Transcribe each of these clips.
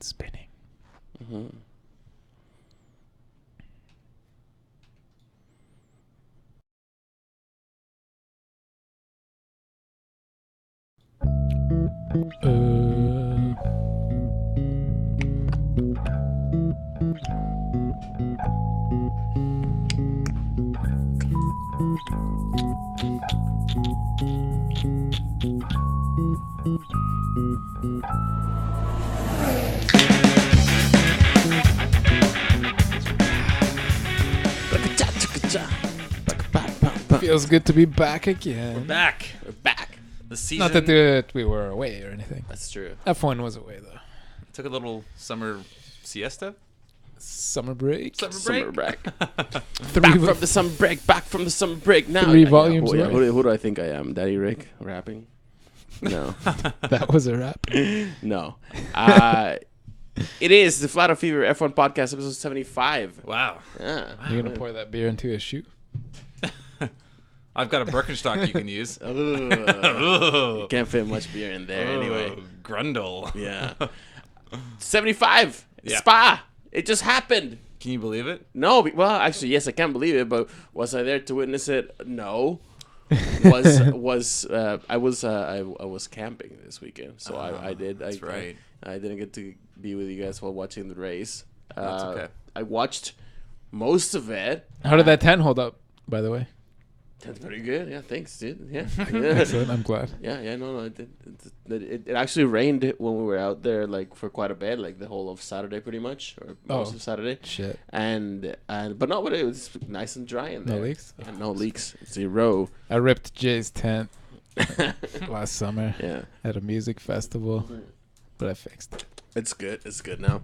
spinning. Mm-hmm. Feels good to be back again. We're back. We're back. The season. Not that we were away or anything. That's true. F1 was away though. Took a little summer siesta. Summer break. Summer break. Back Three from the summer break. Back from the summer break. Now. 3 volumes. Who, away. who do I think I am? Daddy Rick rapping? No. That was a rap. No. It is the Flat Out Fever F1 podcast, episode 75. Wow. Yeah. You're gonna pour that beer into his shoe. I've got a Birkenstock you can use. You can't fit much beer in there anyway. Grundle. Yeah. 75. Yeah. Spa. It just happened. Can you believe it? No. Well, actually, yes, I can't believe it. But was I there to witness it? No. I was camping this weekend, so I did. That's right. I didn't get to be with you guys while watching the race. That's okay. I watched most of it. How did that 10 hold up, by the way? That's pretty good. Yeah, thanks, dude. Yeah. Excellent. I'm glad. Yeah, no. It actually rained when we were out there, like for quite a bit, like the whole of Saturday, pretty much, or most of Saturday. Shit. But no, but it was nice and dry in there. No leaks? Yeah, no leaks. 0. I ripped Jay's tent last summer Yeah, at a music festival, but I fixed it. it's good. It's good now.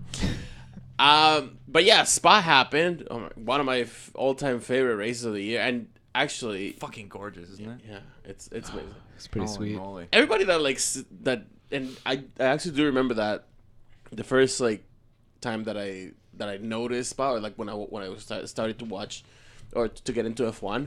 But yeah, Spa happened. One of my all-time favorite races of the year, and actually, Fucking gorgeous, isn't it? yeah, it's amazing. It's pretty Holy sweet. moly. Everybody that likes that, and I actually do remember that the first like time that I noticed Spa, or like when I started to watch or to get into F1,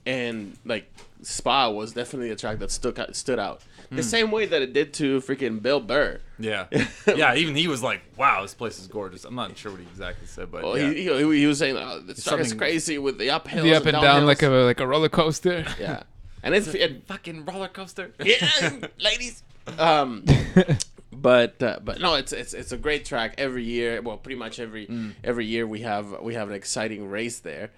and like Spa was definitely a track that stood out the same way that it did to freaking Bill Burr. Yeah. Yeah, even he was like, wow, this place is gorgeous. I'm not sure what he exactly said, but Well, yeah. he was saying, "Oh, the track is Something- crazy with the uphills, The up and down downhills." like a roller coaster. Yeah, and it's Fucking roller coaster. yeah, ladies. But no, it's a great track every year. Well, pretty much every year we have an exciting race there,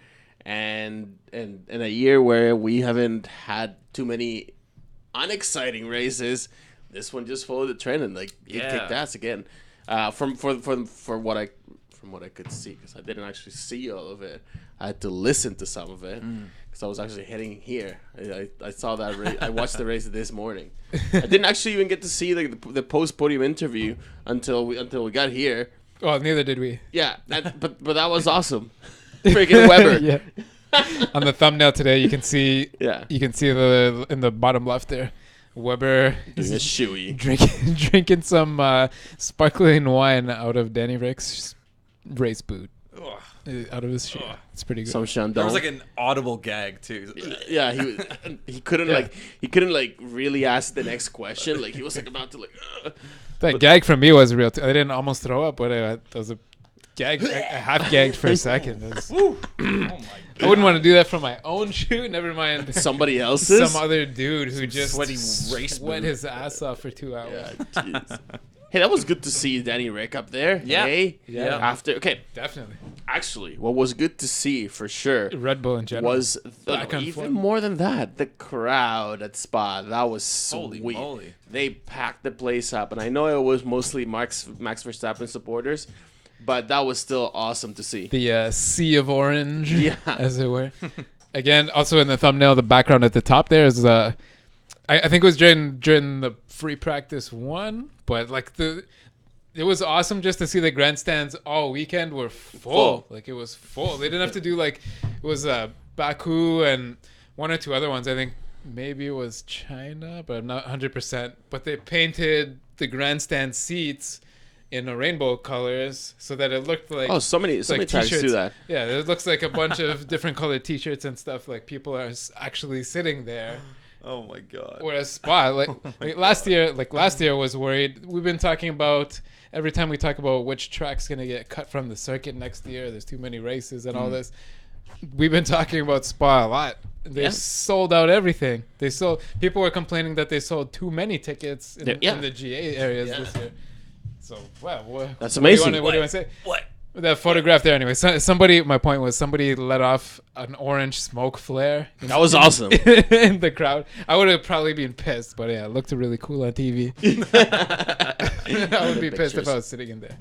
and in a year where we haven't had too many unexciting races, this one just followed the trend and like it Yeah. kicked ass again. From what I could see, because I didn't actually see all of it. I had to listen to some of it because I was actually heading here. I saw that race. I watched the race this morning. I didn't actually even get to see the post podium interview until we got here. Well, neither did we. Yeah, but that was awesome. Freaking Weber. Yeah. On the thumbnail today, you can see. Yeah. You can see in the bottom left there, Weber Doing a is shoey. drinking some sparkling wine out of Danny Rick's race boot. Out of his shoe. It's pretty good. Some Chandon. There was like an audible gag too. Yeah, he couldn't like really ask the next question. Like he was like about to like. That gag from me was real. I didn't almost throw up, but that was a gag. I half gagged for a second. Oh my god. I wouldn't want to do that from my own shoe. Never mind Somebody else's. some other dude who just sweaty race sweat boot. his ass off for 2 hours. Yeah, jeez. Hey, that was good to see Danny Rick up there. Yeah. Hey? Yeah. After Definitely. actually, what was good to see for sure Red Bull in general. was Back on even foot. more than that, the crowd at Spa. That was Holy sweet. moly. They packed the place up, and I know it was mostly Max Verstappen supporters, but that was still awesome to see. The sea of orange, Yeah. as it were. Again, also in the thumbnail, the background at the top there is I think it was during the free practice one, but like it was awesome just to see the grandstands all weekend were full. Like it was full. They didn't have to do like it was Baku and one or two other ones. I think maybe it was China, but I'm not 100%. But they painted the grandstand seats in rainbow colors so that it looked like So many like tracks do t-shirts. that. Yeah, it looks like a bunch of different colored T-shirts and stuff. Like people are actually sitting there Oh my god. Whereas Spa, like last year was worried. We've been talking about every time we talk about which track's gonna get cut from the circuit next year. There's too many races and all this. We've been talking about Spa a lot. They sold out everything. People were complaining that they sold too many tickets in the GA areas this year. So wow, that's amazing. What do you want to say? What? That photograph there, anyway. My point was somebody let off an orange smoke flare. That was awesome. In the crowd. I would have probably been pissed, but yeah, it looked really cool on TV. I would be pissed if I was sitting in there.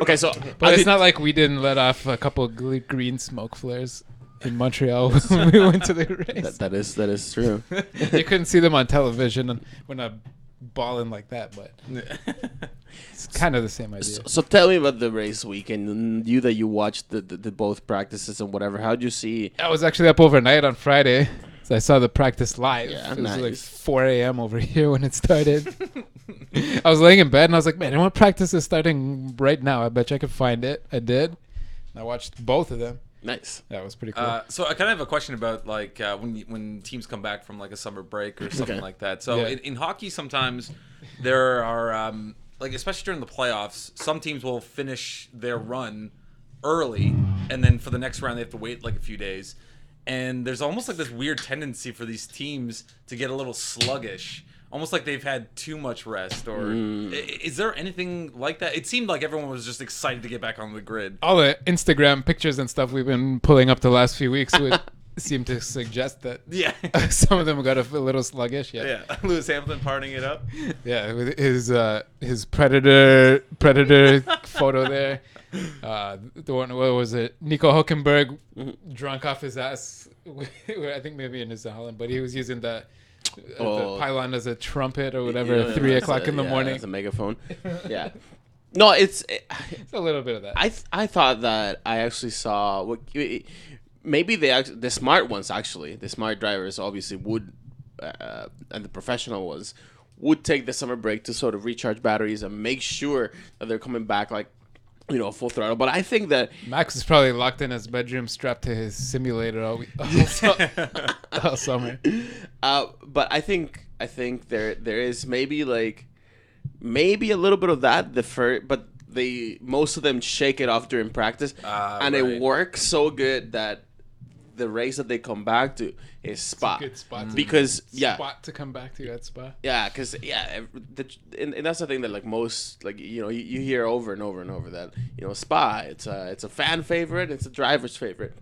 Okay, so But it's not like we didn't let off a couple of green smoke flares in Montreal when we went to the race. that is true. You couldn't see them on television, and we're not balling like that, but it's kind of the same idea. So tell me about the race weekend. And you watched the both practices and whatever. How'd you see? I was actually up overnight on Friday, so I saw the practice live. Yeah, it was nice. like 4 a.m. over here when it started. I was laying in bed and I was like, man, I want practice is starting right now. I bet you I could find it. I did. I watched both of them. Nice. That was pretty cool. So I kind of have a question about like when teams come back from like a summer break or something like that. So in hockey, sometimes there are like especially during the playoffs, some teams will finish their run early, and then for the next round they have to wait like a few days. And there's almost like this weird tendency for these teams to get a little sluggish. Almost like they've had too much rest, or is there anything like that? It seemed like everyone was just excited to get back on the grid. All the Instagram pictures and stuff we've been pulling up the last few weeks would seem to suggest that some of them got a little sluggish. Yeah, Lewis Hamilton partying it up. Yeah, with his predator photo there. The one, what was it? Nico Hulkenberg drunk off his ass. I think maybe in New Zealand, but he was using the pylon as a trumpet or whatever at 3 o'clock in the morning. As a megaphone. Yeah. No, it's a little bit of that. I thought that I actually saw maybe the smart ones, actually the smart drivers obviously would and the professional ones would take the summer break to sort of recharge batteries and make sure that they're coming back like full throttle. But I think that Max is probably locked in his bedroom strapped to his simulator all summer. But I think there is maybe a little bit of that but most of them shake it off during practice, and it works so good that the race that they come back to is Spa. It's a good spot because spot to come back to that Spa. Yeah, because and that's the thing that like most you hear over and over and over that Spa it's a fan favorite, it's a driver's favorite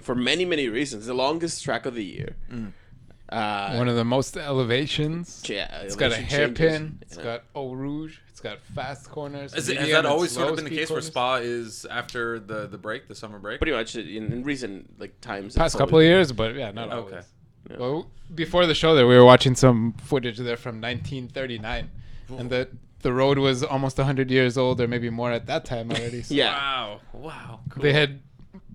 for many reasons. The longest track of the year. One of the most elevations. Yeah, it's got a hairpin. It's got Eau Rouge. It's got fast corners. Has that always sort of been the case where Spa is after the break, the summer break? Pretty much in recent times. Past couple of years, but not always. Okay. Yeah. Well, before the show, there we were watching some footage there from 1939, and the road was almost 100 years old, or maybe more at that time already. So Yeah. Wow. Cool. they had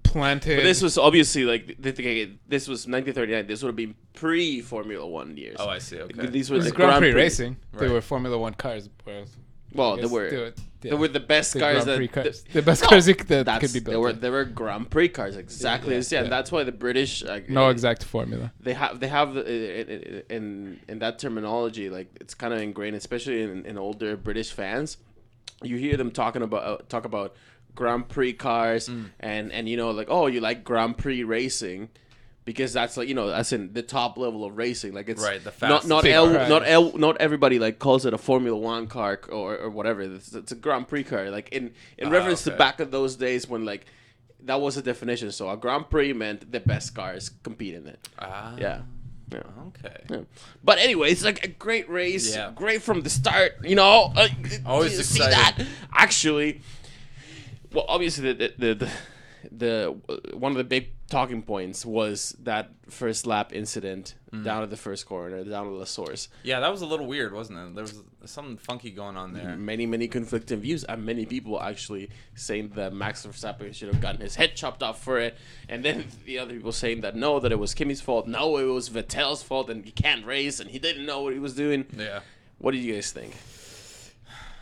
planted. But this was obviously this was 1939. This would have been pre-Formula 1 years. Oh, I see. Okay. These it were was the Grand Prix racing. They Right. were Formula 1 cars. Well, they were the best cars the best cars that could be built. They were Grand Prix cars, exactly. Yeah. And that's why the British no exact formula. They have in that terminology, like it's kind of ingrained, especially in older British fans. You hear them talk about Grand Prix cars and like, oh, you like Grand Prix racing. Because that's that's in the top level of racing. Like it's right, the fastest not everybody like calls it a Formula 1 car or whatever. It's a Grand Prix car. Like in reference to back of those days when like that was a definition. So a Grand Prix meant the best cars compete in it. Yeah. Okay. Yeah. But anyway, it's like a great race. Yeah. Great from the start. Always you excited. See that? Actually, well, obviously the one of the big talking points was that first lap incident down at the first corner, down at La Source. Yeah, that was a little weird, wasn't it? There was something funky going on there. Many conflicting views, and many people actually saying that Max Verstappen should have gotten his head chopped off for it, and then the other people saying that no, that it was Kimi's fault, no, it was Vettel's fault, and he can't race, and he didn't know what he was doing. Yeah. What do you guys think?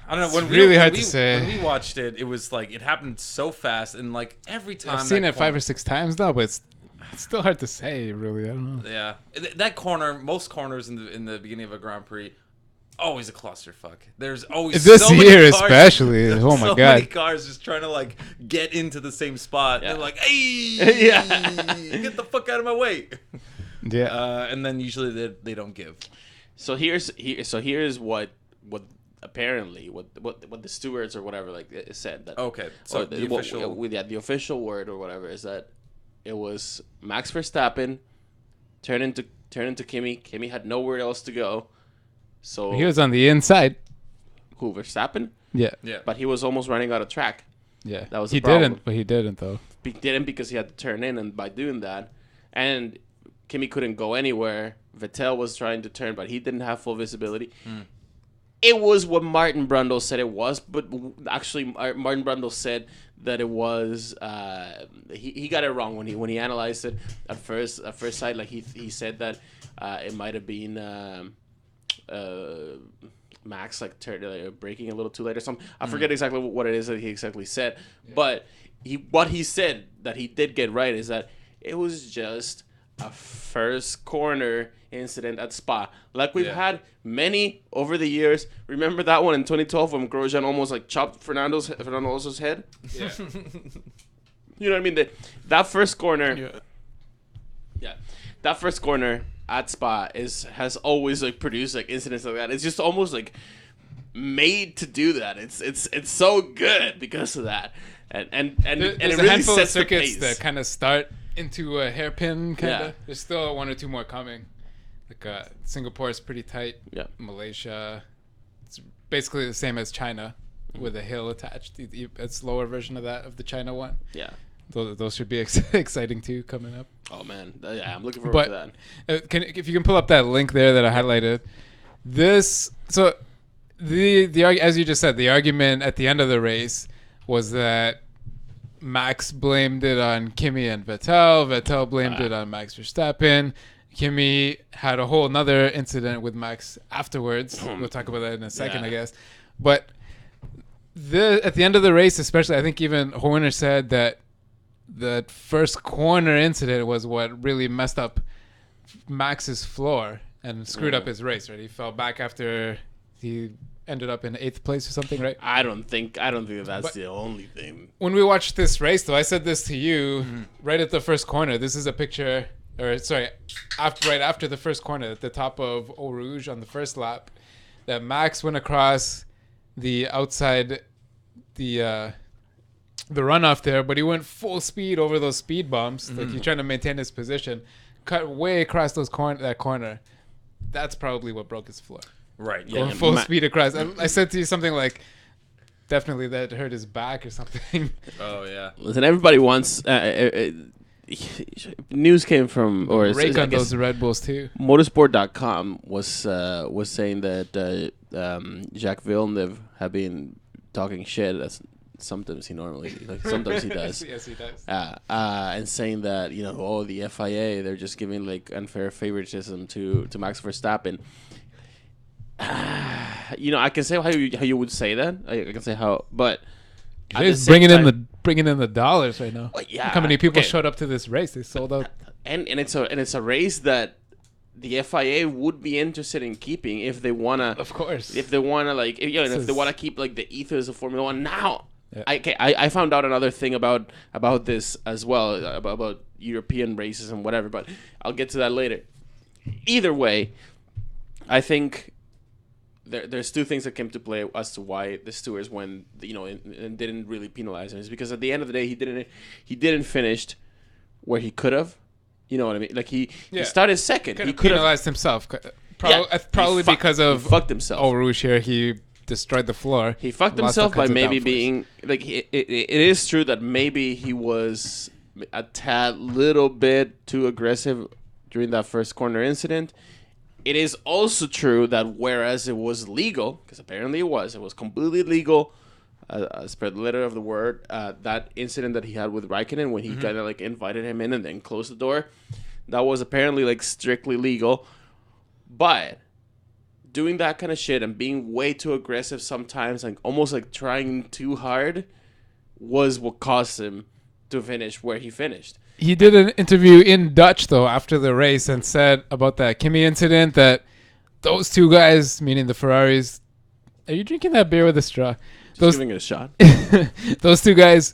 I don't know. It's really hard to say. When we watched it, it was like it happened so fast, and like every time I've seen it 5 or 6 times now, but It's still hard to say, really. I don't know. Yeah, that corner, most corners in the beginning of a Grand Prix, always a clusterfuck. There's always This so year many cars, especially. Oh my so god. many cars just trying to like get into the same spot. Yeah. They're like, hey, Yeah. get the fuck out of my way. Yeah. And then usually they don't give. So here's what apparently what the stewards or whatever like it said that. Okay, so the official the official word or whatever is that it was Max Verstappen turn into Kimi. Kimi had nowhere else to go, so He was on the inside. who Verstappen? Yeah. yeah. But he was almost running out of track. Yeah. That was he the problem. didn't, but he didn't though. He didn't because he had to turn in, and by doing that, and Kimi couldn't go anywhere. Vettel was trying to turn, but he didn't have full visibility. It was what Martin Brundle said it was, but actually Martin Brundle said that it was he got it wrong when he analyzed it at first sight. Like he said that it might have been Max like braking a little too late or something. I forget exactly what it is that he exactly said, but what he said that he did get right is that it was just a first corner incident at Spa. Like we've had many over the years. Remember that one in 2012 when Grosjean almost like chopped Fernando Alonso's head? Yeah. You know what I mean? That first corner. Yeah. That first corner at Spa has always like produced like incidents like that. It's just almost like made to do that. It's so good because of that. And There's it a really handful of sets the circuits pace. that kind of start into a hairpin kind of. Yeah. There's still one or two more coming. Like Singapore is pretty tight. Yeah. Malaysia, it's basically the same as China with a hill attached. It's lower version of that of the China one. Yeah. Those should be exciting too coming up. Oh man, yeah, I'm looking forward to that. If you can pull up that link there that I highlighted, the as you just said, the argument at the end of the race was that Max blamed it on Kimi and Vettel. Vettel blamed it on Max Verstappen. Kimi had a whole another incident with Max afterwards. We'll talk about that in a second, I guess. But at the end of the race, especially, I think even Horner said that the first corner incident was what really messed up Max's floor and screwed up his race. Right, he fell back after he ended up in 8th place or something, right? I don't think that's the only thing. When we watched this race, though, I said this to you right at the first corner. This is a picture, right after the first corner, at the top of Eau Rouge on the first lap, that Max went across the outside, the runoff there, but he went full speed over those speed bumps. Like he's trying to maintain his position, cut way across that corner. That's probably what broke his floor. Right. Going full speed across. I said to you something like, definitely that hurt his back or something. Oh yeah. Listen, everybody wants. News came from Rake on those Red Bulls too. Motorsport.com was saying that Jacques Villeneuve had been talking shit. That's sometimes he does. Yes, he does. And saying that the FIA, they're just giving like unfair favoritism to Max Verstappen. I can say how you would say that. I can say how, but he's bringing in the dollars right now. Well, yeah. Look how many people showed up to this race? They sold out. And it's a race that the FIA would be interested in keeping if they wanna. Of course. If they wanna if they wanna keep like the ethos of Formula One now. Yeah. I found out another thing about this as well about European races and whatever, but I'll get to that later. Either way, I think there's two things that came to play as to why the stewards went, and didn't really penalize him. Is because at the end of the day, he didn't finish where he could have. You know what I mean? Like he started second. He penalized himself. Probably because of he fucked himself. Eau Rouge here, he destroyed the floor. He fucked himself by maybe being like it is true that maybe he was a tad little bit too aggressive during that first corner incident. It is also true that whereas it was legal, because apparently it was completely legal, as per the letter of the word, that incident that he had with Raikkonen when he kind of like invited him in and then closed the door, that was apparently like strictly legal. But doing that kind of shit and being way too aggressive sometimes, like almost like trying too hard, was what caused him to finish where he finished. He did an interview in Dutch though after the race and said about that Kimi incident that those two guys, meaning the Ferraris, are you drinking that beer with a straw? Just giving it a shot. Those two guys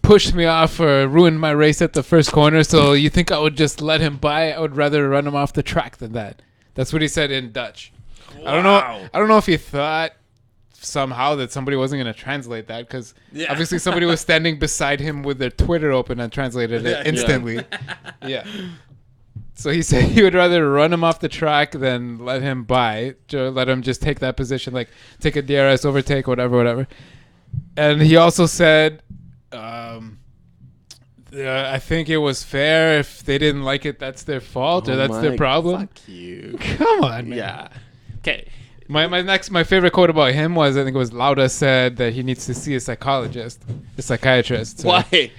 pushed me off or ruined my race at the first corner. So you think I would just let him by? I would rather run him off the track than that. That's what he said in Dutch. Wow. I don't know if he thought somehow that somebody wasn't going to translate that because obviously somebody was standing beside him with their Twitter open and translated it instantly. Yeah. So he said he would rather run him off the track than let him by, let him just take that position, like take a DRS, overtake, whatever. And he also said, I think it was fair. If they didn't like it, that's their fault or that's their problem. Fuck you. Come on, man. Yeah. Okay. My favorite quote about him was, I think it was Lauda said that he needs to see a psychiatrist. So. Why?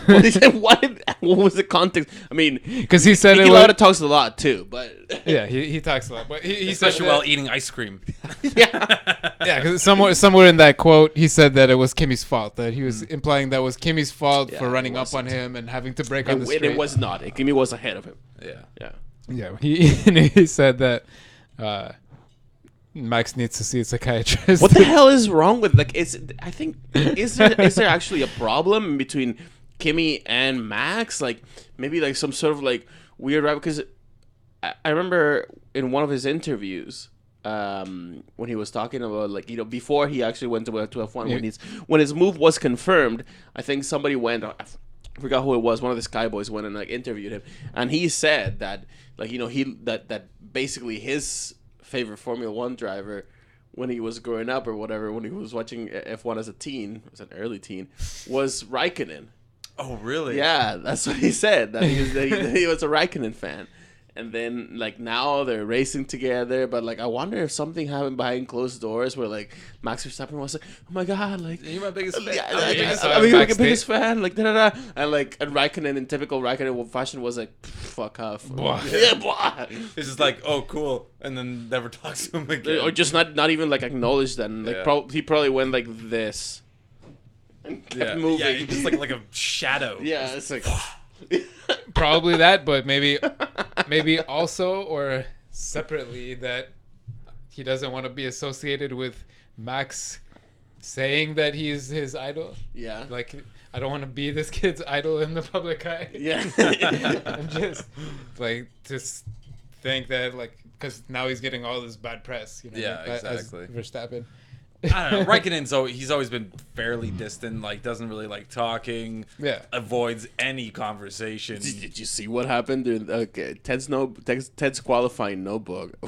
What is it? What was the context? I mean, because he said Niki Lauda talks a lot too, but yeah, he talks a lot, but he especially while eating ice cream. Yeah, because somewhere in that quote he said that it was Kimi's fault, that he was implying that was Kimi's fault for running up on him and having to brake on the straight. It was not. Kimi was ahead of him. Yeah. He said that Max needs to see a psychiatrist. What the hell is wrong with is there actually a problem between Kimi and Max? Like maybe like some sort of like weird rap, because I remember in one of his interviews when he was talking about like, you know, before he actually went to F1 when his move was confirmed, I think somebody went, I forgot who it was, one of the Sky Boys went and like interviewed him, and he said that like, you know, that basically his favorite Formula 1 driver when he was growing up or whatever, when he was watching F1 as a teen, as an early teen, was Raikkonen. Oh, really? Yeah, that's what he said. That he was a Raikkonen fan. And then, like, now they're racing together. But, like, I wonder if something happened behind closed doors where, like, Max Verstappen was like, oh, my God, like... You're my biggest fan. I'm my biggest fan. Like, da-da-da. And, like, and Raikkonen, in typical Raikkonen fashion, was like, fuck off. Yeah, blah. It's just like, oh, cool. And then never talks to him again. Or just not even, like, acknowledge that. And, like, he probably went like this. And kept moving. Yeah, just like a shadow. Yeah, it's like... Probably that, but maybe also or separately that he doesn't want to be associated with Max saying that he's his idol. Yeah. Like, I don't want to be this kid's idol in the public eye. Yeah. And just think that, like, because now he's getting all this bad press, you know. Yeah, exactly. As Verstappen. I don't know. Raikkonen's he's always been fairly distant. Like, doesn't really like talking. Yeah, avoids any conversation. Did you see what happened? Ted's qualifying notebook.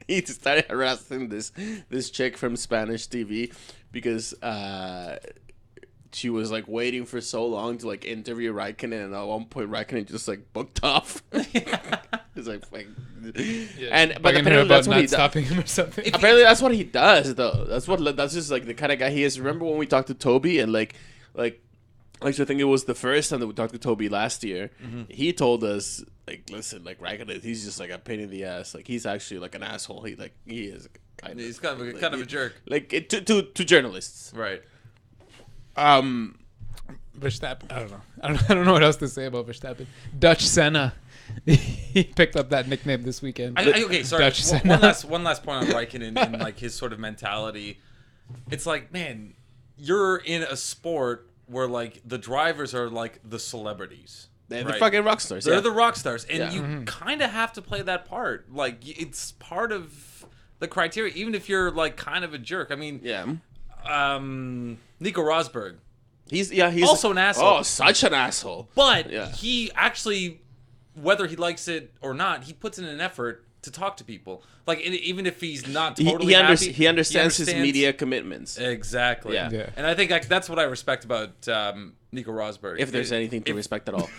He started harassing this chick from Spanish TV because she was like waiting for so long to like interview Raikkonen, and at one point Raikkonen just like booked off. He's like, but apparently that's what he stopping him or something. Apparently that's what he does, though. That's just like the kind of guy he is. Remember when we talked to Toby and like I think it was the first time that we talked to Toby last year. Mm-hmm. He told us like, listen, like Raikkonen, he's just like a pain in the ass. Like he's actually like an asshole. He is he's kind of a jerk. Like to journalists, right? Verstappen. I don't know what else to say about Verstappen. Dutch Senna. He picked up that nickname this weekend. Okay, sorry. One last point on Raikkonen and like his sort of mentality. It's like, man, you're in a sport where like the drivers are like the celebrities. They're the fucking rock stars. They're the rock stars, and you kind of have to play that part. Like it's part of the criteria, even if you're like kind of a jerk. I mean, Nico Rosberg. He's also an asshole. Oh, such an asshole. But he actually, whether he likes it or not, he puts in an effort to talk to people. Like even if he's not totally happy, he understands his media commitments. Exactly. Yeah. And I think that's what I respect about Nico Rosberg. If there's anything to respect at all.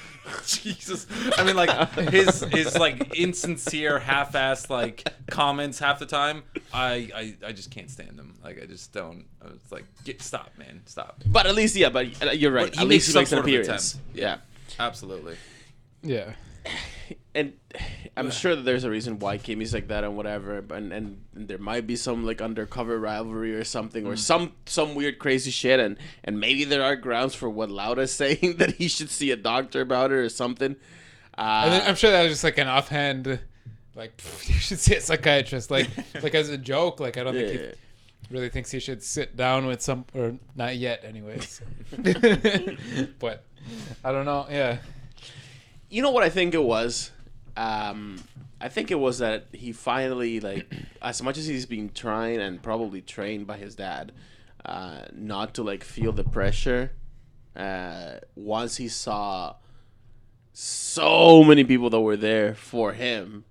Jesus. I mean, like his like insincere, half-assed like comments half the time. I just can't stand them. Like I just don't. It's like stop, man, stop. But at least but you're right. But at least he makes an appearance. Yeah. Absolutely. Yeah. And I'm sure that there's a reason why Kimi's like that and whatever, and there might be some like undercover rivalry or something, or some weird crazy shit, and maybe there are grounds for what Lauda's saying that he should see a doctor about it or something. I'm sure that was just like an offhand, like you should see a psychiatrist, like as a joke. Like I don't think he really thinks he should sit down with some, or not yet, anyways. But I don't know. Yeah. You know what I think it was? I think it was that he finally, like, as much as he's been trying and probably trained by his dad, not to like feel the pressure. Once he saw so many people that were there for him,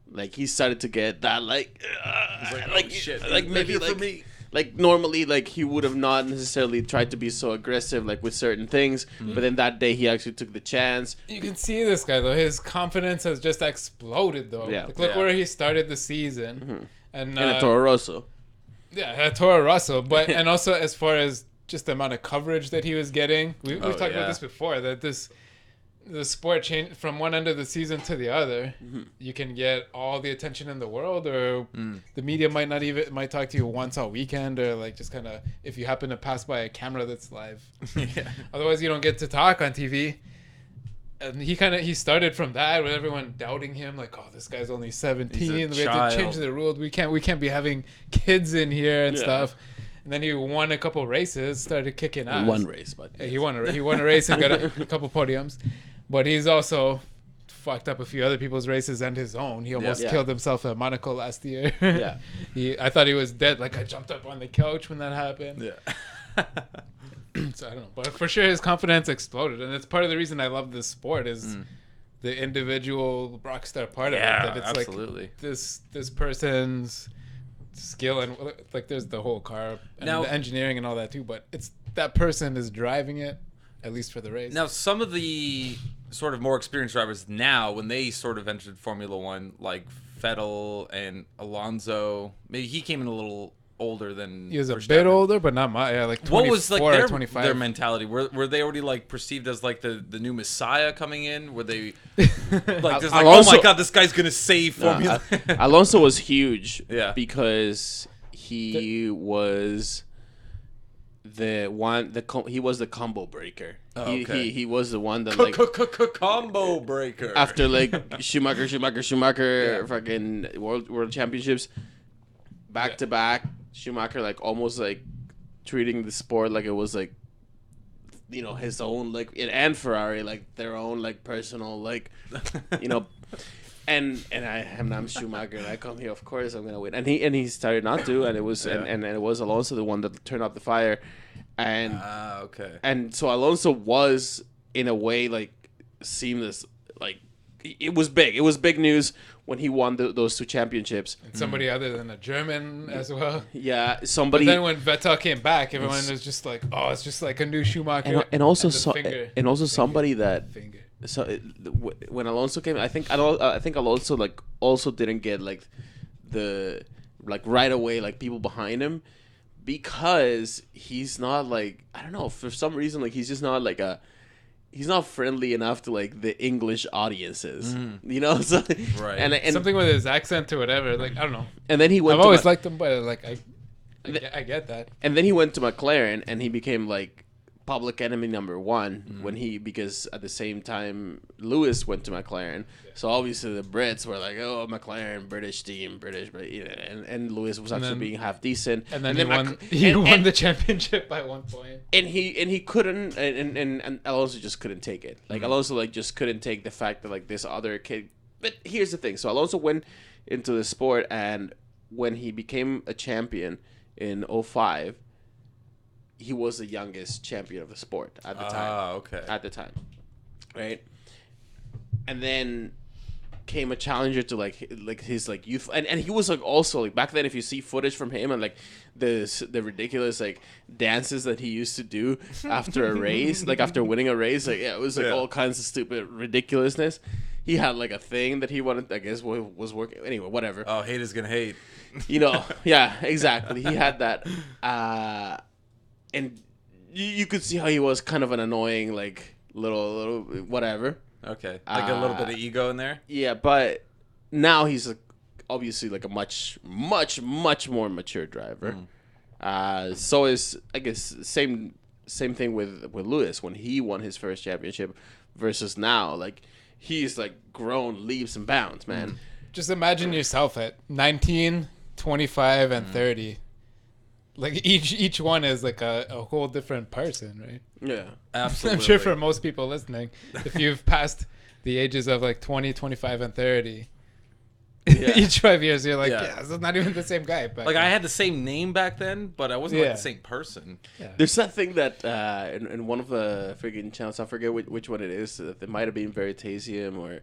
like he started to get that like oh, shit, like maybe like me. Like normally, like he would have not necessarily tried to be so aggressive, like with certain things. But then that day, he actually took the chance. You can see this guy though; his confidence has just exploded. Though, like, look where he started the season, and a Toro Rosso. Yeah, at Toro Rosso, but and also as far as just the amount of coverage that he was getting, we've talked about this before. That the sport changed from one end of the season to the other. You can get all the attention in the world, or the media might talk to you once a weekend, or like just kind of if you happen to pass by a camera that's live. Otherwise, you don't get to talk on TV. And he started from that with everyone doubting him, like, oh, this guy's only 17. We have to change the rules. We can't be having kids in here and stuff. And then he won a couple races, started kicking ass. One race, but he won a race and got a couple podiums. But he's also fucked up a few other people's races and his own. He almost killed himself at Monaco last year. I thought he was dead. Like, I jumped up on the couch when that happened. So I don't know. But for sure his confidence exploded. And it's part of the reason I love this sport is the individual rock star part of it. That it's absolutely. Like this person's skill, and like there's the whole car and the engineering and all that too. But it's that person is driving it. At least for the race. Now, some of the sort of more experienced drivers now, when they sort of entered Formula One, like Vettel and Alonso, maybe he came in a little older than he was a Verstappen. bit older, but not much. Yeah, like 24 what was like or 25. their mentality? Were they already like perceived as like the new Messiah coming in? Were they like, just like, oh my god, this guy's gonna save Formula? Alonso was huge, because he was he was the combo breaker. He was the one that like combo breaker after like Schumacher fucking world championships back to back. Schumacher like almost like treating the sport like it was like, you know, his own, like, and Ferrari like their own like personal like, you know. And I'm Schumacher, and I come here. Of course, I'm gonna win. And he started not to, and it was and it was Alonso the one that turned out the fire, and and so Alonso was in a way like seamless. Like it was big. It was big news when he won those two championships. And somebody other than a German as well. Yeah, somebody. But then when Vettel came back, everyone was just like, oh, it's just like a new Schumacher. And also somebody that. So when Alonso came, I think Alonso like also didn't get like the like right away like people behind him, because he's not like, I don't know, for some reason like he's just not like he's not friendly enough to like the English audiences, you know. So, right. And something with his accent or whatever, like I don't know. And then he went. I've always liked him, but like I get that. And then he went to McLaren, and he became like public enemy number one because at the same time Lewis went to McLaren, so obviously the Brits were like, oh, McLaren, British team, but you know, and Lewis was actually being half decent, and then he won the championship by 1 point, and he couldn't, and Alonso just couldn't take it. Like Alonso like just couldn't take the fact that like this other kid. But here's the thing: so Alonso went into the sport, and when he became a champion in 2005. He was the youngest champion of the sport at the time. At the time, right? And then came a challenger to like his like youth, and he was like also like back then. If you see footage from him and like the ridiculous like dances that he used to do after a race, like after winning a race, like it was like all kinds of stupid ridiculousness. He had like a thing that he wanted, I guess, was working anyway. Whatever. Oh, hate is gonna hate. You know, yeah, exactly. He had that. And you could see how he was kind of an annoying, like little whatever. Okay, like a little bit of ego in there. Yeah, but now he's obviously like a much more mature driver. So is, I guess, same thing with Lewis when he won his first championship versus now. Like, he's like grown leaps and bounds, man. Just imagine yourself at 19, 25, and 30. Like each one is like a whole different person, right? Yeah, absolutely. I'm sure for most people listening, if you've passed the ages of like 20, 25, and 30, each 5 years you're like, this is not even the same guy. Like, I had the same name back then, but I wasn't like the same person. Yeah. There's that thing that in one of the freaking channels, I forget which one it is. It might have been Veritasium or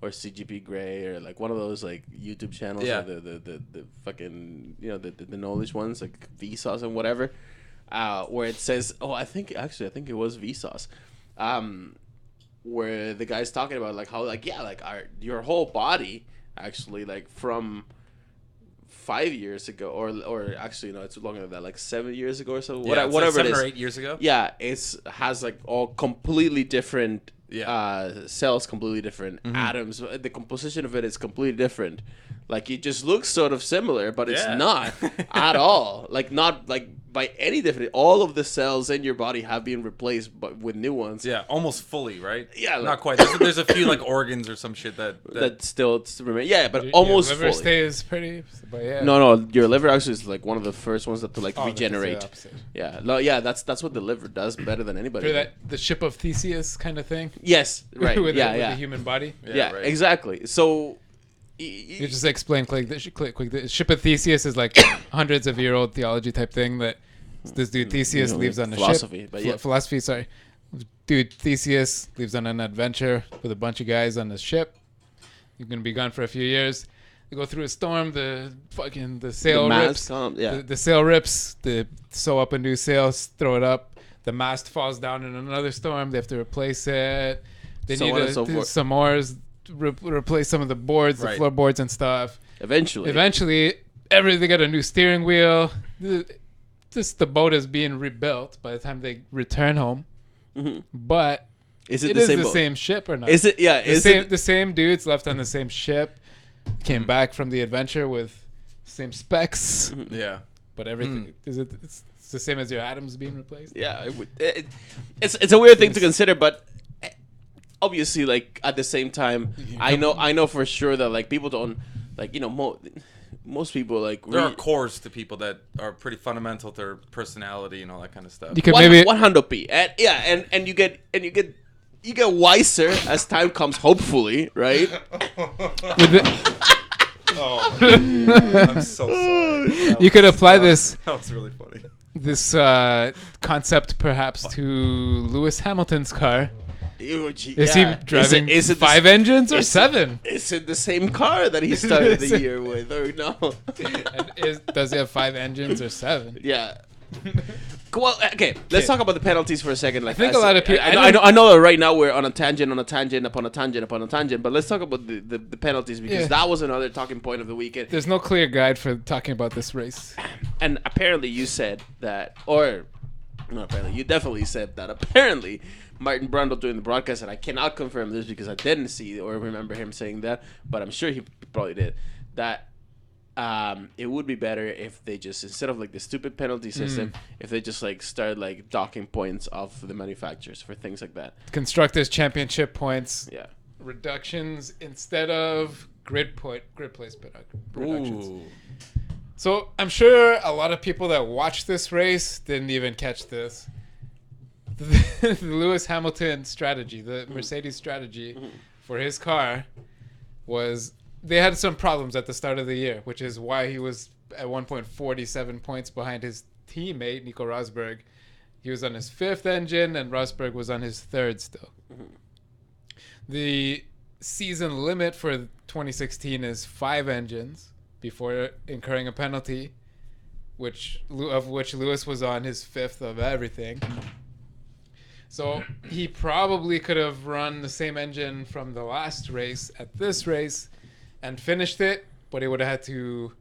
CGP Grey or like one of those like YouTube channels. Yeah. Or the fucking, you know, the knowledge ones like Vsauce and whatever. Where it says, I think it was Vsauce. Where the guy's talking about like how like your whole body actually like from 5 years ago or actually no, it's longer than that, like 7 years ago or so. Whatever like 7 it is. or 8 years ago. Yeah, has like all completely different cells, completely different atoms. The composition of it is completely different. Like, it just looks sort of similar, but it's not at all. Like, not like by any different. All of the cells in your body have been replaced with new ones. Yeah, almost fully, right? Yeah, like, not quite. There's a few like organs or some shit that still remain. Yeah, but almost your liver fully. stays pretty. But yeah. No, your liver actually is like one of the first ones that to like Oh, regenerate. That's what the liver does better than anybody. For that, the ship of Theseus kind of thing. Yes, right. with yeah, with yeah. the human body. Yeah, right. exactly. So. You just explain quick. The ship of Theseus is like hundreds of year old theology type thing that this dude Theseus leaves on a philosophy, ship. But yeah. Philosophy, sorry. Dude Theseus leaves on an adventure with a bunch of guys on the ship. You're gonna be gone for a few years. They go through a storm. The sail rips. The sail rips. They sew up a new sail, throw it up. The mast falls down in another storm. They have to replace it. They need to do some oars. Replace some of the boards, the floorboards and stuff. Eventually, they got a new steering wheel. The boat is being rebuilt by the time they return home. But is it the same ship or not? Is it? Yeah, the same dudes left on the same ship came back from the adventure with same specs. Yeah, but everything it's the same as your atoms being replaced. Yeah, it's a weird thing to consider, but. Obviously, like at the same time, I know for sure that like people don't like, you know, most people like there are cores to people that are pretty fundamental to their personality and all that kind of stuff. You can maybe 100p, and you get wiser as time comes, hopefully, right? I'm so sorry. You could apply this. That was really funny. This concept perhaps to Lewis Hamilton's car. Is he driving five engines or seven? Is it the same car that he started the year with, or no? Does he have 5 engines or 7? Yeah. Well, okay. Let's talk about the penalties for a second. Like, I think a lot of people. I know that right now we're on a tangent, upon a tangent. But let's talk about the penalties, because that was another talking point of the weekend. There's no clear guide for talking about this race. And apparently, you said that, or not apparently, you definitely said that. Apparently, Martin Brundle during the broadcast, and I cannot confirm this because I didn't see or remember him saying that, but I'm sure he probably did, that it would be better if they just, instead of like the stupid penalty system, if they just like started like docking points off the manufacturers for things like that. Constructors Championship points. Yeah. Reductions instead of grid place reductions. Ooh. So I'm sure a lot of people that watched this race didn't even catch this. The Lewis Hamilton strategy, the Mercedes strategy for his car was they had some problems at the start of the year, which is why he was at 1.47 points behind his teammate, Nico Rosberg. He was on his 5th engine and Rosberg was on his 3rd still. The season limit for 2016 is 5 engines before incurring a penalty, which Lewis was on his 5th of everything. So he probably could have run the same engine from the last race at this race and finished it, but he would have had to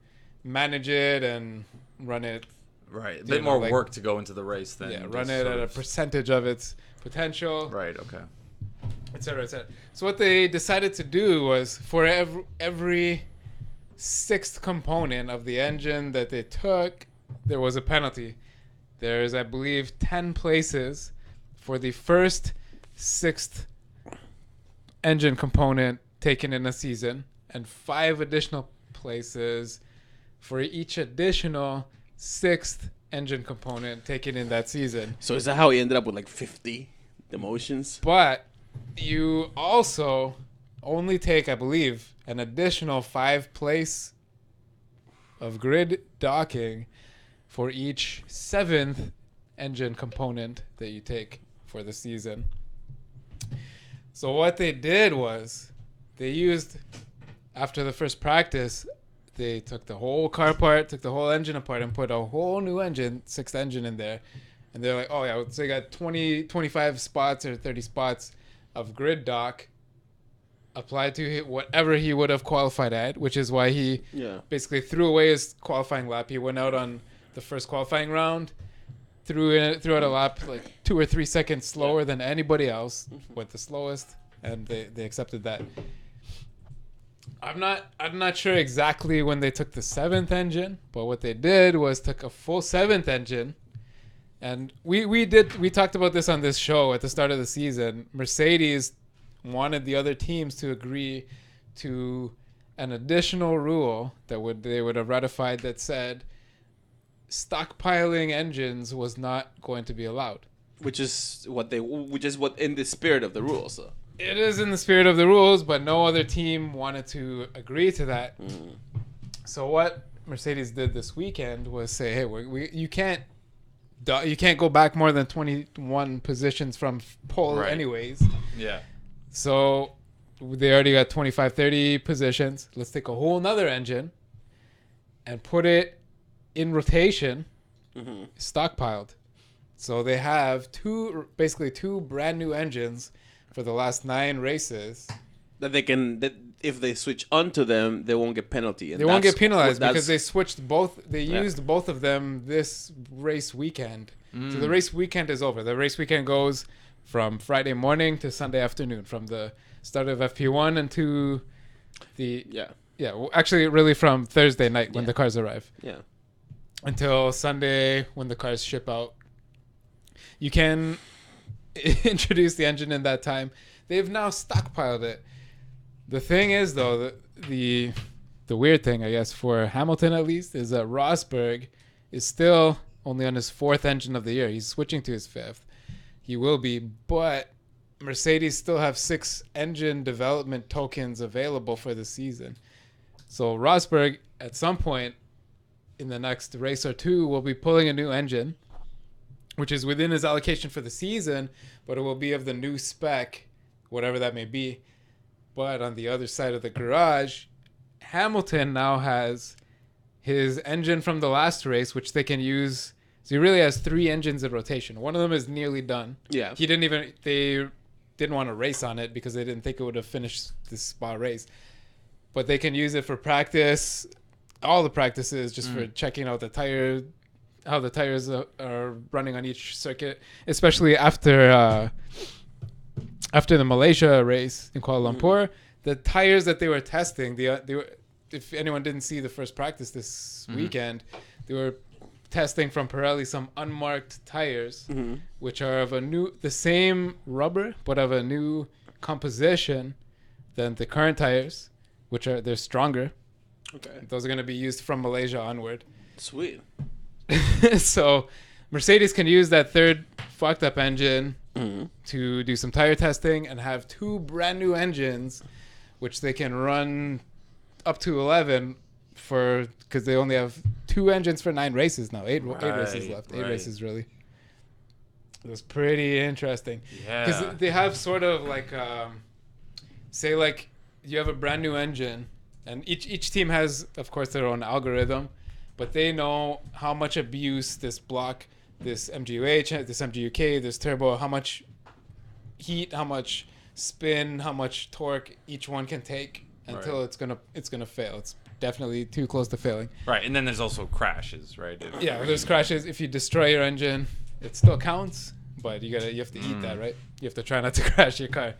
manage it and run it. Right, a bit more work to go into the race than run it at a percentage of its potential. Right. Okay. Et cetera, et cetera. So what they decided to do was for every sixth component of the engine that they took, there was a penalty. There's, I believe, 10 places for the first sixth engine component taken in a season, and 5 additional places for each additional sixth engine component taken in that season. So is that how he ended up with like 50 demotions? But you also only take, I believe, an additional 5 place of grid docking for each 7th engine component that you take for the season. So what they did was they used, after the first practice, they took the whole car apart, took the whole engine apart, and put a whole new engine, 6th engine in there. And they're like, oh yeah, so you got 25 spots or 30 spots of grid dock applied to whatever he would have qualified at, which is why he basically threw away his qualifying lap. He went out on the first qualifying round, threw out a lap like 2 or 3 seconds slower than anybody else, went the slowest, and they accepted that. I'm not sure exactly when they took the 7th engine, but what they did was took a full 7th engine. And we talked about this on this show at the start of the season. Mercedes wanted the other teams to agree to an additional rule that they would have ratified that said stockpiling engines was not going to be allowed. Which is what in the spirit of the rules. So. It is in the spirit of the rules, but no other team wanted to agree to that. So what Mercedes did this weekend was say, hey, you can't go back more than 21 positions from pole anyways. Yeah. So they already got 25, 30 positions. Let's take a whole nother engine and put it in rotation, stockpiled. So they have basically two brand new engines for the last 9 races. That if they switch onto them, they won't get penalty. And they won't get penalized because they switched both. They used both of them this race weekend. So the race weekend is over. The race weekend goes from Friday morning to Sunday afternoon, from the start of FP1 into actually really from Thursday night when the cars arrive. Yeah. Until Sunday when the cars ship out. You can introduce the engine in that time. They've now stockpiled it. The thing is, though, the weird thing, I guess, for Hamilton at least, is that Rosberg is still only on his 4th engine of the year. He's switching to his 5th. He will be, but Mercedes still have 6 engine development tokens available for the season. So Rosberg, at some point in the next race or two, will be pulling a new engine, which is within his allocation for the season, but it will be of the new spec, whatever that may be. But on the other side of the garage, Hamilton now has his engine from the last race, which they can use. So he really has 3 engines in rotation. One of them is nearly done. Yeah. They didn't want to race on it because they didn't think it would have finished the Spa race. But they can use it for practice, all the practices, just for checking out how the tires are running on each circuit, especially after the Malaysia race in Kuala Lumpur. The tires that they were testing, if anyone didn't see the first practice this weekend, they were testing from Pirelli some unmarked tires, which are of the same rubber but of a new composition than the current tires, they're stronger. Okay, those are going to be used from Malaysia onward. Sweet. So Mercedes can use that 3rd fucked up engine to do some tire testing and have 2 brand new engines, which they can run up to 11 because they only have 2 engines for 9 races now. 8 races left. 8 races, really. It was pretty interesting. Yeah. Because they have sort of like, say like you have a brand new engine, and each team has, of course, their own algorithm, but they know how much abuse this block, this MGUH, this MGUK, this turbo, how much heat, how much spin, how much torque each one can take until it's gonna fail. It's definitely too close to failing. Right, and then there's also crashes, right? There's crashes. If you destroy your engine, it still counts, but you have to eat that, right? You have to try not to crash your car.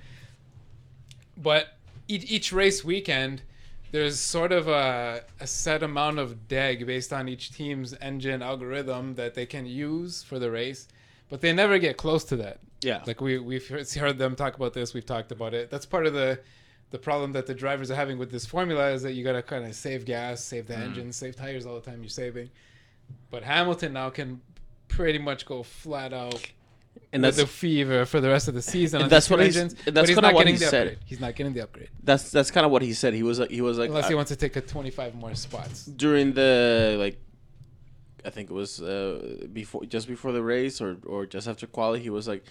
But each race weekend, there's sort of a set amount of deg based on each team's engine algorithm that they can use for the race, but they never get close to that. Yeah. Like we've heard them talk about this. We've talked about it. That's part of the problem that the drivers are having with this formula is that you got to kind of save gas, save the engine, save tires all the time you're saving. But Hamilton now can pretty much go flat out and with the fever for the rest of the season. And that's what engines, that's kind of what he said. Upgrade. He's not getting the upgrade. That's kind of what he said. He was like unless he wants to take 25 more spots during the I think it was before the race or just after quali. He was like,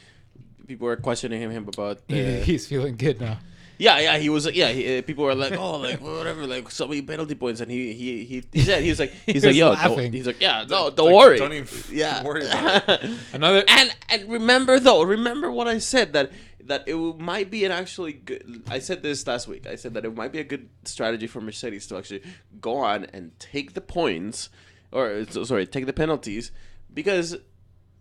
people were questioning him about. He's feeling good now. Yeah, he was. People were like, oh, like whatever, like so many penalty points, and he said he's like, laughing. He's like, yeah, no, don't worry. Don't even worry about it. Another and remember what I said that it might be an actually good. I said this last week. I said that it might be a good strategy for Mercedes to actually go on and take the points, take the penalties, because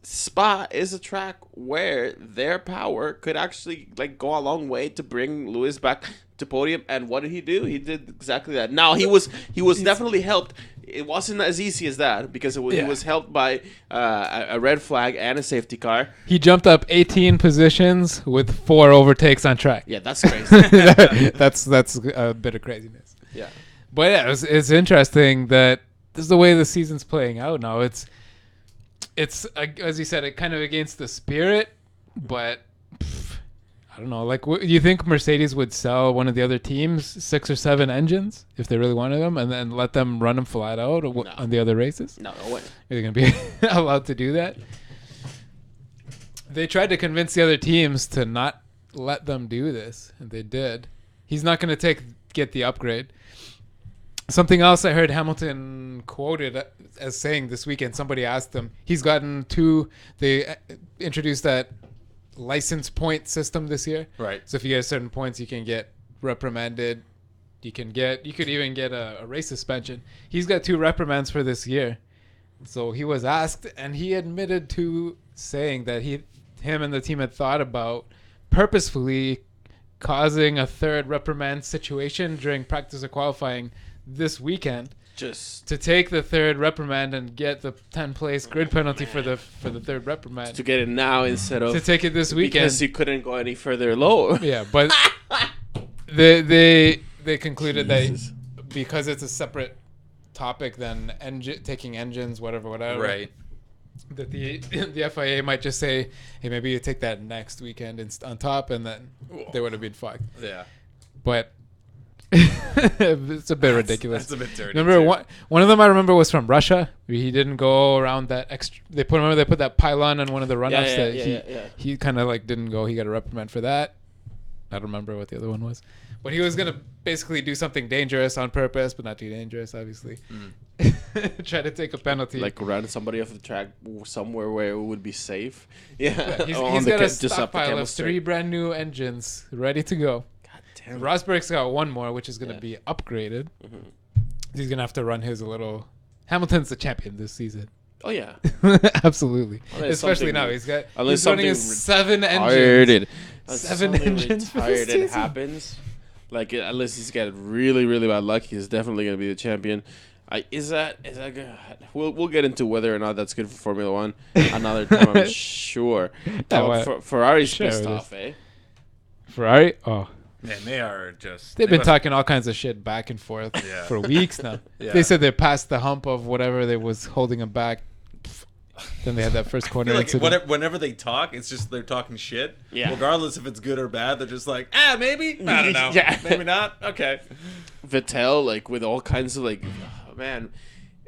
Spa is a track where their power could actually go a long way to bring Lewis back to podium. And what did he do? He did exactly that. Now he was definitely helped. It wasn't as easy as that because he was helped by a red flag and a safety car. He jumped up 18 positions with 4 overtakes on track. Yeah, that's crazy. that's a bit of craziness. Yeah, but yeah, it's interesting that this is the way the season's playing out now. It's as you said, it kind of against the spirit, but I don't know. Like, do you think Mercedes would sell one of the other teams 6 or 7 engines if they really wanted them, and then let them run them flat out on the other races? No way. Are they going to be allowed to do that? They tried to convince the other teams to not let them do this, and they did. He's not going to get the upgrade. Something else I heard Hamilton quoted as saying this weekend, somebody asked him, he's gotten 2, they introduced that license point system this year. Right. So if you get certain points, you can get reprimanded. You could even get a race suspension. He's got 2 reprimands for this year. So he was asked, and he admitted to saying that him and the team had thought about purposefully causing a 3rd reprimand situation during practice or qualifying this weekend, just to take the 3rd reprimand and get the 10th place grid penalty for the 3rd reprimand. To get it now instead of to take it this weekend because you couldn't go any further lower. Yeah, but they concluded that because it's a separate topic than taking engines, whatever, right? That the FIA might just say, hey, maybe you take that next weekend on top, and then they would have been fucked. Yeah, but. It's a bit ridiculous. That's a bit dirty. Remember one of them I remember was from Russia. He didn't go around that extra. They put that pylon on one of the run-ups he kind of didn't go. He got a reprimand for that. I don't remember what the other one was, but he was gonna basically do something dangerous on purpose, but not too dangerous, obviously. Try to take a penalty, like run somebody off the track somewhere where it would be safe. Yeah, he's got a stockpile of 3 brand new engines ready to go. Rosberg's got 1 more, which is going to be upgraded. Mm-hmm. He's going to have to run his a little. Hamilton's the champion this season. Oh, yeah. Absolutely. Especially now. He's running his 7 engines. 7 engines for this season. It happens. Unless he's got really, really bad luck, he's definitely going to be the champion. Is that good? We'll get into whether or not that's good for Formula 1 another time, I'm sure. Ferrari's pissed off, eh? Ferrari? Oh. Man, they are just... They've been talking all kinds of shit back and forth for weeks now. Yeah. They said they passed the hump of whatever they was holding them back. Then they had that first corner incident. Whenever they talk, it's just they're talking shit. Yeah. Regardless if it's good or bad, they're just like, maybe? I don't know. Maybe not? Okay. Vettel, with all kinds of, man.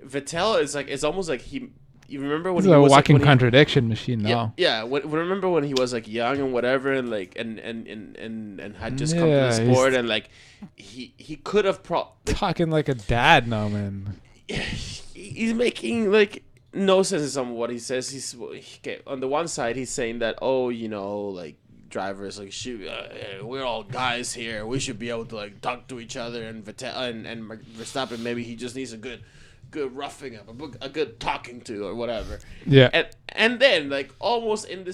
Vettel is it's almost like he... You remember when he was a walking contradiction machine now. Yeah. Remember when he was young and whatever, and and had just come to the sport, and he could have talking like a dad now, man. He's making no sense on what he says. He's on the one side he's saying that drivers we're all guys here. We should be able to talk to each other, and Vettel and Verstappen maybe he just needs a good roughing up, a good talking to or whatever. Yeah. and then like almost in the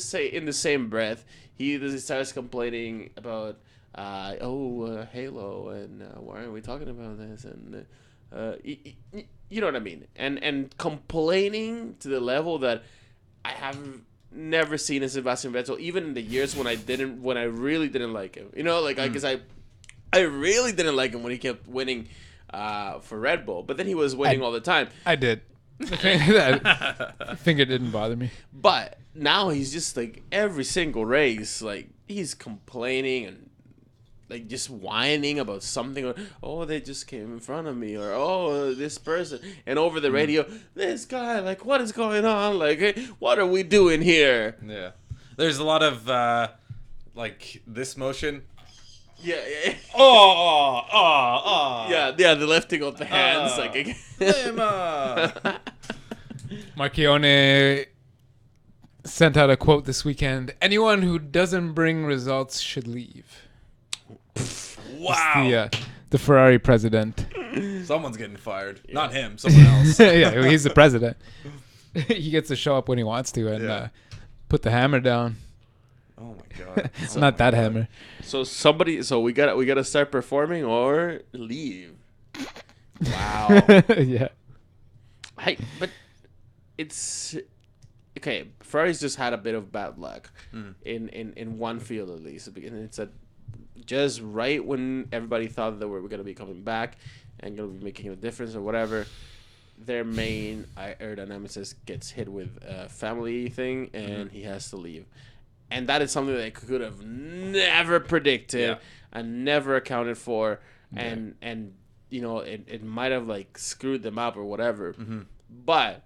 same breath, he starts complaining about Halo, and why aren't we talking about this? And you know what I mean? And complaining to the level that I have never seen in Sebastian Vettel, even in the years when I really didn't like him. You know, like I guess I really didn't like him when he kept winning for Red Bull, but then he was winning all the time. I did. I think it didn't bother me. But now he's just like every single race, like he's complaining and like just whining about something, or they just came in front of me, or this person, and over the radio, this guy, like, what is going on? Like, hey, what are we doing here? Yeah, there's a lot of like this motion. Yeah. Yeah, the lifting of the hands, like. Marchione sent out a quote this weekend: "Anyone who doesn't bring results should leave." Wow. The Ferrari president. Someone's getting fired. Yeah. Not him, someone else. Yeah, he's the president. He gets to show up when he wants to and put the hammer down. Oh my god. It's not that hammer. So we gotta start performing or leave. Wow. Yeah. But it's okay. Ferrari's just had a bit of bad luck in one field at least, and it's just right when everybody thought that we were gonna be coming back and gonna be making a difference or whatever, their main aerodynamicist gets hit with a family thing and he has to leave. And that is something that I could have never predicted and never accounted for. And you know, it might have like screwed them up or whatever. But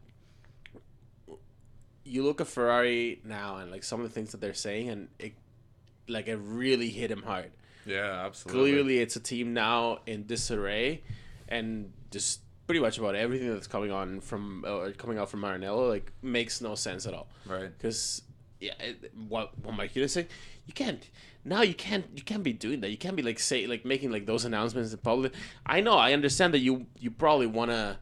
you look at Ferrari now and like some of the things that they're saying, and it really hit him hard. Yeah, absolutely. Clearly, it's a team now in disarray, and just pretty much about everything that's coming out from Maranello like makes no sense at all. Right. Because what Mike you say, you can't be doing that. You can't be like making like those announcements in public. I understand that you probably want to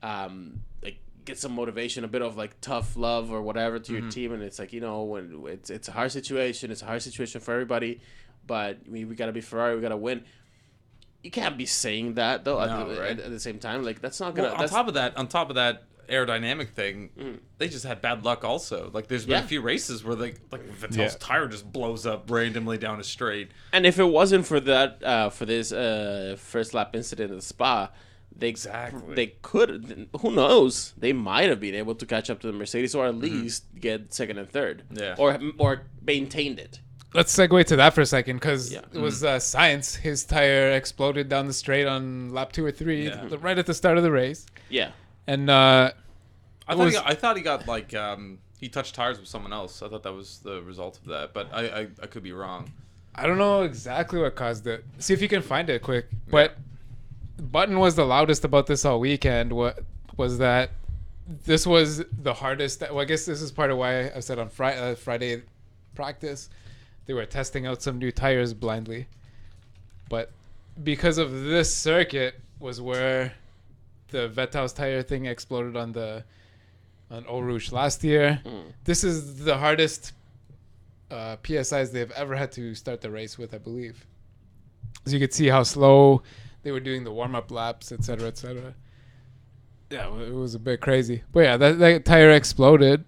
like get some motivation, a bit of like tough love or whatever to your team, and it's like, you know, when it's a hard situation, for everybody, but we got to be Ferrari, we got to win. You can't be saying that though. At the same time, like that's not gonna. Well, on top of that aerodynamic thing, they just had bad luck also. Like there's been a few races where like Vettel's tire just blows up randomly down a straight. And if it wasn't for that for this first lap incident at Spa, they could, who knows, they might have been able to catch up to the Mercedes, or at least get second and third, or maintained it. Let's segue to that for a second, because it was Science. His tire exploded down the straight on lap 2 or 3, right at the start of the race. Yeah. And I thought he got like he touched tires with someone else. I thought that was the result of that, but I could be wrong. I don't know exactly what caused it. See if you can find it quick. But Button was the loudest about this all weekend. What was that? This was the hardest. Well, I guess this is part of why I said on Friday practice they were testing out some new tires blindly. But because of this circuit was where the Vettel's tire thing exploded on Eau Rouge last year. This is the hardest PSIs they've ever had to start the race with, I believe. As you could see how slow they were doing the warm-up laps, etc., etc. Yeah, it was a bit crazy. But yeah, that tire exploded.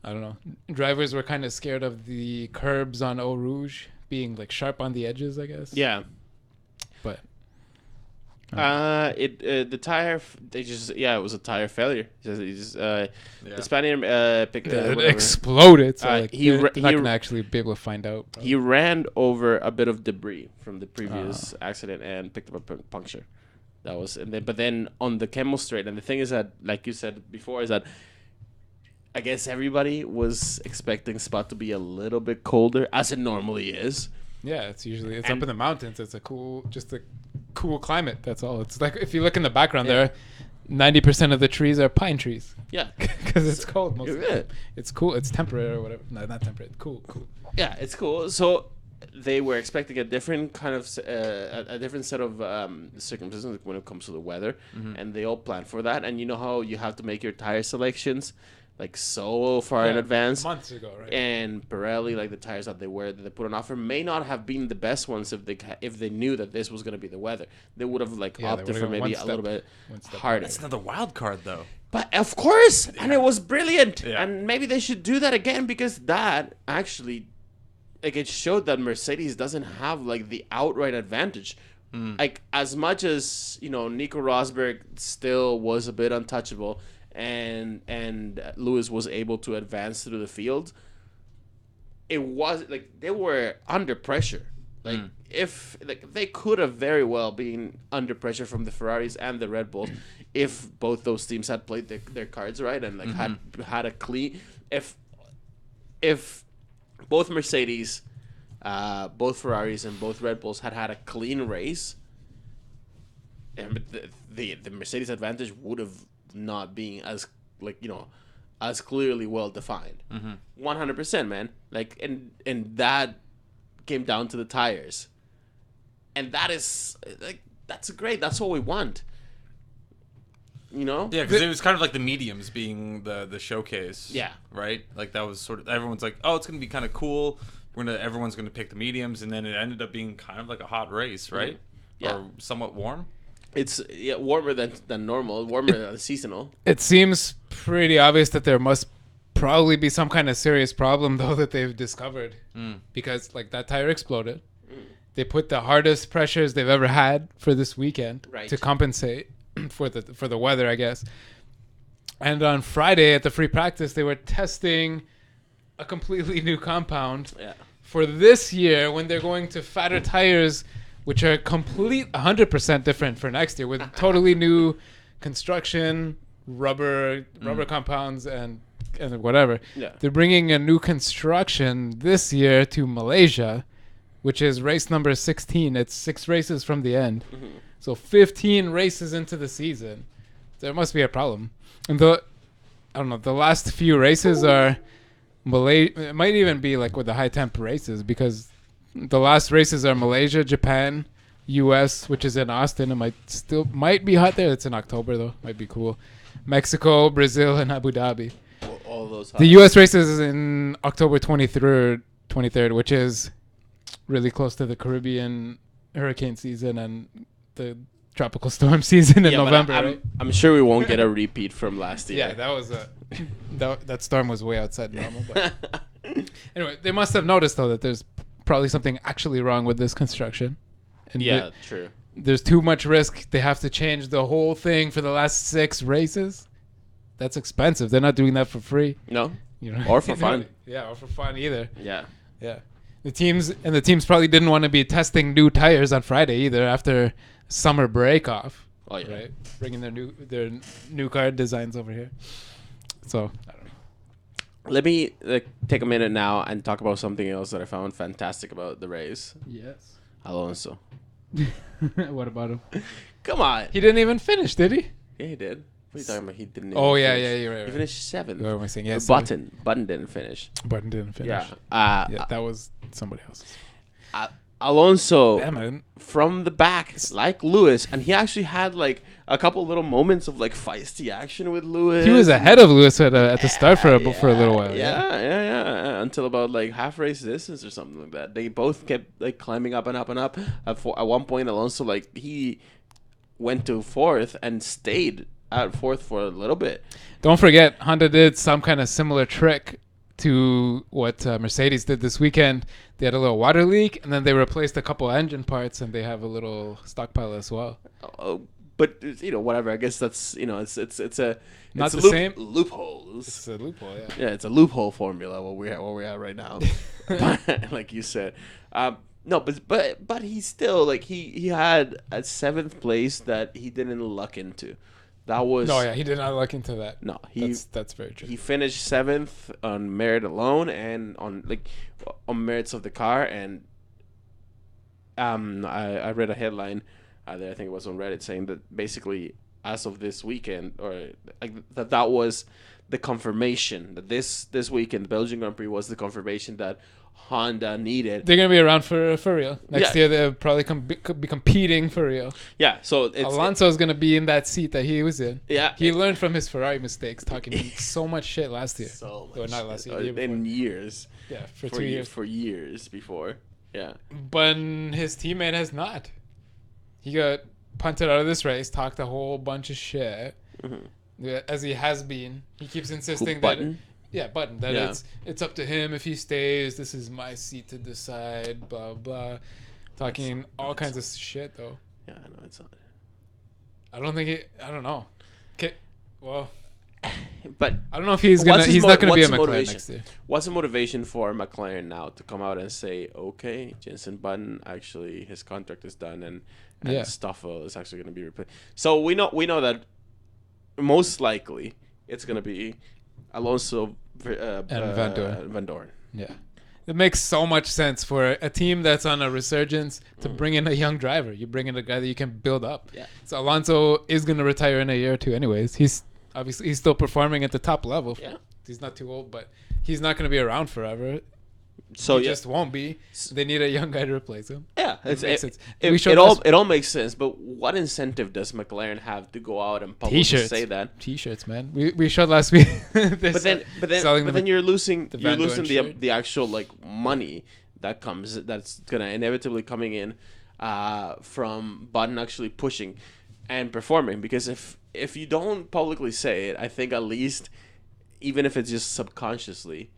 I don't know. Drivers were kind of scared of the curbs on Eau Rouge being like sharp on the edges, I guess. Yeah. But the tire, it was a tire failure. The Spaniard picked it exploded. So like, you're not gonna actually be able to find out. Probably. He ran over a bit of debris from the previous accident and picked up a puncture. That was, but then on the Camel Straight, and the thing is that, like you said before, is that I guess everybody was expecting Spa to be a little bit colder, as it normally is. Yeah, it's up in the mountains. It's a cool climate. That's all. It's like if you look in the background there, 90% of the trees are pine trees. Yeah, because it's cold. Most of it. It's cool. It's temperate or whatever. No, not temperate. Cool. Yeah, it's cool. So they were expecting a different kind of a different set of circumstances when it comes to the weather, and they all planned for that. And you know how you have to make your tire selections like so far in advance. Months ago, right? And Pirelli, like the tires that they put on offer, may not have been the best ones if they knew that this was going to be the weather. They would have opted for maybe a little bit harder. That's another wild card, though. But of course, and it was brilliant. Yeah. And maybe they should do that again, because that actually, like, it showed that Mercedes doesn't have like the outright advantage. Like, as much as, you know, Nico Rosberg still was a bit untouchable, and Lewis was able to advance through the field, it was like they were under pressure. Like, if like they could have very well been under pressure from the Ferraris and the Red Bulls if both those teams had played their cards right and like had a clean, if both Mercedes, both Ferraris and both Red Bulls had a clean race, and the Mercedes advantage would have not been as, like, you know, as clearly well defined. 100%, man. Like, and that came down to the tires, and that is like, that's great. That's what we want. You know? Yeah, because it was kind of like the mediums being the showcase. Yeah. Right? Like, that was sort of, everyone's like, oh, it's going to be kind of cool. Everyone's going to pick the mediums, and then it ended up being kind of like a hot race, right? Yeah. Or somewhat warm. It's warmer than normal, warmer than seasonal. It seems pretty obvious that there must probably be some kind of serious problem, though, that they've discovered. Because, like, that tire exploded. They put the hardest pressures they've ever had for this weekend to compensate for the weather, I guess. And on Friday at the free practice, they were testing a completely new compound for this year, when they're going to fatter tires, which are 100% different for next year, with totally new construction, rubber compounds, and whatever. Yeah. They're bringing a new construction this year to Malaysia, which is race number 16. It's 6 races from the end. So 15 races into the season. There must be a problem. And I don't know, the last few races are Malaysia. It might even be like with the high temp races, because the last races are Malaysia, Japan, US, which is in Austin. It might be hot there. It's in October though. Might be cool. Mexico, Brazil, and Abu Dhabi. All those. The US races is in October 23rd, which is really close to the Caribbean hurricane season and the tropical storm season in November. Right? I'm sure we won't get a repeat from last year. Yeah, that was that storm was way outside normal. But anyway, they must have noticed though that there's probably something actually wrong with this construction. And true. There's too much risk. They have to change the whole thing for the last 6 races. That's expensive. They're not doing that for free. No, or for fun. Yeah, or for fun either. Yeah. The teams probably didn't want to be testing new tires on Friday either after summer break off. Oh yeah, right. Bringing their new car designs over here. So I don't know. Let me take a minute now and talk about something else that I found fantastic about the race. Yes. Alonso. What about him? Come on. He didn't even finish, did he? Yeah, he did. What are you talking about? He didn't. You're right. He finished 7th. What am I saying? Yeah, Button didn't finish. Button didn't finish. Yeah. That was somebody else's. Alonso from the back, like Lewis, and he actually had like a couple little moments of like feisty action with Lewis. He was ahead of Lewis at the start for a little while. Yeah. Until about like half race distance or something like that. They both kept like climbing up and up and up. At one point, Alonso he went to 4th and stayed at 4th for a little bit. Don't forget, Honda did some kind of similar trick to what Mercedes did this weekend. They had a little water leak, and then they replaced a couple engine parts, and they have a little stockpile as well. But whatever. I guess that's it's a not the same loopholes. It's a loophole, yeah. Yeah, it's a loophole formula. What we have right now, like you said. No, but he still he had a 7th place that he didn't luck into. That was he did not luck into that. No, that's very true. He finished 7th on merit alone and on merits of the car. And I read a headline there, I think it was on Reddit, saying that basically as of this weekend, or like that was the confirmation that this weekend, the Belgian Grand Prix was the confirmation that Honda needed. They're gonna be around for real next Yeah. year. They'll probably be competing for real. Yeah, so Alonso's gonna be in that seat that he was in. Yeah, he learned from his Ferrari mistakes, talking so much shit last year. So Or much not last year, shit. the year In before. years. Yeah, for 2 years. For years before. Yeah. But his teammate has not. He got punted out of this race, talked a whole bunch of shit, as he has been. He keeps insisting Button? that it's up to him if he stays. This is my seat to decide. Blah blah, talking all kinds of shit though. Yeah, I know it's not. I don't think I don't know. Okay, well, But I don't know if he's not gonna be a McLaren motivation? next year. What's the motivation for McLaren now to come out and say, okay, Jenson Button, actually his contract is done and Stoffel is actually going to be replaced. So we know that most likely it's going to be Alonso And Van Dorn. Yeah. It makes so much sense for a team that's on a resurgence to bring in a young driver. You bring in a guy that you can build up. Yeah. So Alonso is going to retire in a year or two anyways. He's still performing at the top level. Yeah. He's not too old, but he's not going to be around forever. So he just won't be. They need a young guy to replace him. Yeah, It makes sense. It all makes sense. But what incentive does McLaren have to go out and publicly say that? T-shirts, man. We showed last week. But then you're losing shirt. the actual like money that's gonna inevitably coming in from Button actually pushing and performing. Because if you don't publicly say it, I think at least, even if it's just subconsciously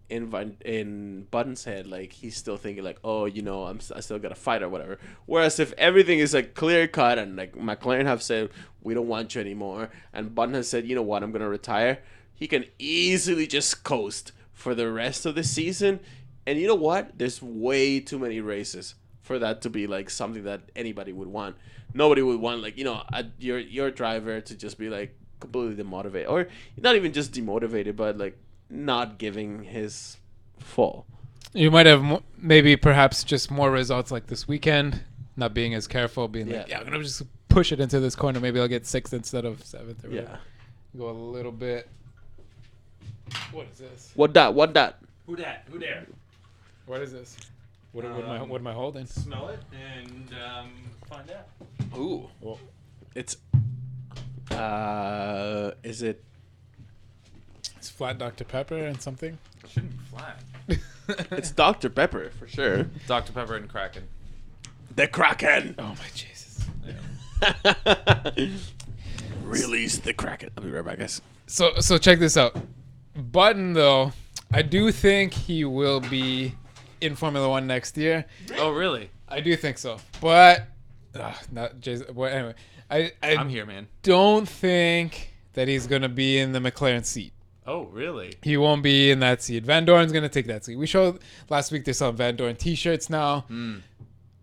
in Button's head, like he's still thinking like, oh, I still gotta fight or whatever. Whereas if everything is like clear cut and like McLaren have said we don't want you anymore, and Button has said, you know what, I'm gonna retire, he can easily just coast for the rest of the season. And you know what? There's way too many races for that to be like something that anybody would want. Nobody would want like your driver to just be like completely demotivated, or not even just demotivated, but like not giving his full. You might have maybe perhaps just more results like this weekend, not being as careful, being like, I'm gonna just push it into this corner. Maybe I'll get 6th instead of 7th. Or whatever. Go a little bit. What is this? What that? Who that? Who there? What is this? What am I holding? Smell it and find out. Ooh. Well, It's is it? it's flat Dr. Pepper and something. It shouldn't be flat. It's Dr. Pepper for sure. Dr. Pepper and Kraken. The Kraken. Oh my Jesus. Release the Kraken. I'll be right back, guys. So check this out. Button though, I do think he will be in Formula One next year. Oh really? I do think so, but not Jason. Well, anyway, I'm here, man. don't think that he's gonna be in the McLaren seat. Oh really? He won't be in that seat. Van Dorn's gonna take that seat. We showed last week they saw Van Dorn T-shirts now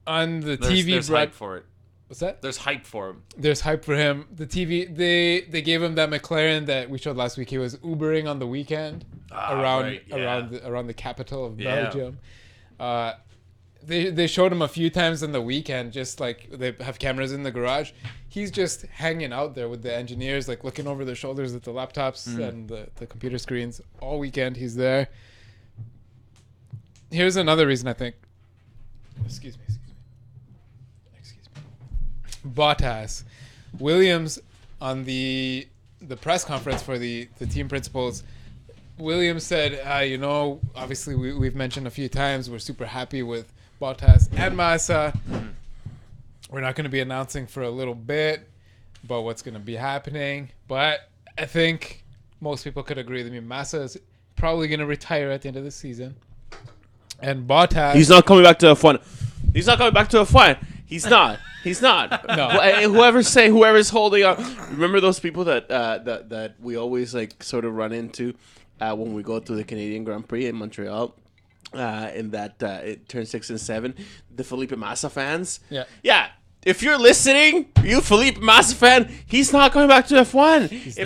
on the TV. There's hype for it. What's that? There's hype for him. There's hype for him. The TV they gave him that McLaren that we showed last week. He was Ubering on the weekend around the capital of Belgium. They showed him a few times on the weekend, just like they have cameras in the garage. He's just hanging out there with the engineers, like looking over their shoulders at the laptops and the computer screens all weekend. He's there. Here's another reason I think. Excuse me. Bottas, Williams on the press conference for the team principals. Williams said, obviously we've mentioned a few times we're super happy with Bottas and Massa. We're not going to be announcing for a little bit about what's going to be happening, but I think most people could agree with me. Massa is probably going to retire at the end of the season, and Bottas. He's not coming back to F1. He's not coming back to F1. He's not. He's not. No. Whoever's holding on. Remember those people that we always like sort of run into when we go to the Canadian Grand Prix in Montreal, in that it turns 6 and 7, the Felipe Massa fans. Yeah. If you're listening, you Felipe Massa fan, he's not coming back to F1.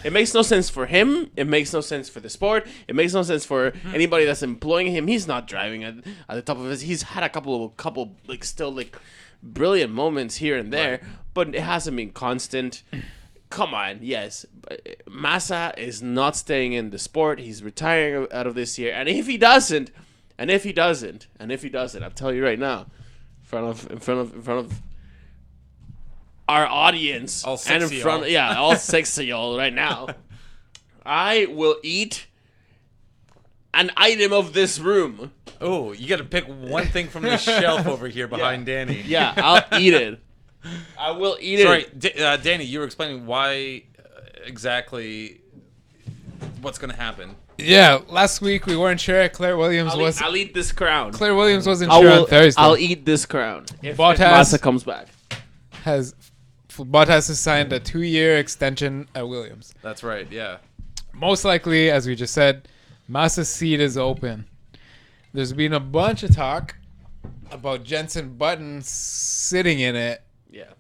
It makes no sense for him. It makes no sense for the sport. It makes no sense for anybody that's employing him. He's not driving at the top of his. He's had a couple like still like brilliant moments here and there, but it hasn't been constant. come on, yes. Massa is not staying in the sport. He's retiring out of this year. And if he doesn't, I'm telling you right now, in front of our audience, all six and in of front, y'all. all 6 of y'all right now, I will eat an item of this room. Oh, you got to pick one thing from the shelf over here behind Danny. Yeah, I'll eat it. I will eat it. Sorry, Danny, you were explaining why exactly what's going to happen. Yeah, last week we weren't sure. Claire Williams I'll eat this crown. Claire Williams wasn't sure on Thursday. I'll eat this crown if Bottas Massa comes back. Bottas has signed a 2-year extension at Williams. That's right, yeah. Most likely, as we just said, Massa's seat is open. There's been a bunch of talk about Jenson Button sitting in it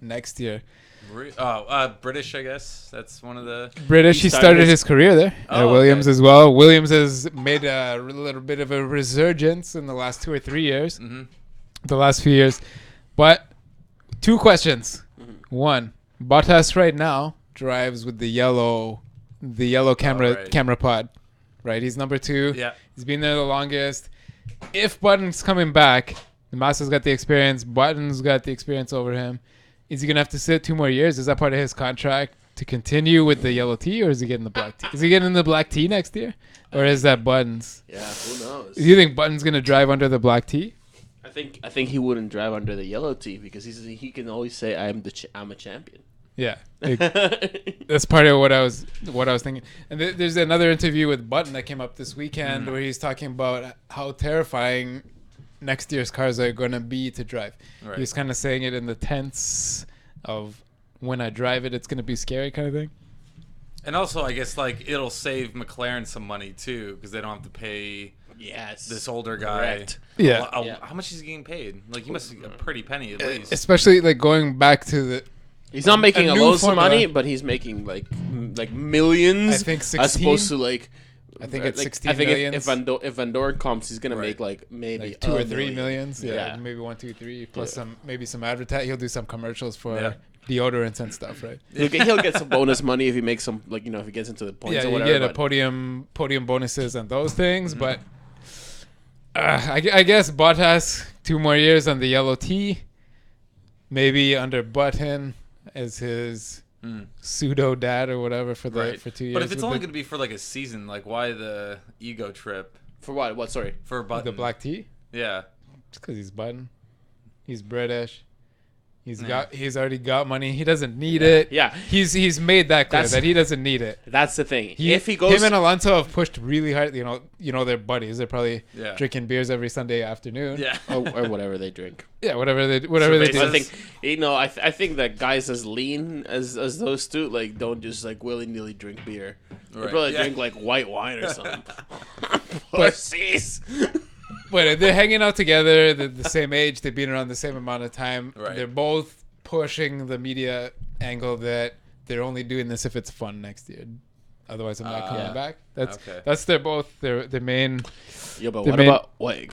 next year. British, I guess. That's one of the... British, he started his career there at Williams as well. Williams has made a little bit of a resurgence in the last 2 or 3 years. Mm-hmm. The last few years. But 2 questions. 1, Bottas right now drives with the yellow camera pod. Right? He's number 2. Yeah. He's been there the longest. If Button's coming back, Massa's got the experience, Button's got the experience over him. Is he going to have to sit 2 more years? Is that part of his contract to continue with the yellow tee, or is he getting the black tee? Is he getting the black tee next year? Or is that Button's? Yeah, who knows? Do you think Button's going to drive under the black tee? I think he wouldn't drive under the yellow tee because he can always say I'm a champion. Yeah. That's part of what I was thinking. And there's another interview with Button that came up this weekend where he's talking about how terrifying next year's cars are going to be to drive. Right. He's kind of saying it in the tense of when I drive it, it's going to be scary kind of thing. And also, I guess, like, it'll save McLaren some money, too, because they don't have to pay this older guy. Correct. Yeah. How much is he getting paid? Like, he must get a pretty penny at least. Especially, like, going back to the... He's not making a loads of money, but he's making, like millions. I think 16. As opposed to, like... I think it's 16 I think millions. if Van Dorn comes, he's gonna make like maybe like 2 or 3 million. millions. Yeah, maybe 1, 2, 3 plus some advertising. He'll do some commercials for deodorants and stuff, right? He'll get some bonus money if he makes some, like, if he gets into the points. Yeah, or whatever, you get a podium bonuses and those things. But I guess Bottas 2 more years on the yellow tee, maybe under Button as his pseudo dad or whatever for 2 years. But if it's only going to be for like a season, like why the ego trip? For what? What? Sorry. For Button. The black tee? Yeah. Just because he's Button. He's British. He's already got money. He doesn't need it. Yeah. He's made that clear that he doesn't need it. That's the thing. If he goes, him and Alonso have pushed really hard. You know they're buddies. They're probably drinking beers every Sunday afternoon. Yeah. or whatever they drink. Yeah, whatever they do. I think I think that guys as lean as those two, like, don't just like willy nilly drink beer. Right. They probably drink like white wine or something. Pussies. But they're hanging out together. They're the same age. They've been around the same amount of time. Right. They're both pushing the media angle that they're only doing this if it's fun next year. Otherwise, I'm not coming back. That's their main. Yeah, but what about what?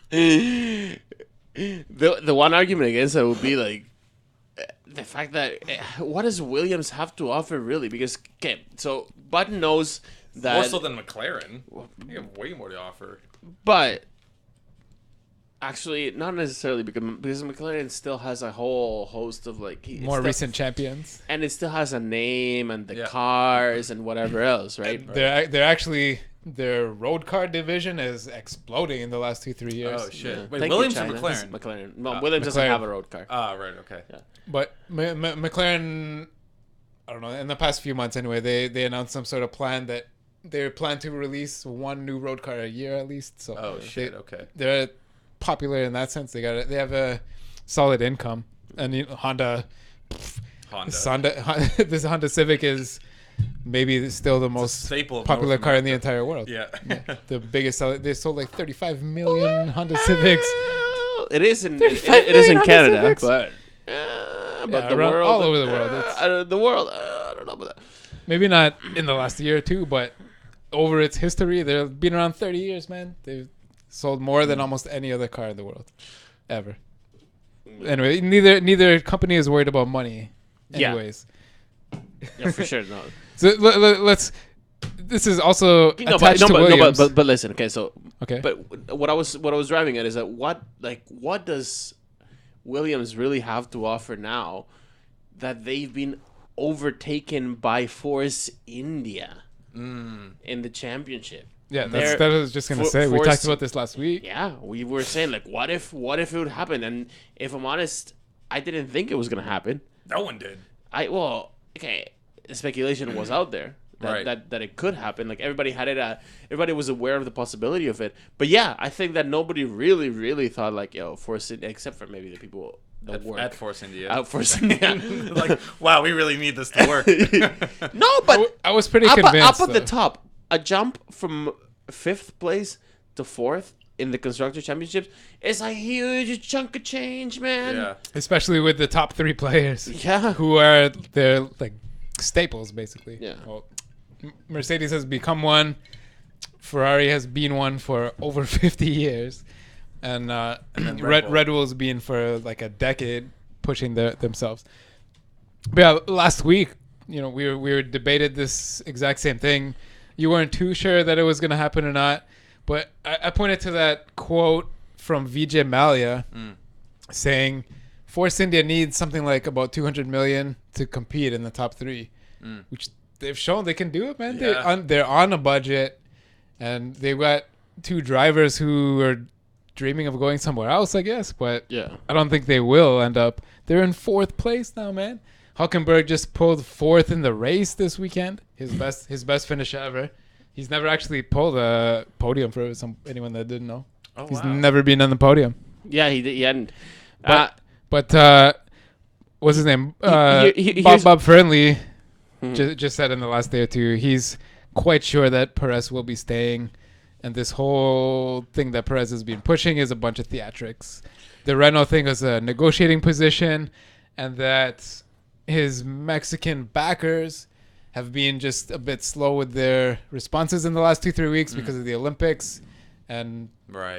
The one argument against that would be like the fact that what does Williams have to offer really? Because so Button knows that more so than McLaren. They have way more to offer. But actually, not necessarily because McLaren still has a whole host of like more recent champions, and it still has a name and the cars and whatever else, right? They're actually. Their road car division is exploding in the last 2-3 years. Oh shit! Yeah. Wait, Williams or McLaren? McLaren. No, Williams doesn't have a road car. Ah, right. Okay. Yeah. But McLaren, I don't know. In the past few months, anyway, they announced some sort of plan that they plan to release 1 new road car a year at least. So okay. They're popular in that sense. They have a solid income, and Honda. This Honda Civic is maybe still the most popular car in the entire world. Yeah. The biggest seller. They sold like 35 million Honda Civics. It is in Canada, Civics. but the world, all over the world. The world, I don't know about that. Maybe not in the last year or two, but over its history, they've been around 30 years, man. They've sold more than almost any other car in the world, ever. Anyway, neither company is worried about money. anyways. Yeah, for sure. No. So let's. This is also attached to Williams. But listen. Okay, so okay. But what I was driving at is that what does Williams really have to offer now that they've been overtaken by Force India in the championship? Yeah, that was just gonna say. We talked about this last week. Yeah, we were saying like, what if it would happen? And if I'm honest, I didn't think it was gonna happen. No one did. The speculation was out there that it could happen. Like everybody had it. Everybody was aware of the possibility of it. But yeah, I think that nobody really thought like, Force India, except for maybe the people that work at Force India. At Force India, like, wow, we really need this to work. No, but I was pretty convinced. Up at the top, a jump from 5th place to 4th in the Constructor Championships is a huge chunk of change, man. Yeah, especially with the top 3 players. Yeah, who are their like staples basically. Yeah. Well, Mercedes has become one. Ferrari has been one for over 50 years, and Red Bull's been for like a decade pushing themselves. But yeah, last week, we were debated this exact same thing. You weren't too sure that it was going to happen or not, but I pointed to that quote from Vijay Mallya saying Force India needs something like about 200 million to compete in the top 3, which they've shown they can do it, man. Yeah. They're on a budget, and they've got 2 drivers who are dreaming of going somewhere else, I guess. But yeah, I don't think they will end up. They're in 4th place now, man. Hulkenberg just pulled 4th in the race this weekend. His best finish ever. He's never actually pulled a podium for anyone that didn't know. Oh, He's wow. never been on the podium. Yeah, he hadn't. But what's his name? Bob Fernley just said in the last day or two he's quite sure that Perez will be staying, and this whole thing that Perez has been pushing is a bunch of theatrics. The Renault thing is a negotiating position, and that his Mexican backers have been just a bit slow with their responses in the last 2-3 weeks because of the Olympics, and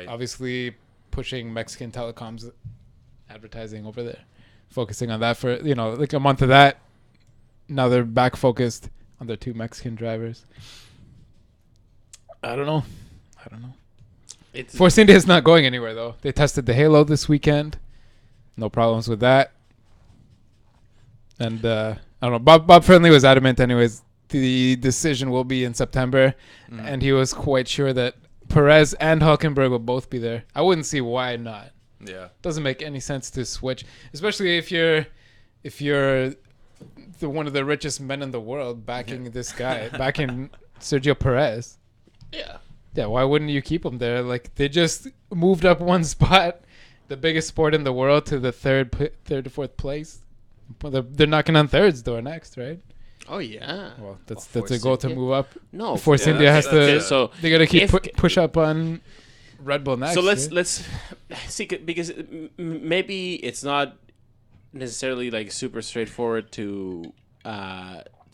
obviously pushing Mexican telecoms advertising over there, focusing on that for like a month of that. Now they're back focused on their 2 Mexican drivers. I don't know. Force India is not going anywhere though. They tested the Halo this weekend. No problems with that. And I don't know. Bob Friendly was adamant anyways. The decision will be in September. And he was quite sure that Perez and Hulkenberg will both be there. I wouldn't see why not. Yeah. Doesn't make any sense to switch, especially if you're one of the richest men in the world backing this guy, backing Sergio Perez. Yeah. Yeah, why wouldn't you keep him there? Like, they just moved up 1 spot, the biggest sport in the world, to the third to 4th place. They're knocking on third's door next, right? Oh yeah. Well, that's a goal to move up. No, Force India has to. Okay, so they got to keep push up on Red Bull next. So let's see, because maybe it's not necessarily like super straightforward to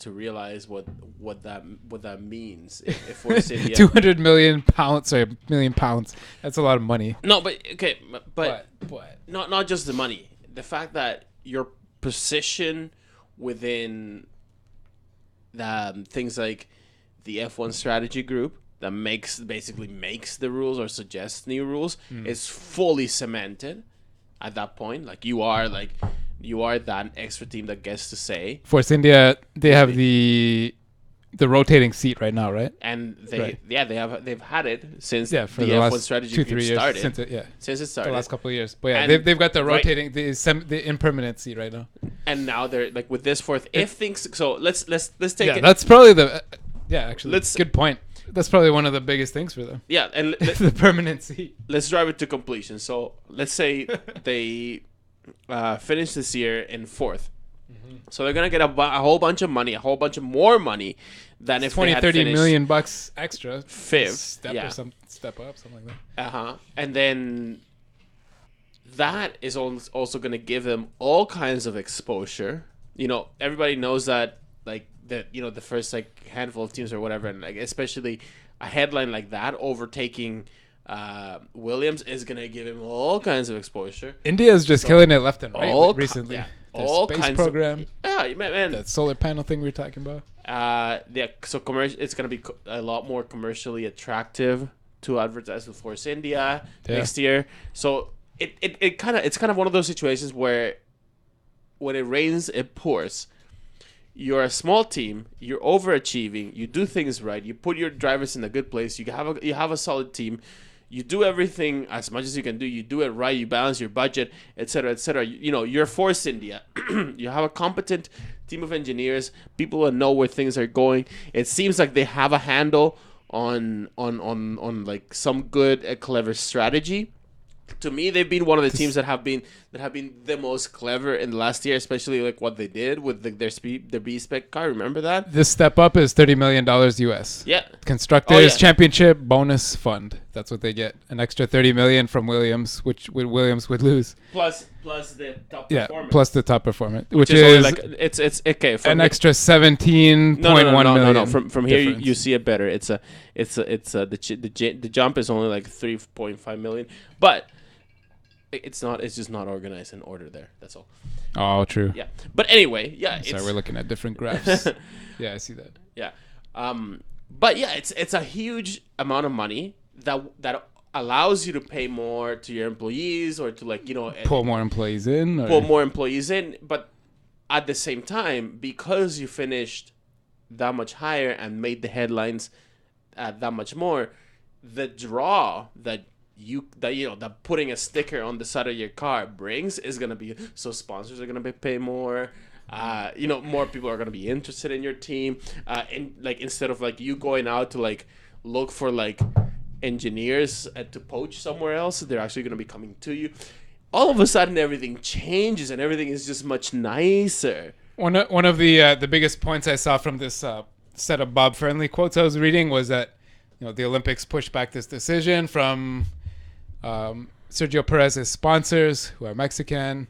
realize what that means. If Force India, 200 million pounds, sorry, million pounds. That's a lot of money. No, but okay, but what? Not just the money. The fact that your position within the things like the F1 strategy group that basically makes the rules or suggests new rules is fully cemented at that point. Like you are that extra team that gets to say. Force India, they have the rotating seat right now, right? And they've had it since for the F1 last strategy 2-3 group years started. Since it started, the last couple of years. But yeah, And they've got the rotating the impermanent seat right now. And now they're like with this 4th. If things so, let's take it. That's probably the actually good point. That's probably one of the biggest things for them. Yeah, and the permanent seat. Let's drive it to completion. So let's say they finish this year in 4th. So they're gonna get a whole bunch of money, a whole bunch of more money than if 20, they had 30 finished million bucks extra. 5th, step or step up, something like that. And then that is also gonna give them all kinds of exposure. Everybody knows that the first like handful of teams or whatever, and like especially a headline like that overtaking Williams is gonna give him all kinds of exposure. India's just killing it left and right recently. Yeah. their all space kinds program. Yeah, man. That solar panel thing we were talking about. Yeah. So it's gonna be a lot more commercially attractive to advertise with Force India next year. So it's kind of one of those situations where when it rains, it pours. You're a small team. You're overachieving. You do things right. You put your drivers in a good place. You have a solid team. You do everything as much as you can do. You do it right. You balance your budget, etc., etc. You're Force India. You have a competent team of engineers, people that know where things are going. It seems like they have a handle on like some good, clever strategy. To me, they've been one of the teams that have been the most clever in the last year, especially like what they did with their B-Spec car. Remember that? This step up is $30 million US. Yeah. Constructors Championship bonus fund. That's what they get. An extra $30 million from Williams, which Williams would lose. Plus the top performance. Plus the top performance, which is is like it's okay. An extra 17.1 million. No. From here you see it better. The jump is only like 3.5 million, but it's not. It's just not organized in order there. That's all. Oh, true. Yeah. But anyway, yeah. Sorry, we're looking at different graphs. Yeah, I see that. Yeah. But yeah, it's a huge amount of money that allows you to pay more to your employees or to pull more employees in. But at the same time, because you finished that much higher and made the headlines that much more, the draw that putting a sticker on the side of your car brings is gonna be, so sponsors are gonna pay more. More people are gonna be interested in your team. And like instead of like you going out to like look for like engineers to poach somewhere else, they're actually gonna be coming to you. All of a sudden, everything changes and everything is just much nicer. One of the biggest points I saw from this set of Bob Fernley quotes I was reading was that the Olympics pushed back this decision from Sergio Perez's sponsors, who are Mexican,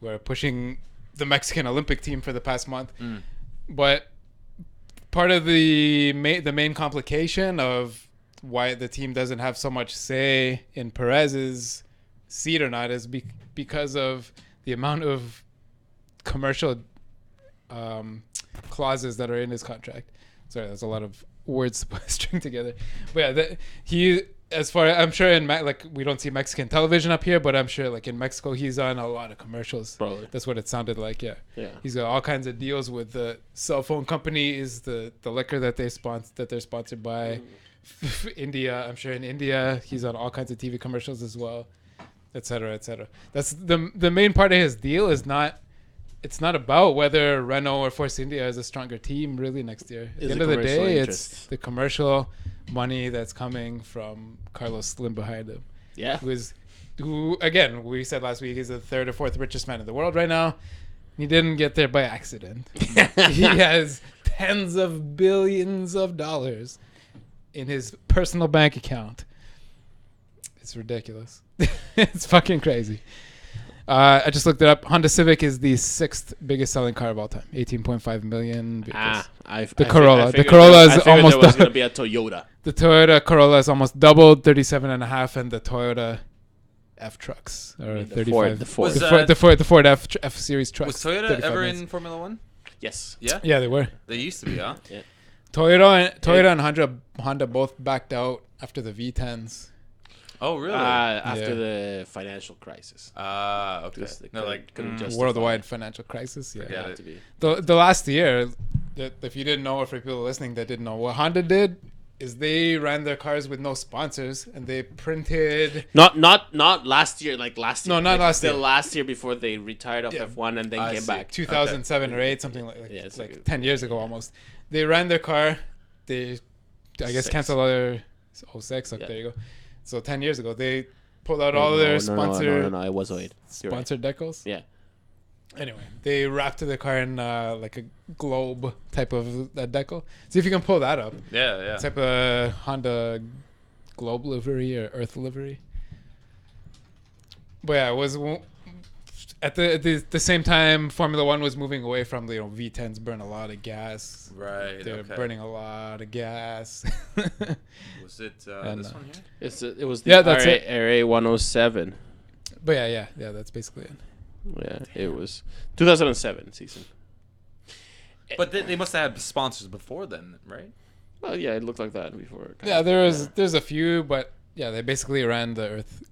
who are pushing the Mexican Olympic team for the past month. But part of the main complication of why the team doesn't have so much say in Perez's seat or not is because of the amount of commercial clauses that are in his contract. Sorry, there's a lot of words string together. But yeah, I'm sure we don't see Mexican television up here, but I'm sure like in Mexico he's on a lot of commercials. Probably. That's what it sounded like. Yeah. He's got all kinds of deals with the cell phone companies, the liquor that they're sponsored by. India, I'm sure in India he's on all kinds of TV commercials as well, etc., etc. That's the main part of his deal is not. It's not about whether Renault or Force India is a stronger team really next year. At the end of the day, it's the commercial money that's coming from Carlos Slim behind him. Yeah. Who again, we said last week, he's the third or fourth richest man in the world right now. He didn't get there by accident. He has tens of billions of dollars in his personal bank account. It's ridiculous. It's fucking crazy. I just looked it up. Honda Civic is the sixth biggest selling car of all time. 18.5 million vehicles. The Corolla. The Corolla is almost. There was going to be a Toyota. The Toyota Corolla is almost doubled, 37.5, and the Toyota F trucks are 35. The Ford. The Ford F Series trucks. Was Toyota ever in Formula One? Yes. Yeah. Yeah, they were. They used to be, huh? Yeah. Toyota and Honda both backed out after the V10s. Oh, really? After the financial crisis. Okay. Worldwide financial crisis. Yeah. Yeah. The last year, if you didn't know, or for people listening that didn't know, what Honda did is they ran their cars with no sponsors and they printed. Not last year, like last year. No, not last year. The last year before they retired off F1 and then came back. 2007 or 8, something like yeah, it's like 10 years ago almost. They ran their car. They, I guess, canceled all their 06. Okay, there you go. So 10 years ago, they pulled out all their sponsored. No, it was 08. Sponsored decals. Yeah. Anyway, they wrapped the car in like a globe type of decal. See if you can pull that up. Yeah. Type of Honda globe livery or Earth livery. But yeah, it was at the same time Formula One was moving away from V10s burn a lot of gas. Right. They're burning a lot of gas. Was it this one here? It was the RA 107. But yeah, that's basically it. Yeah, it was 2007 season. But they must have had sponsors before then, right? Well, yeah, it looked like that before. Yeah, there's a few, but yeah, they basically ran the Earth.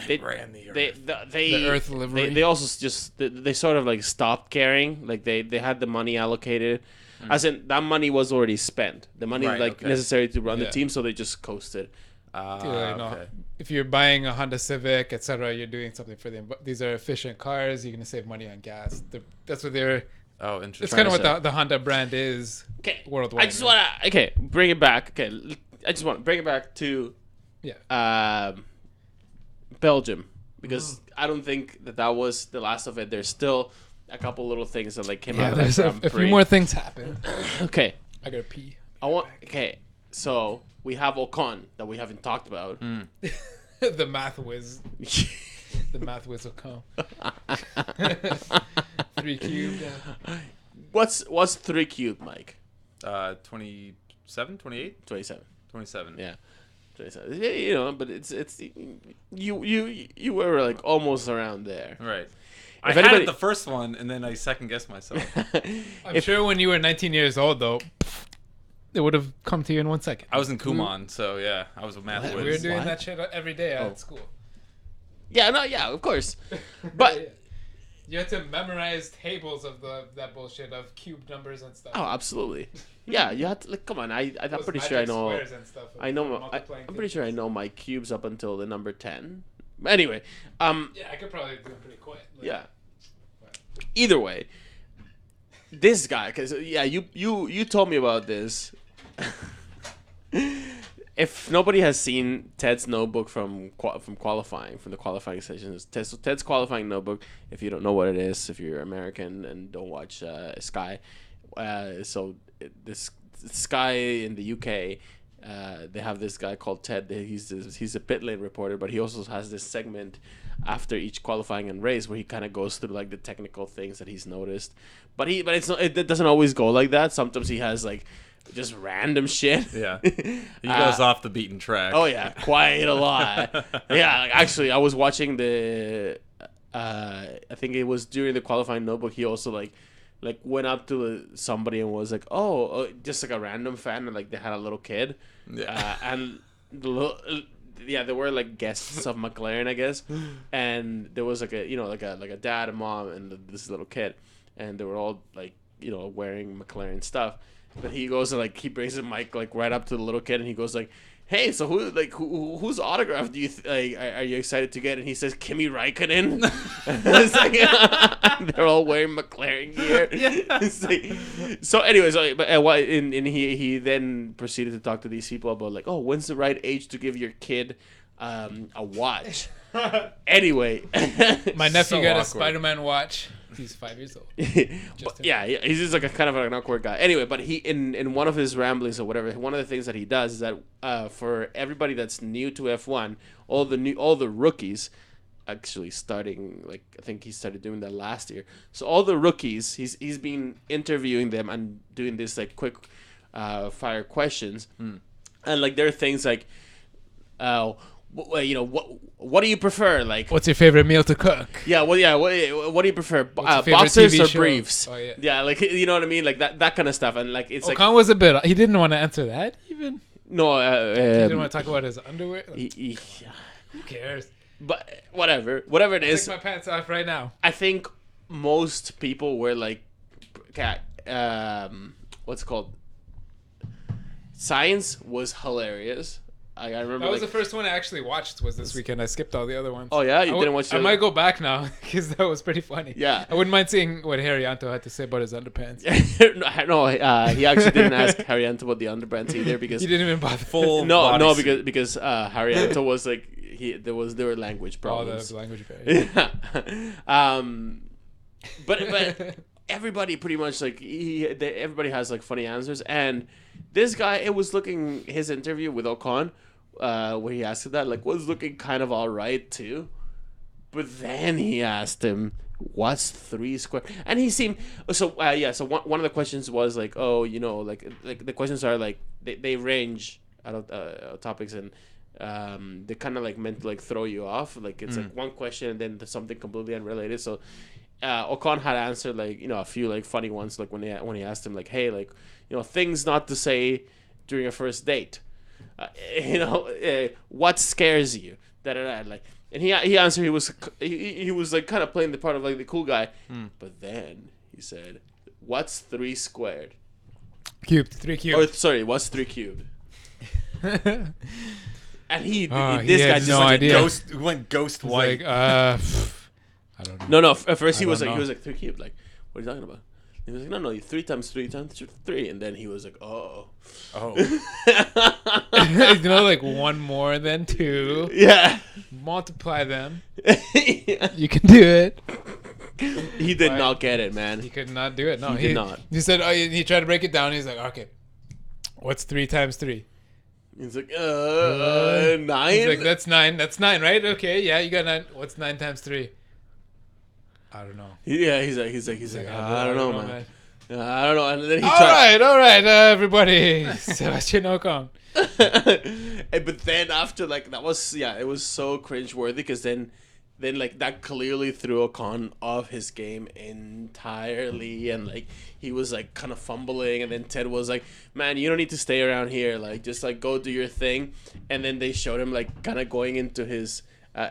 They ran the Earth. The Earth livery. They also just they sort of like stopped caring. Like they had the money allocated, as in that money was already spent. The money necessary to run the team, so they just coasted. Okay. If you're buying a Honda Civic, etc., you're doing something for them. But these are efficient cars. You're gonna save money on gas. That's what they're. Oh, interesting. It's kind of what the Honda brand is. Okay. Worldwide. I just want to bring it back. Okay, I just want to bring it back to Belgium, because I don't think that was the last of it. There's still a couple little things that like came out. There's a few more things happened. Okay. I gotta pee. So we have Ocon that we haven't talked about. The math whiz. The math whiz Ocon. 3 cubed. What's 3 cubed, Mike? 27, 28? 27. 27. Yeah. 27. Yeah, you know, but it's you were like almost around there. Right. I had it the first one, and then I second guessed myself. I'm sure when you were 19 years old, though, it would have come to you in 1 second. I was in Kumon, so yeah, I was a math whiz. We were doing that shit every day at school. Yeah, no, yeah, of course. But you had to memorize tables of that bullshit of cube numbers and stuff. Oh, absolutely. Yeah, you had to like. Come on, I'm pretty sure I know. I'm pretty sure I know my cubes up until the number 10. Anyway, yeah, I could probably do it pretty quick. Yeah. Either way, this guy, because you told me about this. If nobody has seen Ted's notebook from the qualifying sessions, Ted's qualifying notebook. If you don't know what it is, if you're American and don't watch Sky, this Sky in the UK, they have this guy called Ted. He's a pit lane reporter, but he also has this segment after each qualifying and race where he kind of goes through like the technical things that he's noticed. But it doesn't always go like that. Sometimes he has like just random shit. Yeah, he goes off the beaten track. Oh yeah, quite a lot. Yeah, like, actually, I was watching the. I think it was during the qualifying notebook. He also like went up to somebody and was like, "Oh, just like a random fan," and like they had a little kid. Yeah, and they were like guests of McLaren, I guess. And there was like a dad, a mom, and this little kid, and they were all like wearing McLaren stuff. But he goes and like he brings the mic like right up to the little kid, and he goes like, "Hey, so whose autograph do you are you excited to get?" And he says, "Kimi Raikkonen." It's like, they're all wearing McLaren gear. Yeah. It's like, so anyways, he then proceeded to talk to these people about like, "Oh, when's the right age to give your kid a watch?" Anyway, my nephew got a Spider-Man watch. He's 5 years old. Yeah, he's just like a kind of an awkward guy. Anyway, but he in one of his ramblings or whatever, one of the things that he does is that for everybody that's new to F1, all the rookies, actually starting like I think he started doing that last year. So all the rookies, he's been interviewing them and doing this like quick fire questions, and like there are things like, what do you prefer? Like, what's your favorite meal to cook? Yeah, what do you prefer? Boxers or briefs? Oh, yeah. Yeah, like you know what I mean, like that kind of stuff, and like it's Ocon was a bit. He didn't want to answer that even. No, he didn't want to talk about his underwear. Who cares? But whatever it is. Take my pants off right now. I think most people were like, what's it called? Science was hilarious. I remember that was the first one I actually watched was this weekend. I skipped all the other ones. Oh yeah, you didn't watch. I might go back now because that was pretty funny. Yeah, I wouldn't mind seeing what Haryanto had to say about his underpants. No, he actually didn't ask Haryanto about the underpants either because he didn't even bother. Because Haryanto was like there were language problems. Oh, the language barrier. Yeah. But everybody pretty much like everybody has like funny answers, and this guy, it was looking his interview with Ocon. Where he asked that, like, was looking kind of all right too, but then he asked him, "What's 3 square?" And he seemed so. So one of the questions was like, "Oh, like the questions are like they range out of topics, and they kind of like meant to like throw you off. Like it's like one question and then something completely unrelated. So Ocon had answered like a few like funny ones, like when he asked him like, hey, like things not to say during a first date. What scares you? Like, and he answered. He was like kind of playing the part of like the cool guy, but then he said, "What's 3 squared?" Cubed, 3 cubed. Or sorry, what's 3 cubed? And this guy just no like idea. Went ghost white. Like, I don't know. No. At first he was don't know. like 3 cubed. Like, what are you talking about? He was like, no, 3 times 3 times 3, and then he was like, oh, like 1 more than 2. yeah, Multiply them. You can do it. He did not get it, man. He could not do it. No, he did not. He said, he tried to break it down. He's like, okay, what's 3 times 3? He's like, 9. He's like, that's 9. That's 9, right? Okay, yeah, you got 9. What's 9 times 3? I don't know. Yeah, he's like, I don't know, man. I don't know. And then he all right, everybody. Sebastian Ocon. But then after like that was it was so cringeworthy because then like that clearly threw Ocon off his game entirely, and like he was like kind of fumbling, and then Ted was like, man, you don't need to stay around here, like just like go do your thing. And then they showed him like kind of going into his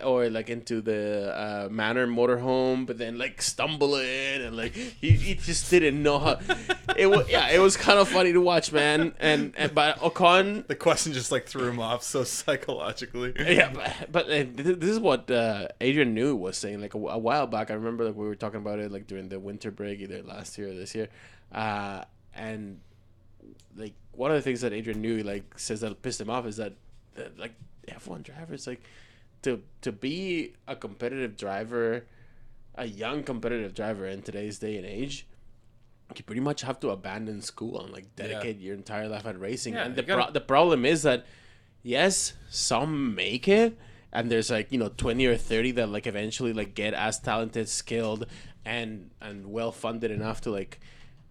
or like into the Manor motorhome, but then like stumbling, and like he just didn't know how. It was kind of funny to watch, man. And but Ocon, the question just like threw him off so psychologically. Yeah, but this is what Adrian Newey was saying like a while back. I remember like we were talking about it like during the winter break, either last year or this year, and like one of the things that Adrian Newey like says that pissed him off is that like F1 drivers like. To be a competitive driver, a young competitive driver in today's day and age, you pretty much have to abandon school and like dedicate your entire life at racing. And the problem is that yes, some make it, and there's like 20 or 30 that like eventually like get as talented, skilled, and well funded enough to like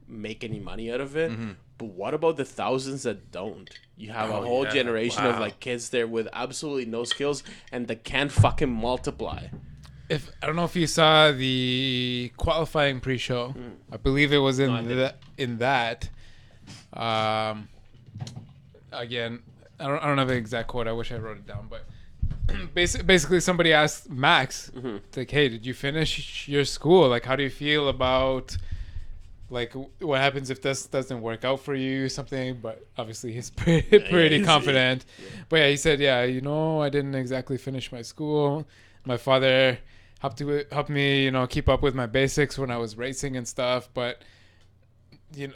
make any money out of it. But what about the thousands that don't? You have a whole generation of like kids there with absolutely no skills and that can't fucking multiply. I don't know if you saw the qualifying pre-show. I believe it was in that. Again, I don't have the exact quote. I wish I wrote it down, but basically somebody asked Max, like, "Hey, did you finish your school? Like, how do you feel about?" Like, what happens if this doesn't work out for you, something, but obviously he's pretty confident. But yeah, he said, I didn't exactly finish my school. My father helped me, keep up with my basics when I was racing and stuff. But,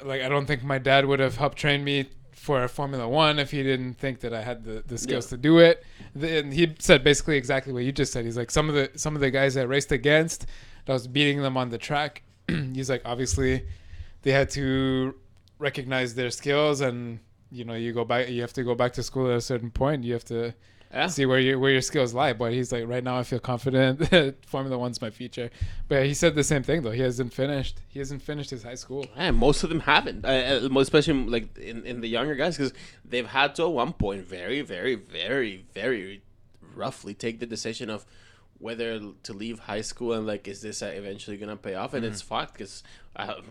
like, I don't think my dad would have helped train me for Formula One if he didn't think that I had the skills to do it. And he said basically exactly what you just said. He's like, some of the guys I raced against, I was beating them on the track. He's like, obviously they had to recognize their skills, and you have to go back to school at a certain point. You have to see where your skills lie. But he's like, right now I feel confident that Formula One's my future. But he said the same thing though. He hasn't finished his high school. And most of them haven't, especially like in the younger guys, because they've had to at one point very, very, very, very roughly take the decision of whether to leave high school and like, is this eventually gonna pay off? And it's fucked because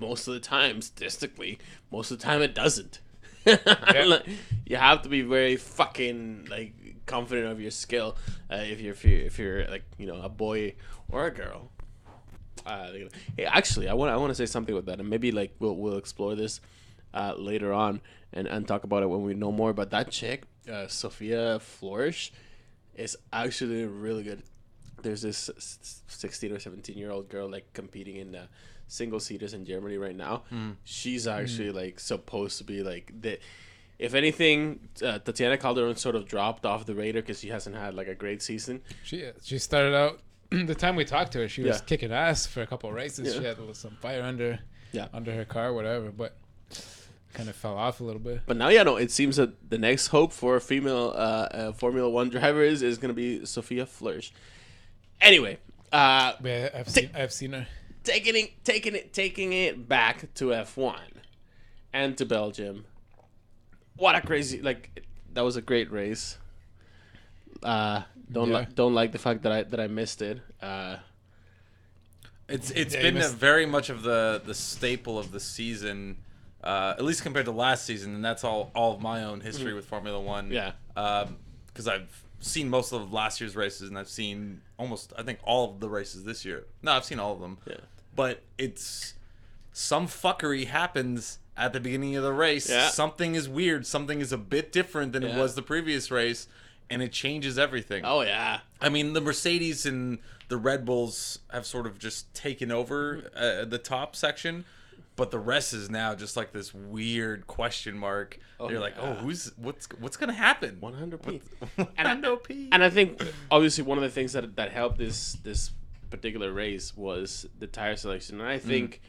most of the time, statistically, most of the time it doesn't. Like, you have to be very fucking like confident of your skill if you're like a boy or a girl. Hey, actually, I want to say something with that, and maybe like we'll explore this later on and talk about it when we know more. But that chick, Sophia Flores, is actually really good. There's this 16 or 17-year-old girl like competing in single seaters in Germany right now. She's actually like supposed to be like if anything, Tatiana Calderon sort of dropped off the radar because she hasn't had like a great season. She started out the time we talked to her, she was kicking ass for a couple of races. She had some fire under her car, whatever, but kind of fell off a little bit. But now, it seems that the next hope for female Formula One drivers is going to be Sophia Flores. Anyway, I've seen her taking it back to F1 and to Belgium. What a crazy that was a great race. Don't like the fact that I missed it. It's been very much of the staple of the season, at least compared to last season, and that's all of my own history with Formula One. Yeah. Because I've seen most of last year's races, and I've seen I think all of the races this year. No, I've seen all of them. Yeah. But it's some fuckery happens at the beginning of the race. Yeah. Something is weird. Something is a bit different than it was the previous race, and it changes everything. Oh yeah. I mean, the Mercedes and the Red Bulls have sort of just taken over the top section, but the rest is now just like this weird question mark. You're like, what's gonna happen? 100p. 100p. And I think obviously one of the things that helped this particular race was the tire selection, and I think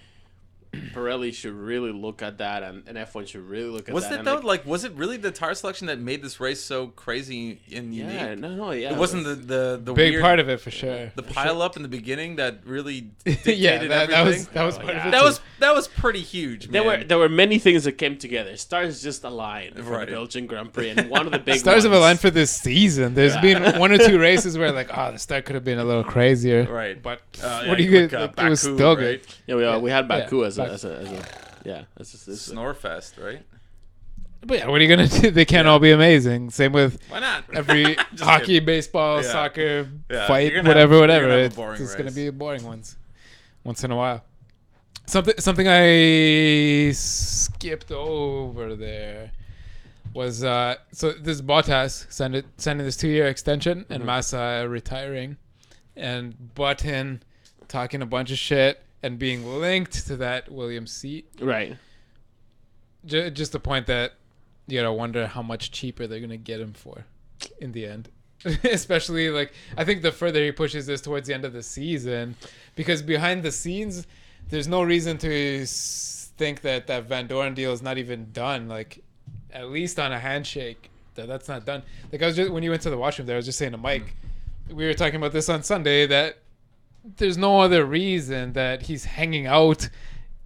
Pirelli should really look at that, and F1 should really look at that. Was it though? Like, was it really the tire selection that made this race so crazy and unique? Yeah. It wasn't the big weird, part of it for sure. The pile up in the beginning that really dictated that everything. was part of it. That was pretty huge. Man. There were many things that came together. Stars just aligned for the Belgian Grand Prix, and one of the big stars ones, have aligned for this season. There's been one or two races where like, the start could have been a little crazier. Right. But what do you get? It was still good. Yeah, we had Baku as a Snorefest, right? But yeah, what are you gonna do? They can't all be amazing. Same with Why not? every hockey, kidding. baseball, soccer, Yeah, fight, you're gonna whatever. have a It's boring just gonna race. be boring ones, once in a while. Something I skipped over there was so this Bottas signing this 2-year extension and Massa retiring, and Button talking a bunch of shit and being linked to that Williams seat. right. Just the point that you gotta wonder how much cheaper they're gonna get him for in the end. Especially like I think the further he pushes this towards the end of the season, because behind the scenes there's no reason to think that Van Doren deal is not even done. Like at least on a handshake, that's not done. Like I was just when you went to the washroom there, I was just saying to Mike, we were talking about this on Sunday, that there's no other reason that he's hanging out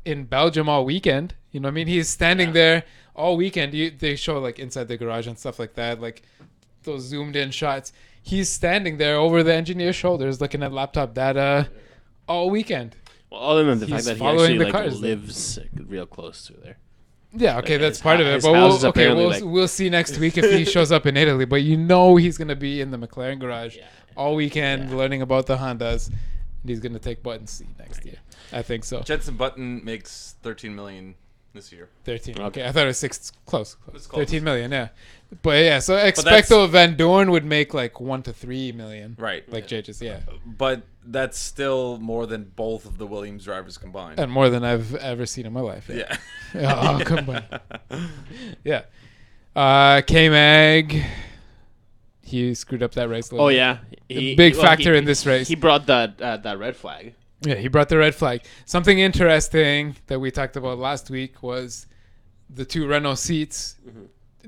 in Belgium all weekend. You know what I mean? He's standing there all weekend. They show like inside the garage and stuff like that, like those zoomed in shots. He's standing there over the engineer's shoulders looking at laptop data all weekend. Well, other than the fact He's that he following actually the cars. lives real close to there. Yeah, okay, Like, that's his part of it. his But house is we'll apparently, we'll see next week if he shows up in Italy. But you know he's going to be in the McLaren garage all weekend learning about the Hondas. And he's going to take Button's seat next year. I think so. Jenson Button makes $13 million this year. 13. Okay, I thought it was 6. Close. It's close. 13 million, yeah. But yeah, so expect though Van Doorn would make like 1 to 3 million. Right. Like Jages, yeah. But that's still more than both of the Williams drivers combined. And more than I've ever seen in my life. Yeah. Oh, combined. Yeah. K-Mag, he screwed up that race a little. Oh yeah, Big factor in this race. He brought that red flag. Yeah, he brought the red flag. Something interesting that we talked about last week was the two Renault seats.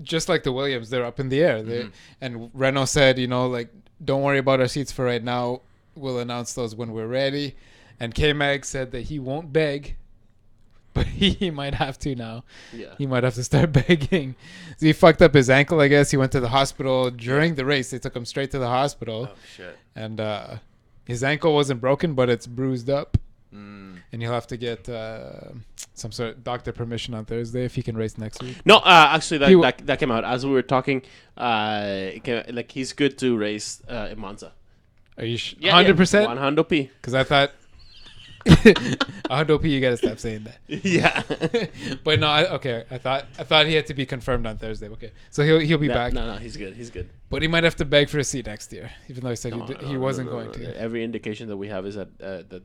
Just like the Williams, they're up in the air. And Renault said, like, don't worry about our seats for right now. We'll announce those when we're ready. And K-Mag said that he won't beg, but he might have to now. Yeah. He might have to start begging. So he fucked up his ankle, I guess. He went to the hospital during the race. They took him straight to the hospital. Oh, shit. And his ankle wasn't broken, but it's bruised up. And he'll have to get some sort of doctor permission on Thursday if he can race next week. No, actually, that came out as we were talking. Like he's good to race in Monza. Are you 100%? 100p. Because I thought 100p. You gotta stop saying that. Yeah. But no, I thought he had to be confirmed on Thursday. Okay, so he'll be back. No, he's good. He's good. But he might have to beg for a seat next year, even though he said he wasn't going to. Every indication that we have is that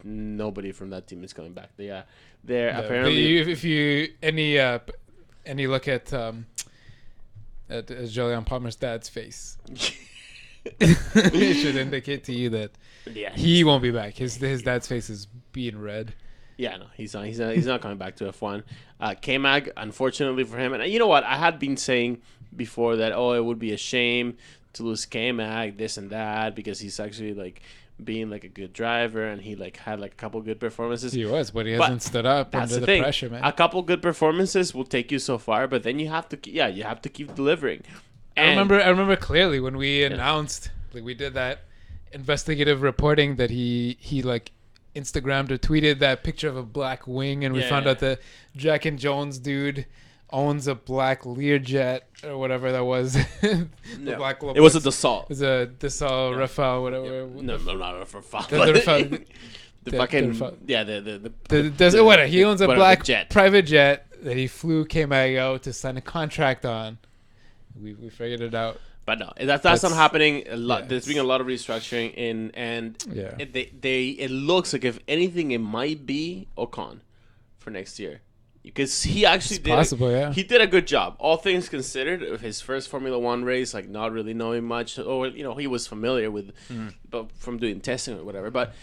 nobody from that team is coming back. They're apparently. If you any look at Jolyon Palmer's dad's face, it should indicate to you that he won't be back. His dad's face is being red. Yeah, no, he's not coming back to F1. K-Mag, unfortunately for him, and you know what? I had been saying before that it would be a shame to lose K-Mag, this and that, because he's actually like being like a good driver, and he like had like a couple good performances. He was, but he hasn't stood up under the pressure, man. A couple good performances will take you so far, but then you have to keep delivering. I remember clearly when we announced, like we did that investigative reporting that he like Instagrammed or tweeted that picture of a black wing, and we found out that Jack and Jones dude owns a black Learjet or whatever that was. Black it was a Dassault. It was a Dassault Rafale, whatever. No, not a Rafale. The fucking whatever. He owns a black private jet that he came out to sign a contract on. We figured it out. But no, that's not happening. A lot. There's been a lot of restructuring it looks like, if anything, it might be Ocon for next year, because he actually he did a good job, all things considered. Of his first Formula One race, like not really knowing much, or he was familiar with, but from doing testing or whatever. But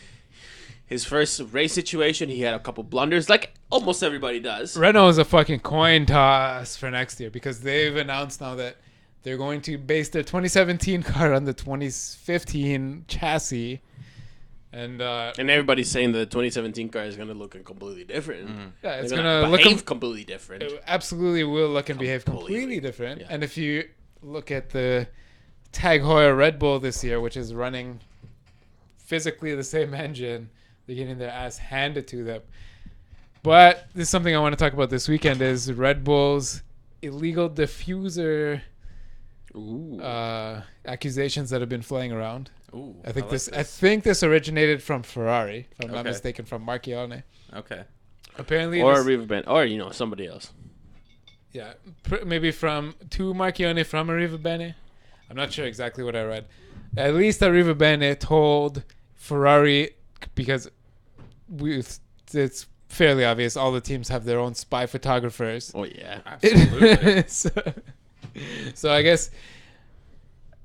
his first race situation, he had a couple blunders, like almost everybody does. Renault is a fucking coin toss for next year, because they've announced now that they're going to base their 2017 car on the 2015 chassis. And everybody's saying that the 2017 car is going to look completely different. Yeah, it's going to look completely different. It absolutely will look and behave completely different. Yeah. And if you look at the Tag Heuer Red Bull this year, which is running physically the same engine, they're getting their ass handed to them. But this is something I want to talk about this weekend, is Red Bull's illegal diffuser accusations that have been flying around. I think this originated from Ferrari, if I'm not mistaken, from Marchione. Okay. Apparently, or Arriva or somebody else. Yeah, maybe from Marchione from Arriva Bene. I'm not sure exactly what I read. At least Arriva Bene told Ferrari, because it's fairly obvious all the teams have their own spy photographers. Oh yeah, absolutely. So I guess,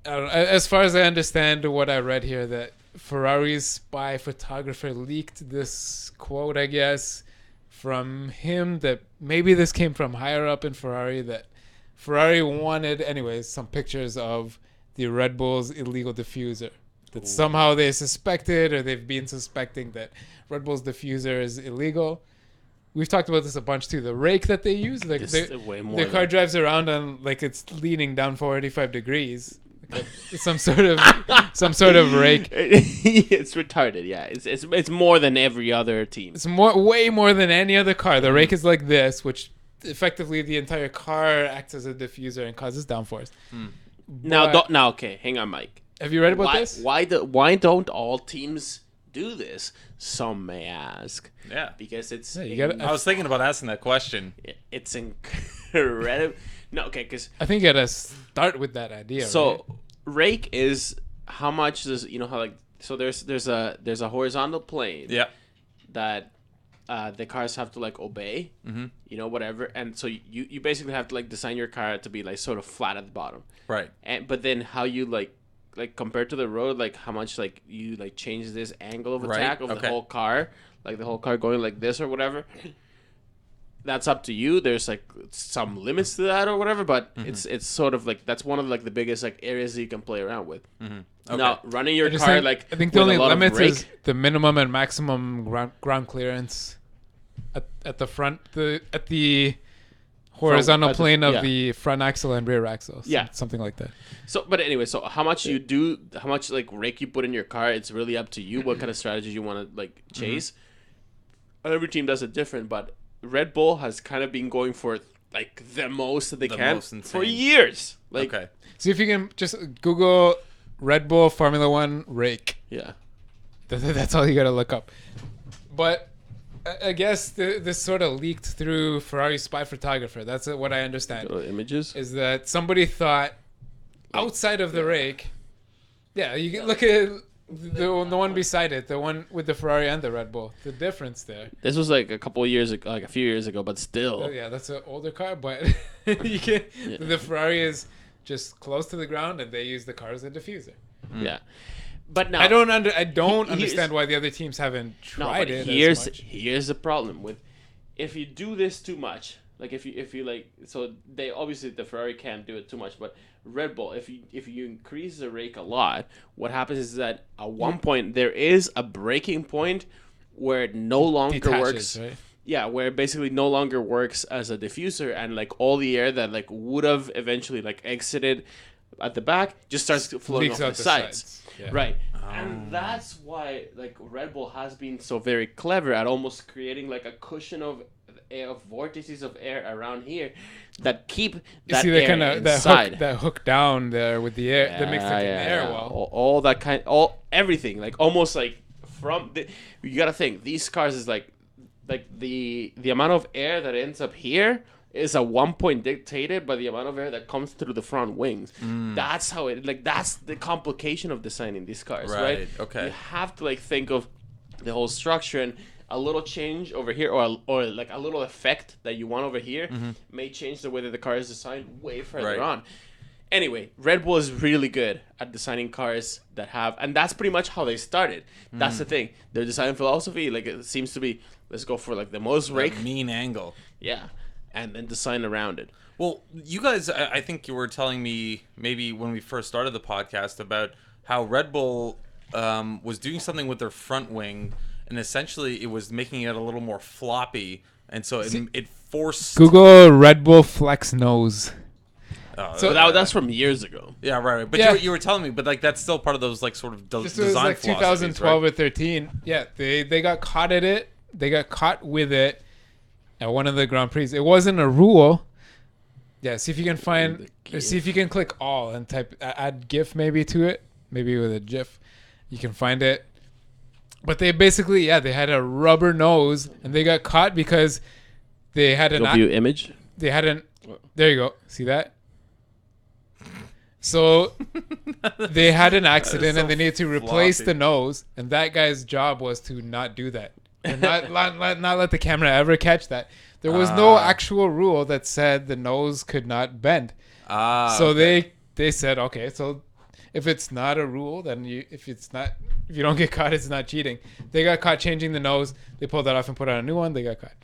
I don't know, as far as I understand what I read here, that Ferrari's spy photographer leaked this quote, I guess, from him, that maybe this came from higher up in Ferrari, that Ferrari wanted, anyways, some pictures of the Red Bull's illegal diffuser. That somehow they suspected, or they've been suspecting, that Red Bull's diffuser is illegal. We've talked about this a bunch too. The rake that they use, like the car drives around and like it's leaning down 45 degrees. Like some sort of rake. It's retarded. Yeah, it's more than every other team. It's way more than any other car. The rake is like this, effectively the entire car acts as a diffuser and causes downforce. Now, okay, hang on, Mike. Have you read about this? Why don't all teams do this? Some may ask. Yeah, because it's. Yeah, I was thinking about asking that question. It's incredible. No, okay, because I think you gotta start with that idea. So, rake is how much does how like so there's a horizontal plane. Yeah. That the cars have to like obey. Whatever, and so you basically have to like design your car to be like sort of flat at the bottom. Right. But then how you like compared to the road, like how much like you like change this angle of attack of the whole car, like the whole car going like this or whatever. That's up to you. There's like some limits to that or whatever, but it's sort of like that's one of like the biggest like areas that you can play around with. Okay. Now running your car I think the only limits is the minimum and maximum ground clearance at the front, at the horizontal plane of the front axle and rear axle. Something like that. So, but anyway, so how much how much like rake you put in your car, it's really up to you. What kind of strategy you want to like chase. Every team does it different, but Red Bull has kind of been going for like the most that they can for years. Like, see if you can just Google Red Bull Formula One rake. Yeah, that's all you gotta look up. But I guess this sort of leaked through Ferrari's spy photographer. That's what I understand. Images is that somebody thought outside of the rake. Yeah, you can look at the one beside it, the one with the Ferrari and the Red Bull. The difference there. This was like a couple of years ago, like a few years ago, but still. Yeah, that's an older car, but you can. Yeah. The Ferrari is just close to the ground, and they use the car as a diffuser. Yeah. But now I don't understand why the other teams haven't tried it. Here's the problem with if you do this too much. Like if you like, so they obviously the Ferrari can't do it too much, but Red Bull, if you increase the rake a lot, what happens is that at one point there is a breaking point where it no longer works. Right? Yeah, where it basically no longer works as a diffuser, and like all the air that like would have eventually like exited at the back, just starts floating Leaks off out the sides. Yeah. Right. And that's why like Red Bull has been so very clever at almost creating like a cushion of air, of vortices of air around here that keep that you see air kind of inside. that hook down there with the air that makes like an air wall. All that kind, everything, like almost like you gotta think these cars is like the amount of air that ends up here is at one point dictated by the amount of air that comes through the front wings. That's how that's the complication of designing these cars, right? Okay. You have to like think of the whole structure, and a little change over here or like a little effect that you want over here may change the way that the car is designed way further on. Anyway, Red Bull is really good at designing cars that have, and that's pretty much how they started. That's the thing. Their design philosophy, like it seems to be, let's go for like the most rake, mean angle. yeah, and then design around it. Well, you guys, I think you were telling me maybe when we first started the podcast about how Red Bull was doing something with their front wing, and essentially it was making it a little more floppy, and so it forced Google Red Bull flex nose. So that's from years ago. Yeah, right. But you were telling me, but like that's still part of those like sort of This design was like philosophies, 2012 right? or 13. Yeah, they got caught at it. They got caught with it at one of the Grand Prix. It wasn't a rule. Yeah, see if you can find, or see if you can click all and type add GIF maybe to it, maybe with a GIF, you can find it. But they basically, they had a rubber nose, and they got caught because they had an view image. They had an. There you go. See that? So they had an accident, and they needed to replace the nose, and that guy's job was to not do that, and not let the camera ever catch that. There was no actual rule that said the nose could not bend. So they said, okay, so if it's not a rule, then if you don't get caught, it's not cheating. They got caught changing the nose. They pulled that off and put on a new one. They got caught.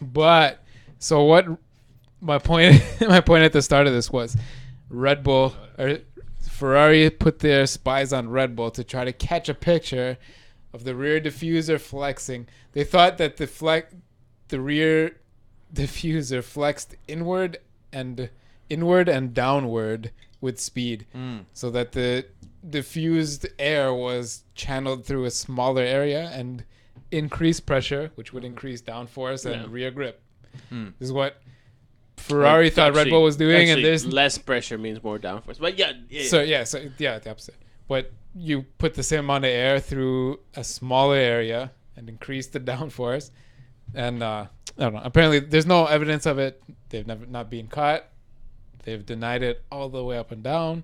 But so what? My point at the start of this was, Red Bull or Ferrari put their spies on Red Bull to try to catch a picture of the rear diffuser flexing. They thought that the rear diffuser flexed inward and downward with speed, so that the diffused air was channeled through a smaller area and increased pressure, which would increase downforce and rear grip. This is what Ferrari thought Red Bull was doing, and there's less pressure means more downforce. But the opposite. But you put the same amount of air through a smaller area and increase the downforce. And I don't know. Apparently, there's no evidence of it. They've never not been caught. They've denied it all the way up and down.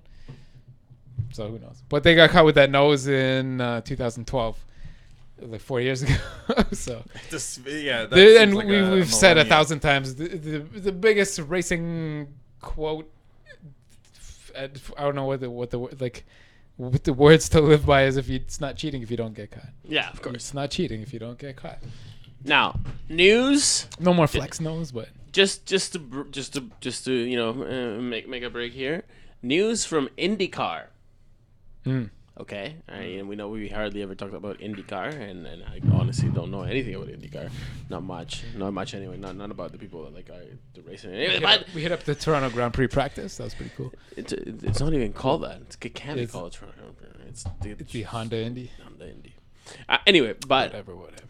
So who knows? But they got caught with that nose in 2012. Like 4 years ago. So and we've said 1,000 times the biggest racing quote. I don't know what the words to live by is it's not cheating if you don't get caught. Yeah, of course. It's not cheating if you don't get caught. Now, news. No more flex nose, but just to make a break here. News from IndyCar. Okay, and we know we hardly ever talked about IndyCar, and I honestly don't know anything about IndyCar. Not much anyway. Not about the people that like the racing. Anyway, we hit up the Toronto Grand Prix practice. That was pretty cool. It's not even called that. It can't be called Toronto. It's the Honda Indy. Anyway, but whatever.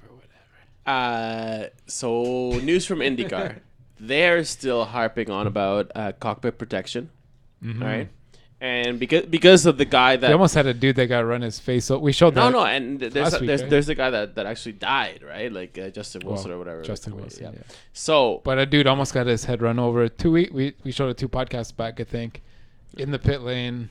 So news from IndyCar. They're still harping on about cockpit protection. All right. And because of the guy that we almost had a dude that got run his face. So we showed that. No, and there's the guy that actually died, right? Like Justin Wilson or whatever. Justin Wilson. Yeah. So, but a dude almost got his head run over. We showed it 2 podcasts back, I think. In the pit lane,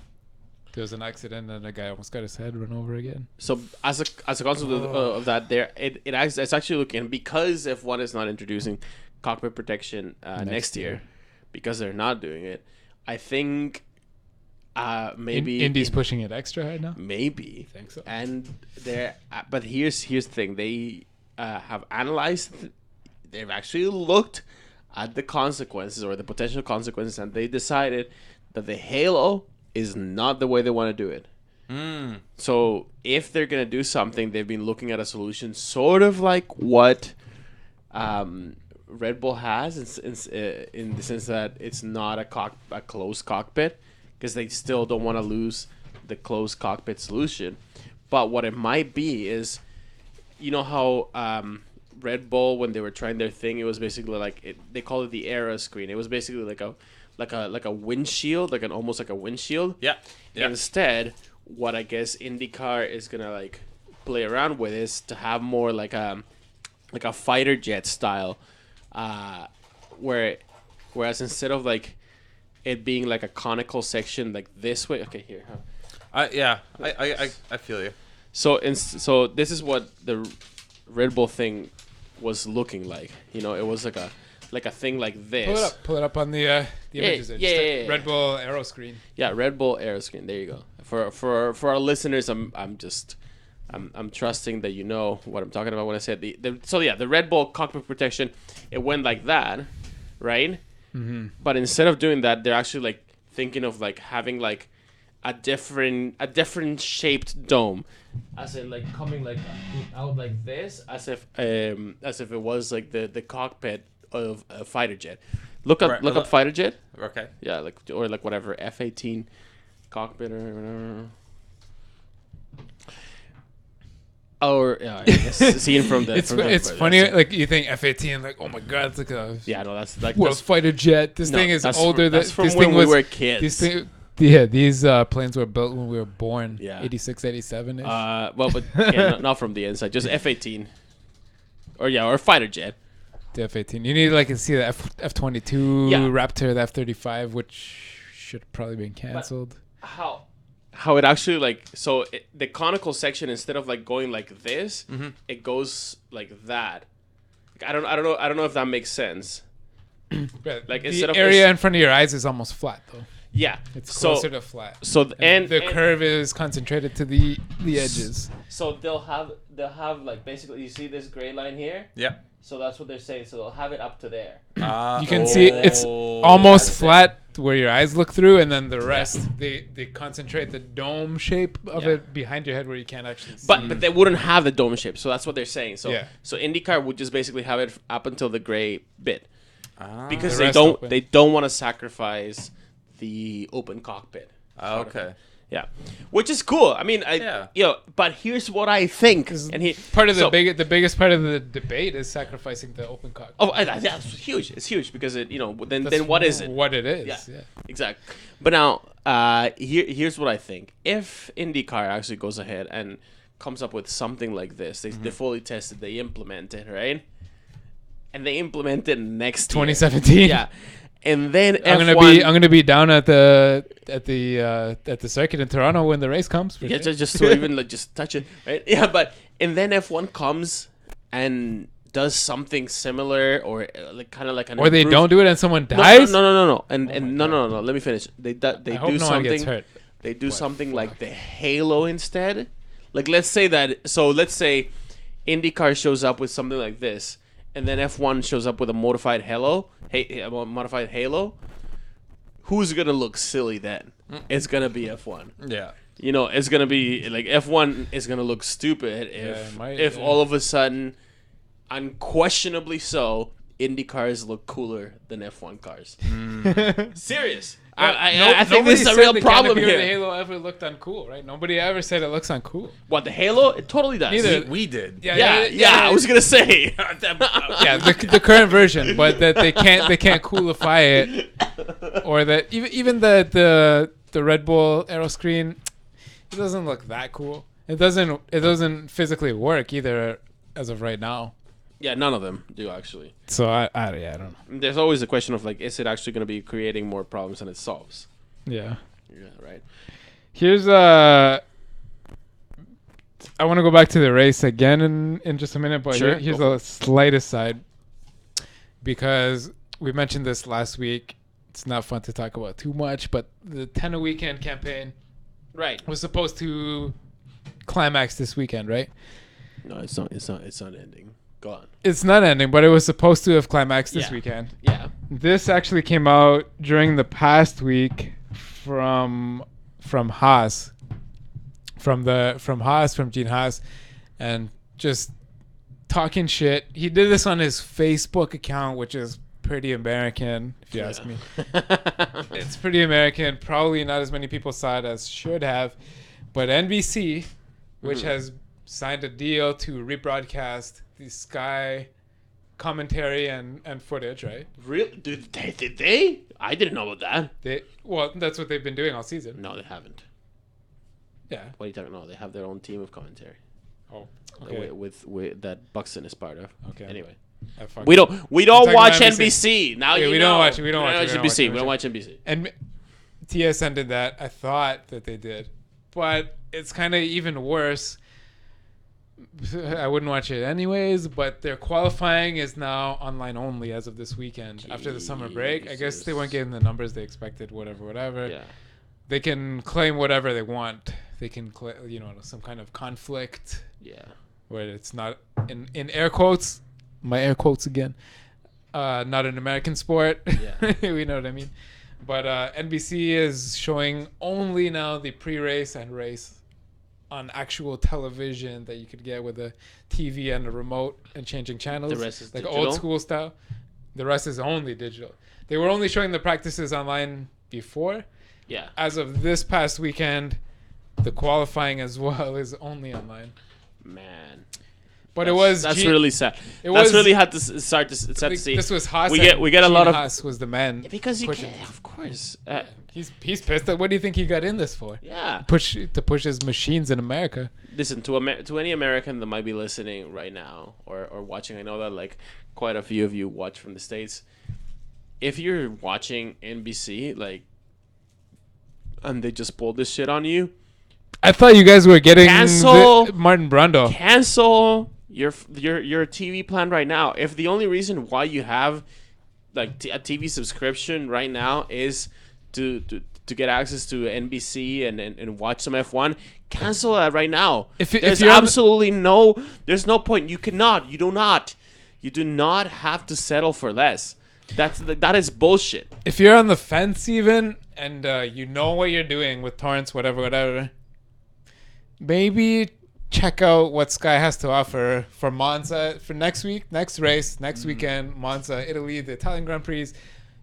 there was an accident, and a guy almost got his head run over again. So as a consequence of that, it's actually looking, because F1 is not introducing cockpit protection next year, because they're not doing it. I think. Maybe Indy's pushing it extra hard now. Maybe. I think so. And but here's the thing: they have analyzed. They've actually looked at the consequences or the potential consequences, and they decided that the halo is not the way they want to do it. So if they're gonna do something, they've been looking at a solution sort of like what Red Bull has, in the sense that it's not a closed cockpit. because they still don't want to lose the closed cockpit solution. But what it might be is, you know how Red Bull, when they were trying their thing, it was basically like they call it the Era screen. It was basically like a windshield, almost like a windshield. Yeah. Instead, what I guess IndyCar is gonna like play around with is to have more like a fighter jet style, whereas instead of like it being like a conical section like this way. Okay, here. I feel you. So this is what the Red Bull thing was looking like. You know, it was like a thing like this. Pull it up on the images. Yeah. Red Bull Aero screen. Yeah, Red Bull Aero screen. There you go. For our listeners, I'm trusting that you know what I'm talking about when I said the Red Bull cockpit protection. It went like that, right? Mm-hmm. But instead of doing that, they're actually like thinking of like having like a different shaped dome, as in like coming like out like this, as if it was like the cockpit of a fighter jet. Look up fighter jet. Okay. Yeah, or whatever F-18 cockpit or whatever. Or I guess seen from the. It's funny, like you think F-18, like oh my god, it's like a that's like world fighter jet. This thing is older than that's from this when thing we was. were kids. These planes were built when we were born. Yeah. 86, 87 ish. Well, but not from the inside, just F-18, or fighter jet. The F-18. You need to see the F-22 Raptor, the F-35, which should probably been canceled. But how it actually the conical section, instead of like going like this, it goes like that. I don't know if that makes sense. Like the area in front of your eyes is almost flat though. Yeah, it's closer to flat. So the curve is concentrated to the edges. So they'll have like basically, you see this gray line here. Yeah. So that's what they're saying. So they'll have it up to there. You can see it's almost flat where your eyes look through, and then the rest they concentrate the dome shape of it behind your head where you can't actually see. But they wouldn't have the dome shape. So that's what they're saying. So IndyCar would just basically have it up until the gray bit, because they don't want to sacrifice the open cockpit. Okay. Yeah, which is cool. I mean, but here's what I think. And the biggest part of the debate is sacrificing the open cockpit. Oh, yeah, it's huge. It's huge because then what is it? What it is. Yeah. Exactly. But now, here's what I think. If IndyCar actually goes ahead and comes up with something like this, they fully tested, they implement it, right? And they implement it next 2017. Year. Yeah. And then I'm gonna be down at the circuit in Toronto when the race comes. Yeah, sure. just to even just touch it, right? Yeah, and then F1 comes and does something similar, or kind of like an. Or they don't do it and someone dies. No. No. Let me finish. They do something. Gets hurt. They do something like the Halo instead. Like let's say IndyCar shows up with something like this. And then F1 shows up with a modified Halo. Who's gonna look silly then? It's gonna be F1. Yeah. It's gonna be like F1 is gonna look stupid if all of a sudden, unquestionably so, Indy cars look cooler than F1 cars. Serious. I think this is a real problem here. The Halo ever looked uncool, right? Nobody ever said it looks uncool. What, the Halo? It totally does. Neither we did. Yeah, I was gonna say. The current version, but that they can't coolify it, or that even the Red Bull Aero screen, it doesn't look that cool. It doesn't physically work either as of right now. Yeah, none of them do actually. So I don't know. There's always the question of is it actually going to be creating more problems than it solves? Yeah. Yeah. Right. Here's I want to go back to the race again in just a minute, but here's the slight aside, because we mentioned this last week. It's not fun to talk about too much, but the 10 a weekend campaign, right, was supposed to climax this weekend, right? No, it's not. It's not ending. Go on. It's not ending, but it was supposed to have climaxed this weekend. Yeah. This actually came out during the past week from Haas, from Gene Haas, and just talking shit. He did this on his Facebook account, which is pretty American, if you ask me. It's pretty American. Probably not as many people saw it as should have. But NBC, which has signed a deal to rebroadcast the Sky commentary and footage, right? Really? Did they? I didn't know about that. Well, that's what they've been doing all season. No, they haven't. Yeah. What are you talking about? They have their own team of commentary. Oh, okay. With that Buxton is part of. Okay. Anyway. We don't watch NBC. Now we don't watch NBC. We don't watch NBC. And TSN did that. I thought that they did, but it's kind of even worse. I wouldn't watch it anyways, but their qualifying is now online only as of this weekend. After the summer break, I guess they weren't getting the numbers they expected. Whatever. Yeah. They can claim whatever they want. They can claim, some kind of conflict. Yeah. Where it's not in air quotes. My air quotes again. Not an American sport. Yeah. We know what I mean. But NBC is showing only now the pre-race and race on actual television that you could get with a TV and a remote and changing channels. The rest is like digital? Old school style. The rest is only digital. They were only showing the practices online before. Yeah. As of this past weekend, the qualifying as well is only online. Man. But that's really sad. That's really had to start to see. This was Haas. We get a lot of Haas was the man. Yeah, because you can, of course. He's pissed. What do you think he got in this for? Yeah. To push his machines in America. Listen, to any American that might be listening right now or watching, I know that like quite a few of you watch from the States. If you're watching NBC, like, and they just pulled this shit on you, I thought you guys were getting Martin Brundle. Cancel your TV plan right now. If the only reason why you have like a TV subscription right now is to get access to NBC and watch some F1, cancel that right now. There's no point. You do not have to settle for less. That is bullshit. If you're on the fence even and you know what you're doing with torrents, whatever, maybe check out what Sky has to offer for Monza for next weekend, Monza, Italy, the Italian Grand Prix.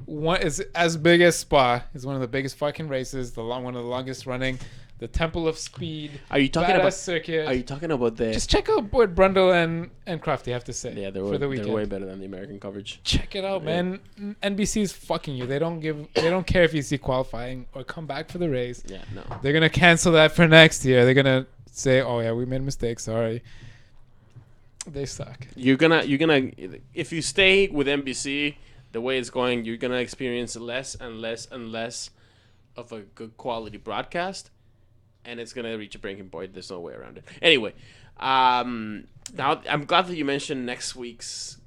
One is as big as Spa. Is one of the biggest fucking races. One of the longest running. The Temple of Speed. Are you talking about circuit? Are you talking about the? Just check out what Brundle and Crofty have to say. Yeah, they're way better than the American coverage. Check it out, man. NBC's fucking you. They don't care if you see qualifying or come back for the race. Yeah, no. They're gonna cancel that for next year. They're gonna say, "Oh yeah, we made a mistake. Sorry." They suck. You're gonna if you stay with NBC the way it's going, you're gonna experience less and less and less of a good quality broadcast. And it's going to reach a breaking point. There's no way around it. Anyway, now I'm glad that you mentioned this weekend's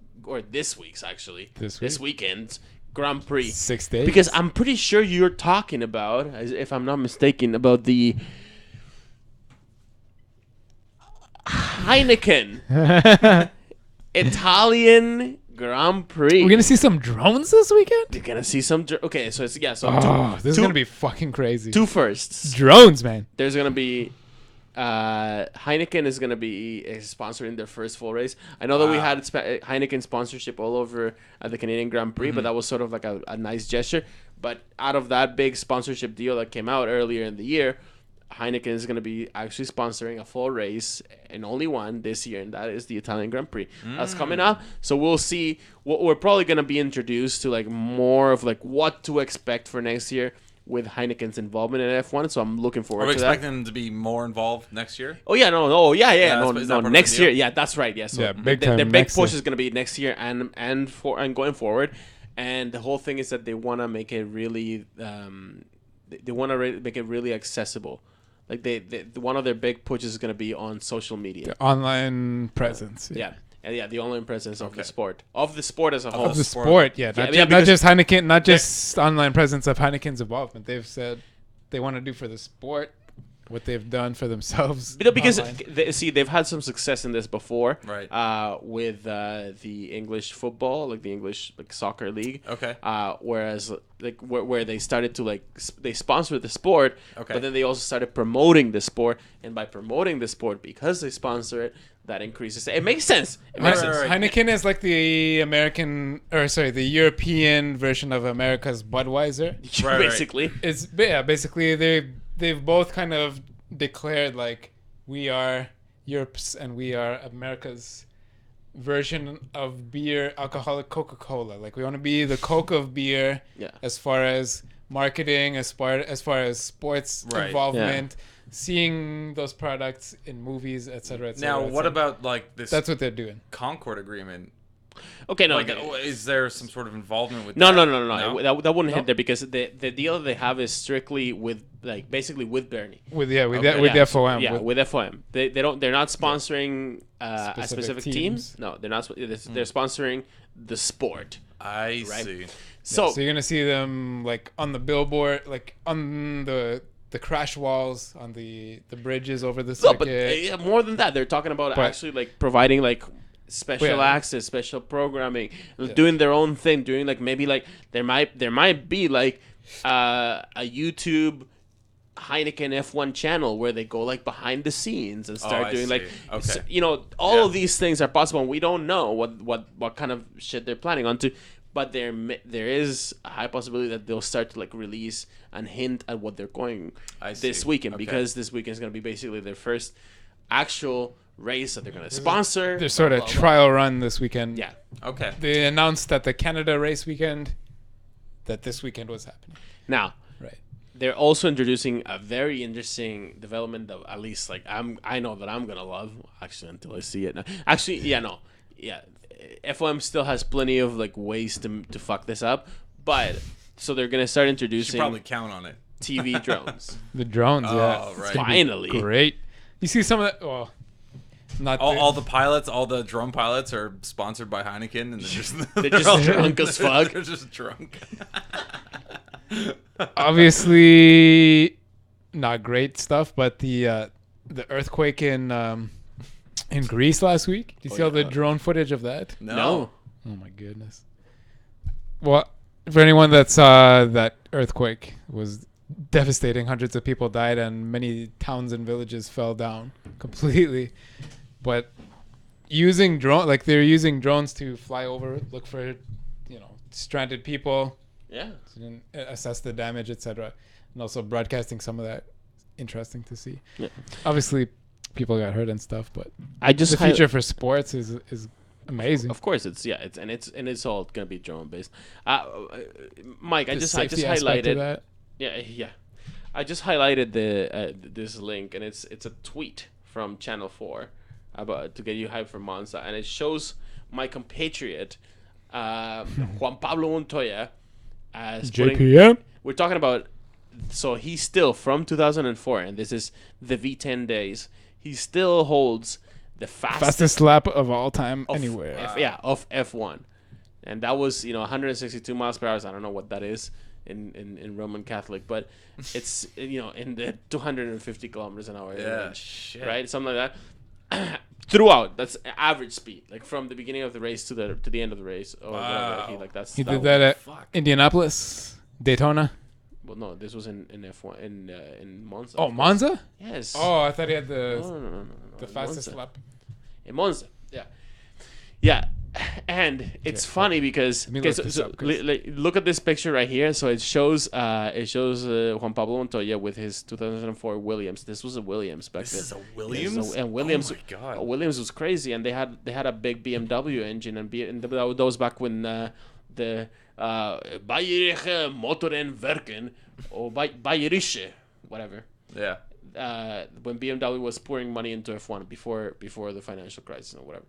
Grand Prix. 6 days. Because I'm pretty sure you're talking about, if I'm not mistaken, about the Heineken Italian Grand Prix. We're going to see some drones this weekend? You're going to see some... Okay, so it's... Yeah, so... this is going to be fucking crazy. Two firsts. Drones, man. There's going to be... Heineken is going to be sponsoring their first full race. I know that we had Heineken sponsorship all over at the Canadian Grand Prix, but that was sort of like a nice gesture. But out of that big sponsorship deal that came out earlier in the year, Heineken is going to be actually sponsoring a full race and only one this year, and that is the Italian Grand Prix. That's coming up. So we'll see. We're probably going to be introduced to like more of like what to expect for next year with Heineken's involvement in F1. So I'm looking forward to that. Are we expecting them to be more involved next year? Oh yeah, no, next year. Yeah, that's right. Yeah, so big their big push is going to be next year and going forward. And the whole thing is that they want to make it really make it really accessible. Like they one of their big pushes is going to be on social media, the online presence. Yeah, the online presence of the sport as a whole. Of the sport, not just Heineken, not just online presence of Heineken's involvement. They've said they want to do for the sport what they've done for themselves. Because they've had some success in this before, right? With the English football, like the English soccer league. Okay. Whereas where they started to they sponsored the sport, okay, but then they also started promoting the sport, and by promoting the sport because they sponsor it, that increases. It makes sense. It makes sense. Heineken is like the the European version of America's Budweiser. Basically, It's basically they've both kind of declared like we are Europe's and we are America's version of beer, alcoholic Coca-Cola. Like we want to be the Coke of beer as far as marketing, as far as sports involvement. Seeing those products in movies, etc. Now, what about like this? That's what they're doing. Concord agreement. Okay, no. Like, is there some sort of involvement with No. that? That wouldn't hit there because the deal they have is strictly with basically with Bernie. With FOM. Yeah, with FOM. They're not sponsoring a specific team. No, they're not. They're sponsoring the sport. I see. So you're gonna see them like on the billboard, like on the crash walls, on the bridges over the circuit. But more than that, they're talking about actually like providing like special access, special programming, doing their own thing, doing like maybe like there might be like a YouTube Heineken F1 channel where they go like behind the scenes and start doing like so, all of these things are possible, and we don't know what kind of shit they're planning on to. But there is a high possibility that they'll start to like release and hint at what they're going this weekend, because this weekend is going to be basically their first actual race that they're going to sponsor. Their sort of trial run this weekend. Yeah. Okay. They announced that the Canada race weekend, that this weekend was happening. Now, they're also introducing a very interesting development that at least like I know that I'm going to love, actually, until I see it. Actually, FOM still has plenty of like ways to fuck this up, but so they're gonna start introducing. You should probably count on it. TV drones. The drones, right. Finally, great. You see some of that. Well, not all the pilots, all the drone pilots are sponsored by Heineken, and they're just drunk as fuck. They're just drunk. Obviously, not great stuff, but the earthquake in Greece last week. Did you see all the drone footage of that? No. Oh my goodness. Well, for anyone that saw that earthquake, it was devastating. Hundreds of people died and many towns and villages fell down completely. But they're using drones to fly over, look for, stranded people. Yeah. Assess the damage, etc. And also broadcasting some of that. Interesting to see. Yeah. Obviously, people got hurt and stuff, but the future for sports is amazing. Of course, it's all gonna be drone based. Mike, I just highlighted that. Yeah. I just highlighted this link, and it's a tweet from Channel 4 about to get you hyped for Monza, and it shows my compatriot Juan Pablo Montoya as JPM. We're talking about. So he's still from 2004, and this is the V10 days. He still holds the fastest lap of all time anywhere. Of F1. And that was, 162 miles per hour. I don't know what that is in Roman Catholic, but it's, in the 250 kilometers an hour range, right? Something like that. Throughout, that's average speed, like from the beginning of the race to the end of the race. Wow. He did that at Indianapolis, Daytona. Well, no, this was in F1 in Monza. Oh, Monza? Yes. Oh, I thought he had the fastest Monza. lap. In Monza, yeah, and it's funny because look at this picture right here. So it shows Juan Pablo Montoya with his 2004 Williams. This was a Williams back then. This is a Williams, and Williams. Oh my God. Williams was crazy, and they had a big BMW engine, and that was back when the Bayerische Motorenwerken or Bayerische, whatever. Yeah. When BMW was pouring money into F1 before the financial crisis or whatever.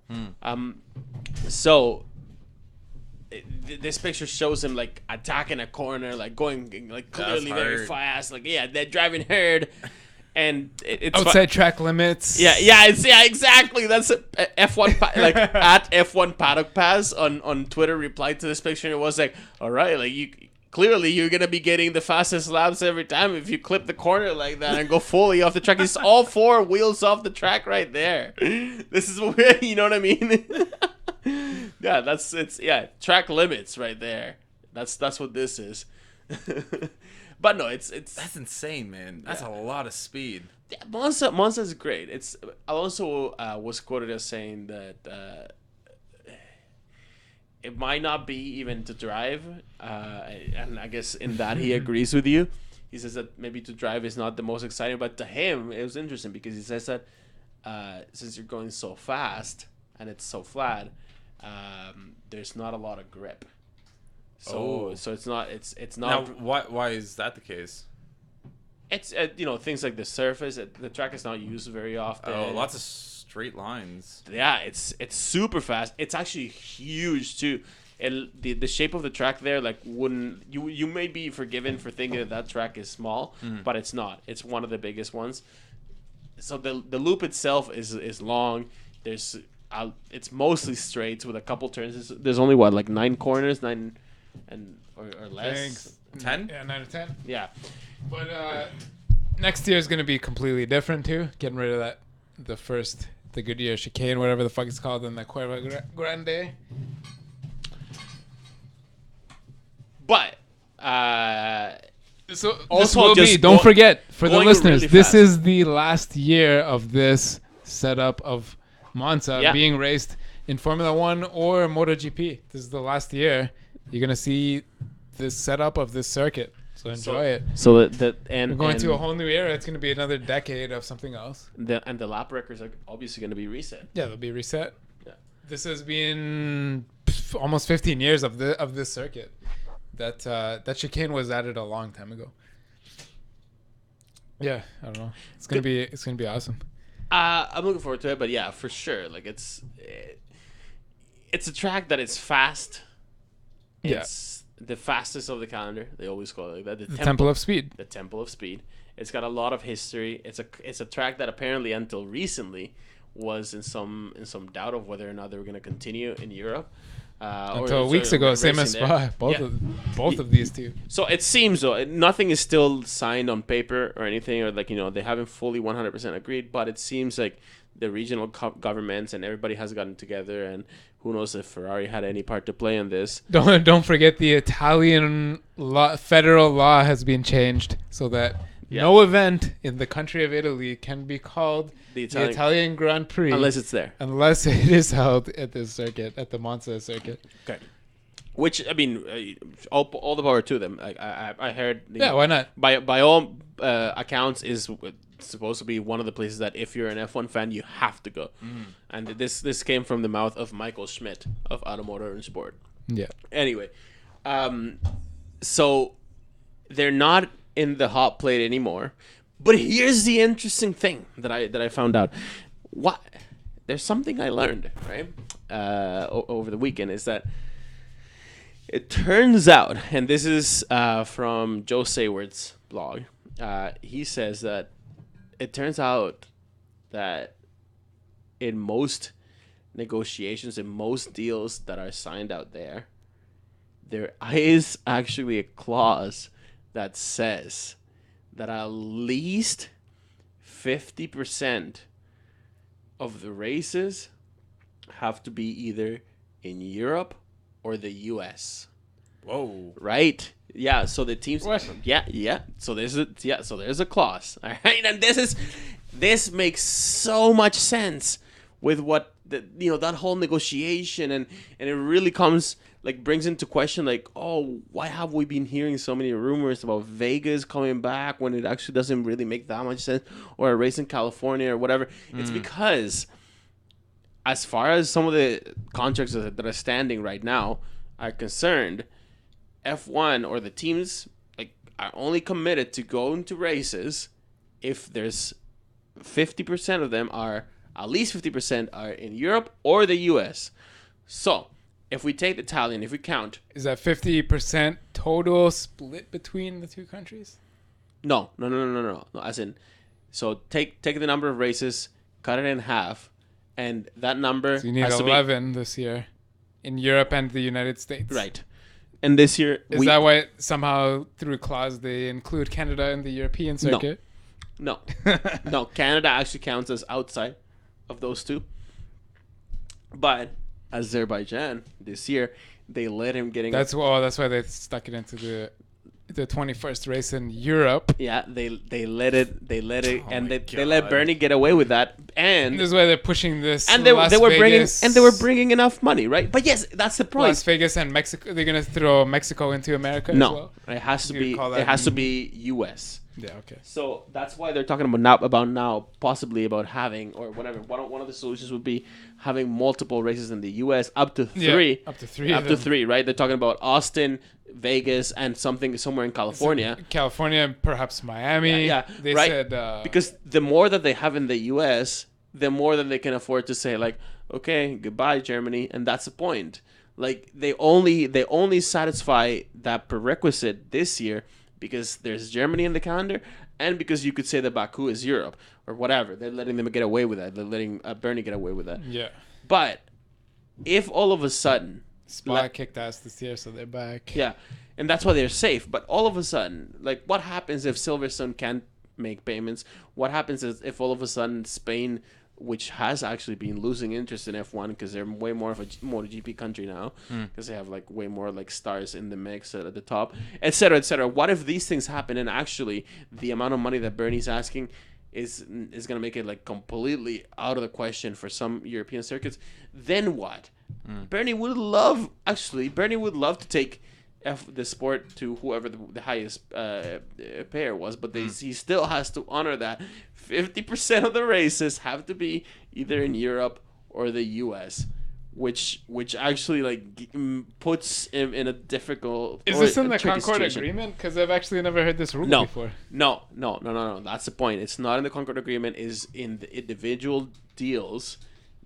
So this picture shows him like attacking a corner, like going like clearly very fast, like they're driving hard. And it's outside track limits. Exactly. That's F1 like at F1 Paddock Pass on Twitter replied to this picture, and it was like, all right, like you're gonna be getting the fastest laps every time if you clip the corner like that and go fully off the track. It's all four wheels off the track right there. This is weird, you know what I mean? Track limits right there. That's what this is. But no, it's That's insane, man. That's a lot of speed. yeah, Monza is great. It's Alonso was quoted as saying that it might not be even to drive, and I guess in that he agrees with you. He says that maybe to drive is not the most exciting, but to him it was interesting because he says that since you're going so fast and it's so flat, there's not a lot of grip. So it's not. Now, why is that the case? It's things like the surface. The track is not used very often. Oh, lots of straight lines. Yeah, it's super fast. It's actually huge too. The shape of the track there, like, wouldn't you may be forgiven for thinking that track is small, but it's not. It's one of the biggest ones. So the loop itself is long. It's mostly straights with a couple turns. There's only 9 corners, 9 or less. Thanks. 10? Yeah, 9 or 10. Yeah. But next year is going to be completely different too. Getting rid of the Goodyear chicane, whatever the fuck it's called, in the Cuerva Grande. But So also don't forget, for the listeners, really this fast. is the last year of this setup of Monza being raced in Formula 1 or MotoGP. This is the last year you're going to see this setup of this circuit. So enjoy it. So We're going to a whole new era. It's going to be another decade of something else. the lap records are obviously going to be reset. Yeah, they'll be reset. Yeah. This has been almost 15 years of this circuit. That chicane was added a long time ago. Yeah, I don't know. It's gonna be awesome. I'm looking forward to it, but yeah, for sure. Like it's a track that is fast. It's the fastest of the calendar. They always call it like that. The Temple of Speed. The Temple of Speed. It's got a lot of history. It's a track that apparently until recently was in some doubt of whether or not they were going to continue in Europe. Until weeks ago, same as Spa. Both of these two. So it seems though nothing is still signed on paper or anything, or they haven't fully 100% agreed. But it seems like the regional governments and everybody has gotten together, and who knows if Ferrari had any part to play in this. Don't forget the Italian federal law has been changed so that no event in the country of Italy can be called the Italian Grand Prix unless it's there. Unless it is held at this circuit, at the Monza circuit. Okay. Which, I mean, all the power to them. I heard. Why not? By all accounts, is supposed to be one of the places that if you're an F1 fan, you have to go. And this came from the mouth of Michael Schmidt of Automotor and Sport. Yeah. Anyway, so they're not in the hot plate anymore. But here's the interesting thing that I found out. There's something I learned, right? Over the weekend is that it turns out, and this is from Joe Sayward's blog, he says that it turns out that in most negotiations, in most deals that are signed out there is actually a clause that says that at least 50% of the races have to be either in Europe or the US. Whoa. Right? Yeah, so the teams. What? Yeah. So there's a clause. All right, and this makes so much sense with what that whole negotiation, and it really brings into question why have we been hearing so many rumors about Vegas coming back when it actually doesn't really make that much sense, or a race in California or whatever. It's because as far as some of the contracts that are standing right now are concerned, F1 or the teams are only committed to going to races if there's 50% of them at least 50% are in Europe or the US. So if we take the Italian, if we count, is that 50% total split between the two countries? No. As in, so take the number of races, cut it in half, and that number So you need has 11 this year in Europe and the United States. right. And this year, Is that why somehow through a clause they include Canada in the European circuit? No. Canada actually counts as outside of those two. But Azerbaijan this year, they let him getting. That's why they stuck it into the 21st race in Europe. Yeah, they let it, Oh and my they let God. Bernie get away with that, and This is why they're pushing this. and they Las were Vegas, bringing enough money, right? But yes, that's the point. Las Vegas and Mexico. They're gonna throw Mexico into America as No, well. it has to You be. call It that has to be U.S. Yeah. Okay. So that's why they're talking now, possibly about having, or whatever. One of the solutions would be having multiple races in the U.S. up to three. Yeah, up to three. Up of to them. three, right? They're talking about Austin, Vegas, and something somewhere in California. California and perhaps Miami. Yeah, They right. said Because the more that they have in the U.S., the more that they can afford to say like, okay, goodbye Germany, and that's the point. Like they only satisfy that prerequisite this year because there's Germany in the calendar, and because you could say that Baku is Europe or whatever. They're letting them get away with that. They're letting Bernie get away with that. yeah. But if all of a sudden, SPA kicked ass this year, so they're back. yeah, and that's why they're safe. But all of a sudden, like, what happens if Silverstone can't make payments? What happens if all of a sudden Spain, which has actually been losing interest in F1 because they're way more of a MotoGP country now, because they have like way more like stars in the mix at the top, etc., etc. What if these things happen and actually the amount of money that Bernie's asking is going to make it like completely out of the question for some European circuits? Then what? Bernie would love to take the sport to whoever the highest payer was, but he still has to honor that 50% of the races have to be either in Europe or the US, which actually like puts him in a difficult. Is this in the tricky Concord situation. Agreement? Because I've actually never heard this rule No. before. No. That's the point. It's not in the Concord Agreement. Is in the individual deals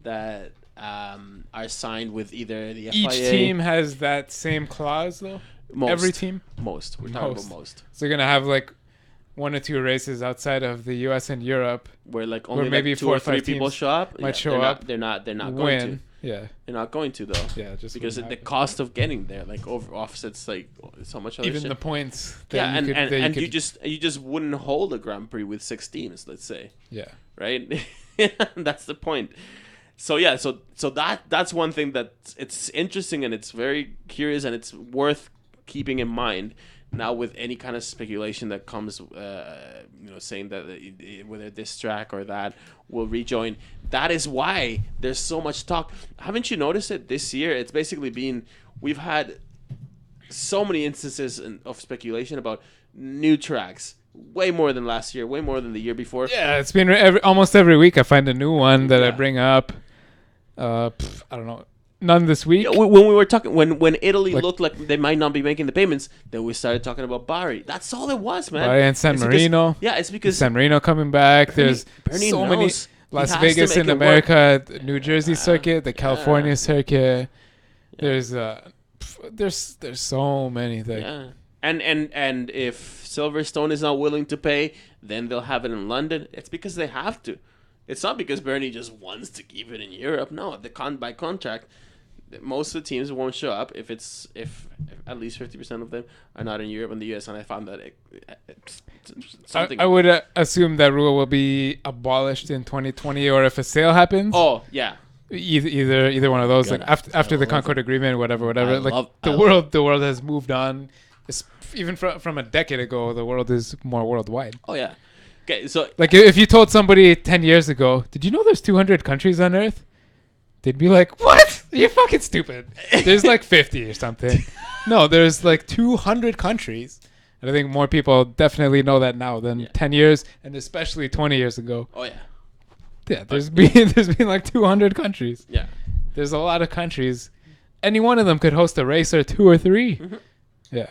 that are signed with either the FIA. Each team has that same clause, though. Most. Every team. Most. We're talking about most. So you're gonna have like 1 or 2 races outside of the U.S. and Europe. Where like only maybe like 2 4 or or 3 5 people teams show up. might show up. They're not going to. Win. Yeah. They're not going to though. Yeah. Just Because wouldn't the happen. cost of getting there like offsets like so much other Even shit. the points. Yeah, that and you you could- just wouldn't hold a Grand Prix with 6 teams, let's say. Yeah. Right? That's the point. So yeah, so that's one thing that it's interesting and it's very curious and it's worth keeping in mind now with any kind of speculation that comes, saying that whether this track or that will rejoin. That is why there's so much talk. Haven't you noticed it this year? It's basically been, we've had so many instances of speculation about new tracks. Way more than last year, way more than the year before. Yeah, it's been almost every week I find a new one that I Yeah. bring up. I don't know. None this week. Yeah, when we were talking, when Italy Like- looked like they might not be making the payments, then we started talking about Bari. That's all it was, man. Bari and San It's because- Marino. Yeah, it's because San Marino coming back. There's Bernie so many. knows he Las has to Vegas make in it work. America, the New Jersey circuit, the California Yeah. circuit. There's there's so many things. yeah, and if Silverstone is not willing to pay, then they'll have it in London. It's because they have to. It's not because Bernie just wants to keep it in Europe. No, by contract, most of the teams won't show up if at least 50% of them are not in Europe and the US. And I found that something. I would assume that rule will be abolished in 2020, or if a sale happens. Oh yeah, Either one of those. God, Like after the love Concord Agreement, whatever. I Like love- the world has moved on. Even from a decade ago, the world is more worldwide. oh yeah. Okay, so Like if you told somebody 10 years ago, did you know there's 200 countries on Earth? They'd be like, what? You're fucking stupid. There's like 50 or something. No, there's like 200 countries. And I think more people definitely know that now than 10 years, and especially 20 years ago. oh yeah, Yeah, there's been like 200 countries. yeah. There's a lot of countries. Any one of them could host a race or 2 or 3. Mm-hmm. Yeah.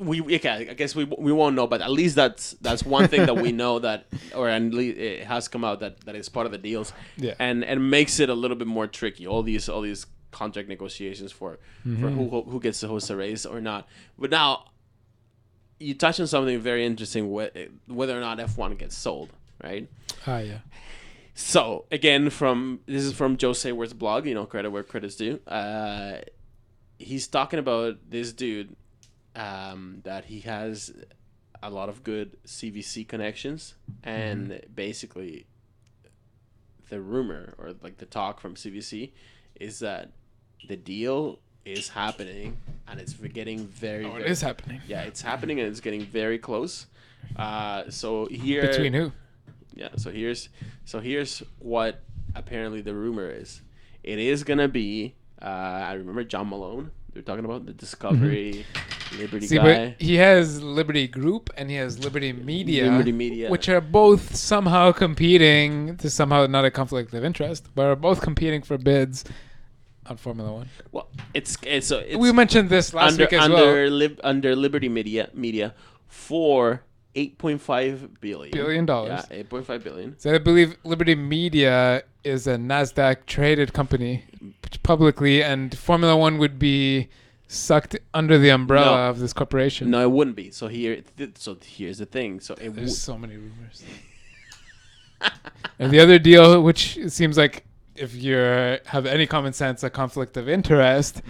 I guess we won't know, but at least that's one thing that we know that, or at least it has come out that is part of the deals, Yeah. and makes it a little bit more tricky. All these contract negotiations for who gets to host a race or not. But now you touch on something very interesting, whether or not F1 gets sold, right? Yeah. So again, this is from Joe Sayward's blog. Credit where credit's due. He's talking about this dude. That he has a lot of good CVC connections, and basically the rumor or like the talk from CVC is that the deal is happening, and it's getting very. Oh, it very, is happening. Yeah, it's happening, and it's getting very close. So here Between who? Yeah. So here's what apparently the rumor is. It is gonna be. I remember John Malone. They're talking about the Discovery Liberty See, guy. but he has Liberty Group and he has Liberty Media, Liberty Media. which are both somehow competing. To somehow not a conflict of interest, but are both competing for bids on Formula One. Well, it's We mentioned this last week as well. Under Liberty Media for $8.5 billion. $8 billion. Yeah, $8.5 billion. So I believe Liberty Media is a NASDAQ traded company publicly, and Formula One would be sucked under the umbrella of this corporation. No, it wouldn't be. So here's the thing. So there's so many rumors. And the other deal, which it seems like if you have any common sense, a conflict of interest,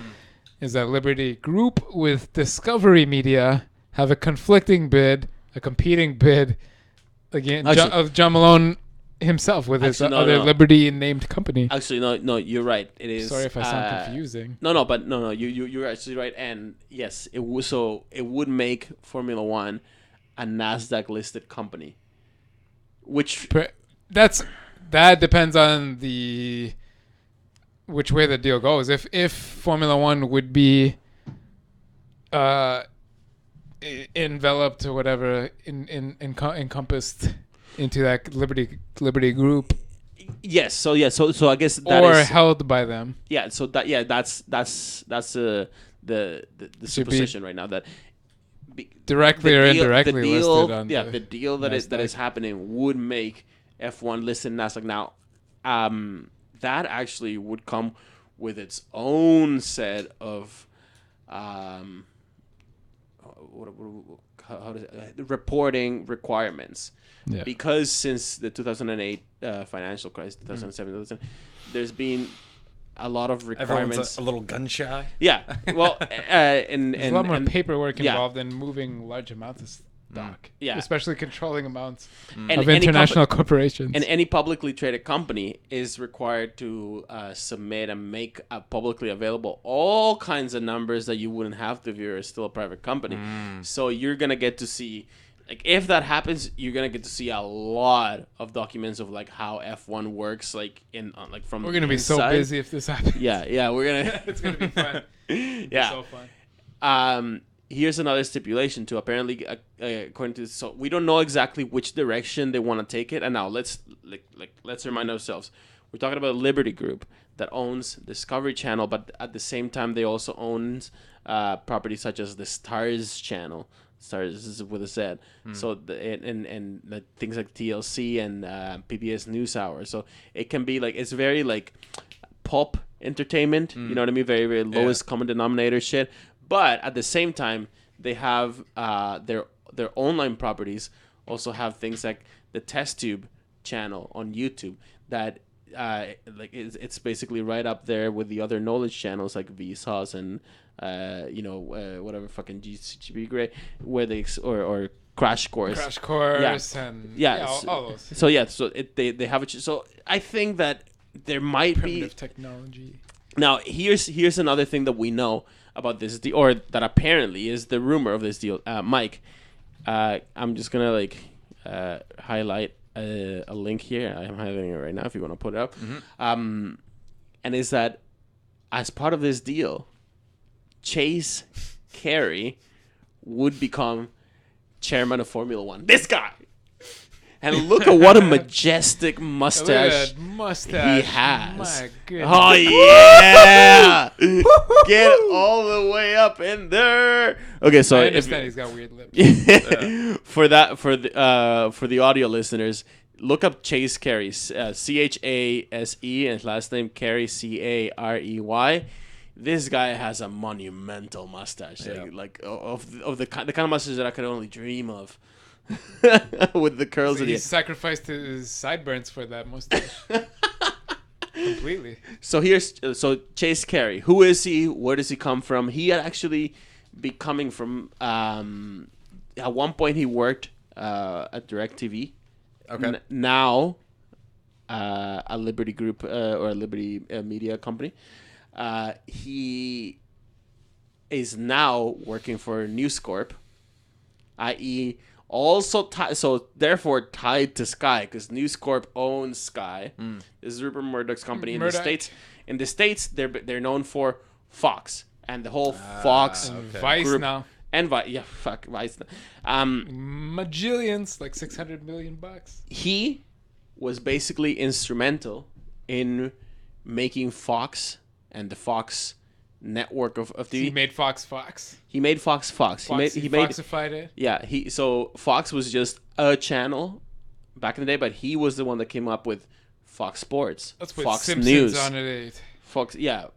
is that Liberty Group with Discovery Media have a competing bid again of John Malone himself with his other Liberty named company. Actually, no, you're right. It is. Sorry if I sound confusing. No, you're actually right. And yes, it would make Formula One a NASDAQ listed company, which that depends on which way the deal goes. If Formula One would be enveloped or whatever encompassed into that Liberty Group. Yes. So I guess that or is held by them. Yeah. So that's the supposition right now that directly or indirectly listed on the deal that is happening would make F1 listed NASDAQ. Now, that actually would come with its own set of reporting requirements. Yeah. Because since the 2008 financial crisis, 2007, there's been a lot of requirements. Everyone's a little gun shy. Yeah. Well, and there's a lot more paperwork involved in moving large amounts of stock. Yeah. Especially controlling amounts and of international corporations. And any publicly traded company is required to submit and make publicly available all kinds of numbers that you wouldn't have to if you're still a private company. So you're going to get to see, like, if that happens, you're going to get to see a lot of documents of, like, how F1 works, like, from we're going to be so busy if this happens. Yeah, we're going to... It's going to be fun. Yeah. So fun. Here's another stipulation too. Apparently, according to so we don't know exactly which direction they want to take it. And now let's remind ourselves, we're talking about a Liberty Group that owns Discovery Channel, but at the same time they also owns properties such as the Stars Channel. Stars is with a Z. So and the things like TLC and PBS NewsHour. So it can be like it's very like pop entertainment. You know what I mean? Very very lowest common denominator shit. But at the same time, they have their online properties also have things like the Test Tube channel on YouTube that like it's basically right up there with the other knowledge channels like Vsauce and whatever fucking GCB Grey where they or Crash Course and all those. So they have it. So I think that there might primitive be technology. Now here's another thing that we know about this deal, or that apparently is the rumor of this deal. Mike, I'm just gonna highlight a link here. I'm highlighting it right now if you want to put it up. And is that as part of this deal, Chase Carey would become chairman of Formula One. This guy! And look at what a majestic mustache he has. My goodness. Oh, yeah! Get all the way up in there. Okay, so I understand he's got weird lips. For the audio listeners, look up Chase Carey, Chase, and his last name Carey, Carey. This guy has a monumental mustache, like of the kind of mustache that I could only dream of. With the curls. So he sacrificed his sideburns for that mustache. Completely. So Chase Carey. Who is he? Where does he come from? He had actually be coming from. At one point, he worked at DirecTV. Okay. Now, a Liberty Group or a Liberty Media company. He is now working for News Corp, i.e., also therefore tied to Sky, because News Corp owns Sky. This is Rupert Murdoch's company in the States. In the States, they're known for Fox and the whole Fox Vice group. now. And Vice. Majillions, like $600 million. He was basically instrumental in making Fox and the Fox network of TV. He made Fox. He made Fox. He made Foxified it. Yeah, so Fox was just a channel back in the day, but he was the one that came up with Fox Sports, Let's put Fox Simpsons News, on it. Fox. Yeah,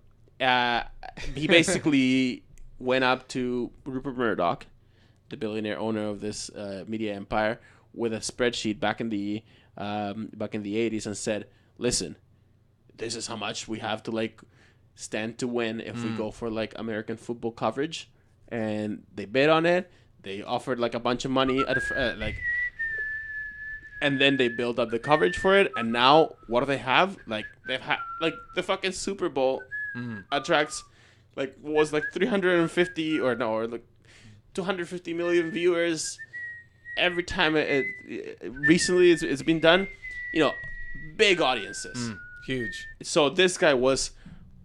he basically went up to Rupert Murdoch, the billionaire owner of this media empire, with a spreadsheet back in the 80s and said, "Listen, this is how much we have to like stand to win if we go for like American football coverage." And they bid on it. They offered like a bunch of money at and then they built up the coverage for it. And now what do they have? Like they've had like the fucking Super Bowl attracts like was like 350 or 250 million viewers every time recently it's been done. You know, big audiences. Huge. So this guy was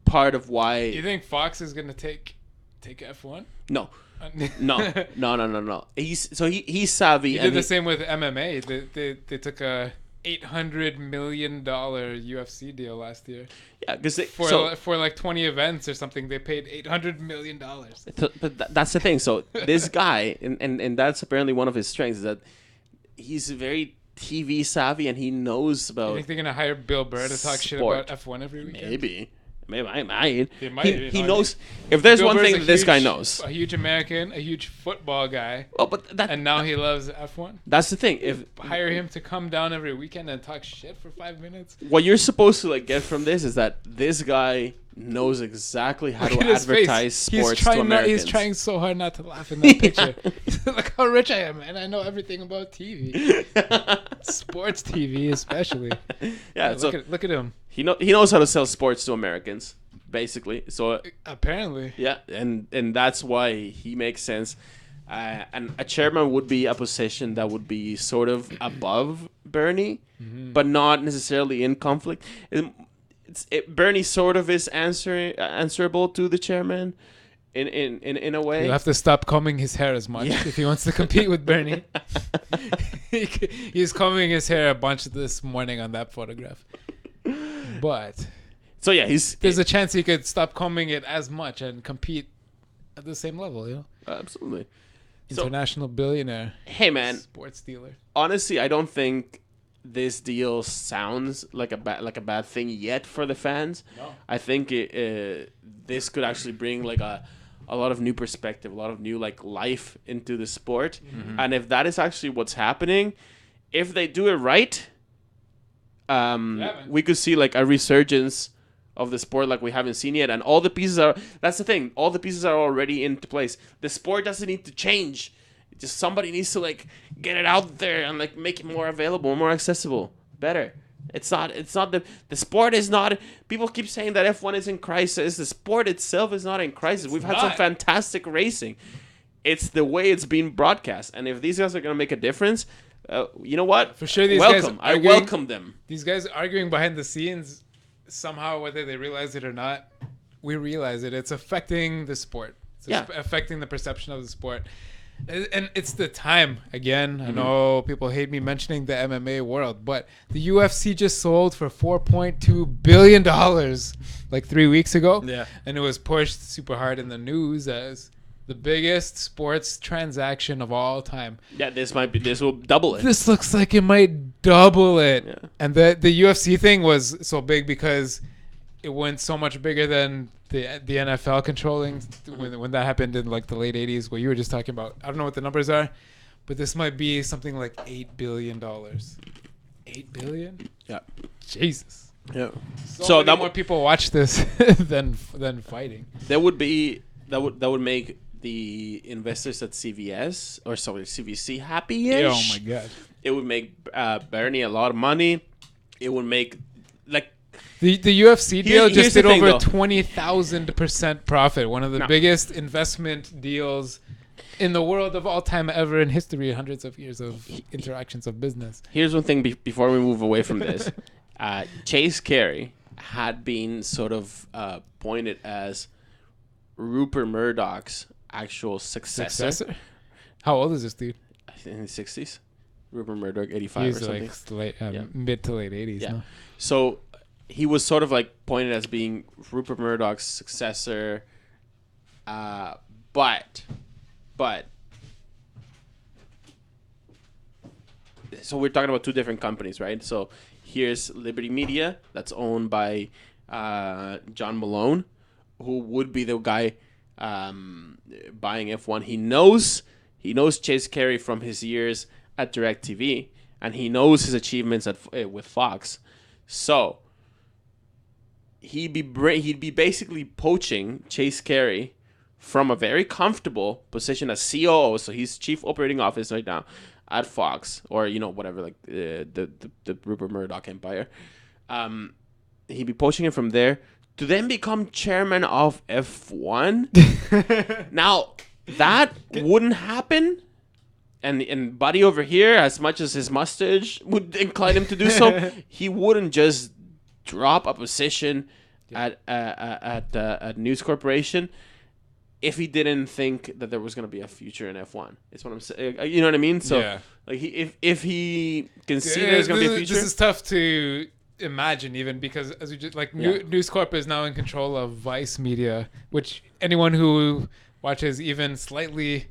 part of why. You think Fox is gonna take F1? No. He's savvy. He did the same with MMA. They took a $800 million UFC deal last year. Yeah, because for like 20 events or something, they paid $800 million. But that's the thing. So this guy, and that's apparently one of his strengths, is that he's very TV savvy and he knows about. You think they're gonna hire Bill Burr to talk shit about F1 every weekend? Maybe I might. He know, knows. If there's Bill one Burr's thing that this guy knows, a huge American, a huge football guy. Oh, but and now he loves F1. That's the thing. If hire him to come down every weekend and talk shit for 5 minutes. What you're supposed to like get from this is that this guy knows exactly how to advertise sports to Americans. He's trying so hard not to laugh in that picture. Look how rich I am, man. I know everything about TV, sports TV especially. Yeah, look at him. He knows how to sell sports to Americans. Basically, so apparently, yeah, and that's why he makes sense. And a chairman would be a position that would be sort of above Bernie, but not necessarily in conflict. Bernie sort of is answerable to the chairman in a way. You'll have to stop combing his hair as much if he wants to compete with Bernie. He's combing his hair a bunch this morning on that photograph, but. So yeah, there's a chance he could stop combing it as much and compete at the same level, you know? Absolutely. International billionaire. Hey man, sports dealer. Honestly, I don't think this deal sounds like a bad thing yet for the fans. No. I think this could actually bring like a lot of new perspective, a lot of new like life into the sport. Mm-hmm. And if that is actually what's happening, if they do it right, we could see like a resurgence of the sport like we haven't seen yet, and all the pieces are. That's the thing. All the pieces are already into place. The sport doesn't need to change. Just somebody needs to like get it out there and like make it more available, more accessible, better. It's not the sport is not. People keep saying that F1 is in crisis. The sport itself is not in crisis. We've had some fantastic racing. It's the way it's being broadcast, and if these guys are gonna make a difference, you know what? For sure, these welcome. Guys I welcome them. These guys arguing behind the scenes. Somehow, whether they realize it or not, we realize it. It's affecting the sport. It's affecting the perception of the sport. And it's the time. Again, I know people hate me mentioning the MMA world, but the UFC just sold for $4.2 billion like 3 weeks ago. Yeah. And it was pushed super hard in the news as the biggest sports transaction of all time. Yeah, this will double it. This looks like it might double it. Yeah. And the UFC thing was so big because it went so much bigger than the NFL controlling when that happened in like the late 80s, what you were just talking about. I don't know what the numbers are, but this might be something like $8 billion. $8 billion? Yeah. Jesus. Yeah. So that more people watch this than fighting. That would make the investors at CVC happy-ish. Oh my god! It would make Bernie a lot of money. It would make The UFC deal Here's just the did thing, over though. 20,000% profit. One of the biggest investment deals in the world of all time ever in history. Hundreds of years of interactions of business. Here's one thing before we move away from this. Chase Carey had been sort of pointed as Rupert Murdoch's actual successor. How old is this dude? I think in the 60s. Rupert Murdoch, 85 He's or something. like mid to late 80s. Yeah. No? So he was sort of like pointed as being Rupert Murdoch's successor. But so we're talking about two different companies, right? So here's Liberty Media, that's owned by John Malone, who would be the guy buying F1. He knows Chase Carey from his years at DirecTV, and he knows his achievements with Fox. So he'd be basically poaching Chase Carey from a very comfortable position as COO. So he's chief operating officer right now at Fox, or whatever, like the Rupert Murdoch empire. He'd be poaching him from there to then become chairman of F1. Now that wouldn't happen. And Buddy over here, as much as his mustache would incline him to do so, he wouldn't just drop a position at News Corporation if he didn't think that there was going to be a future in F1. It's what I'm saying. You know what I mean? So, like, if he can see there's going to be a future, this is tough to imagine, even because as we just News Corp is now in control of Vice Media, which anyone who watches even slightly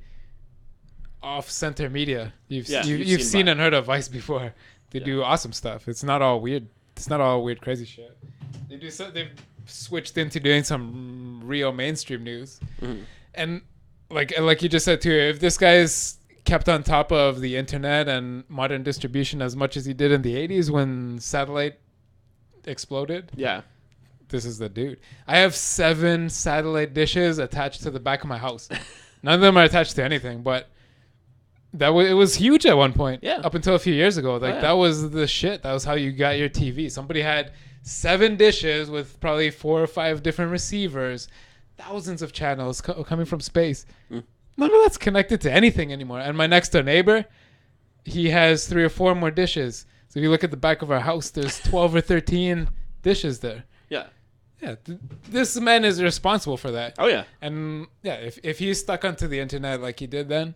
off-center media, you've seen and heard of Vice before. They do awesome stuff. It's not all weird. It's not all weird, crazy shit. They've switched into doing some real mainstream news, and like you just said too, if this guy's kept on top of the internet and modern distribution as much as he did in the 80s when satellite exploded, this is the dude. I have 7 satellite dishes attached to the back of my house. None of them are attached to anything, but it was huge at one point. Up until a few years ago, that was the shit. That was how you got your TV. Somebody had 7 dishes with probably 4 or 5 different receivers, thousands of channels coming from space. None of that's connected to anything anymore. And my next door neighbor, he has 3 or 4 more dishes. So if you look at the back of our house, there's 12 or 13 dishes there. This man is responsible for that. And if he's stuck onto the internet like he did then,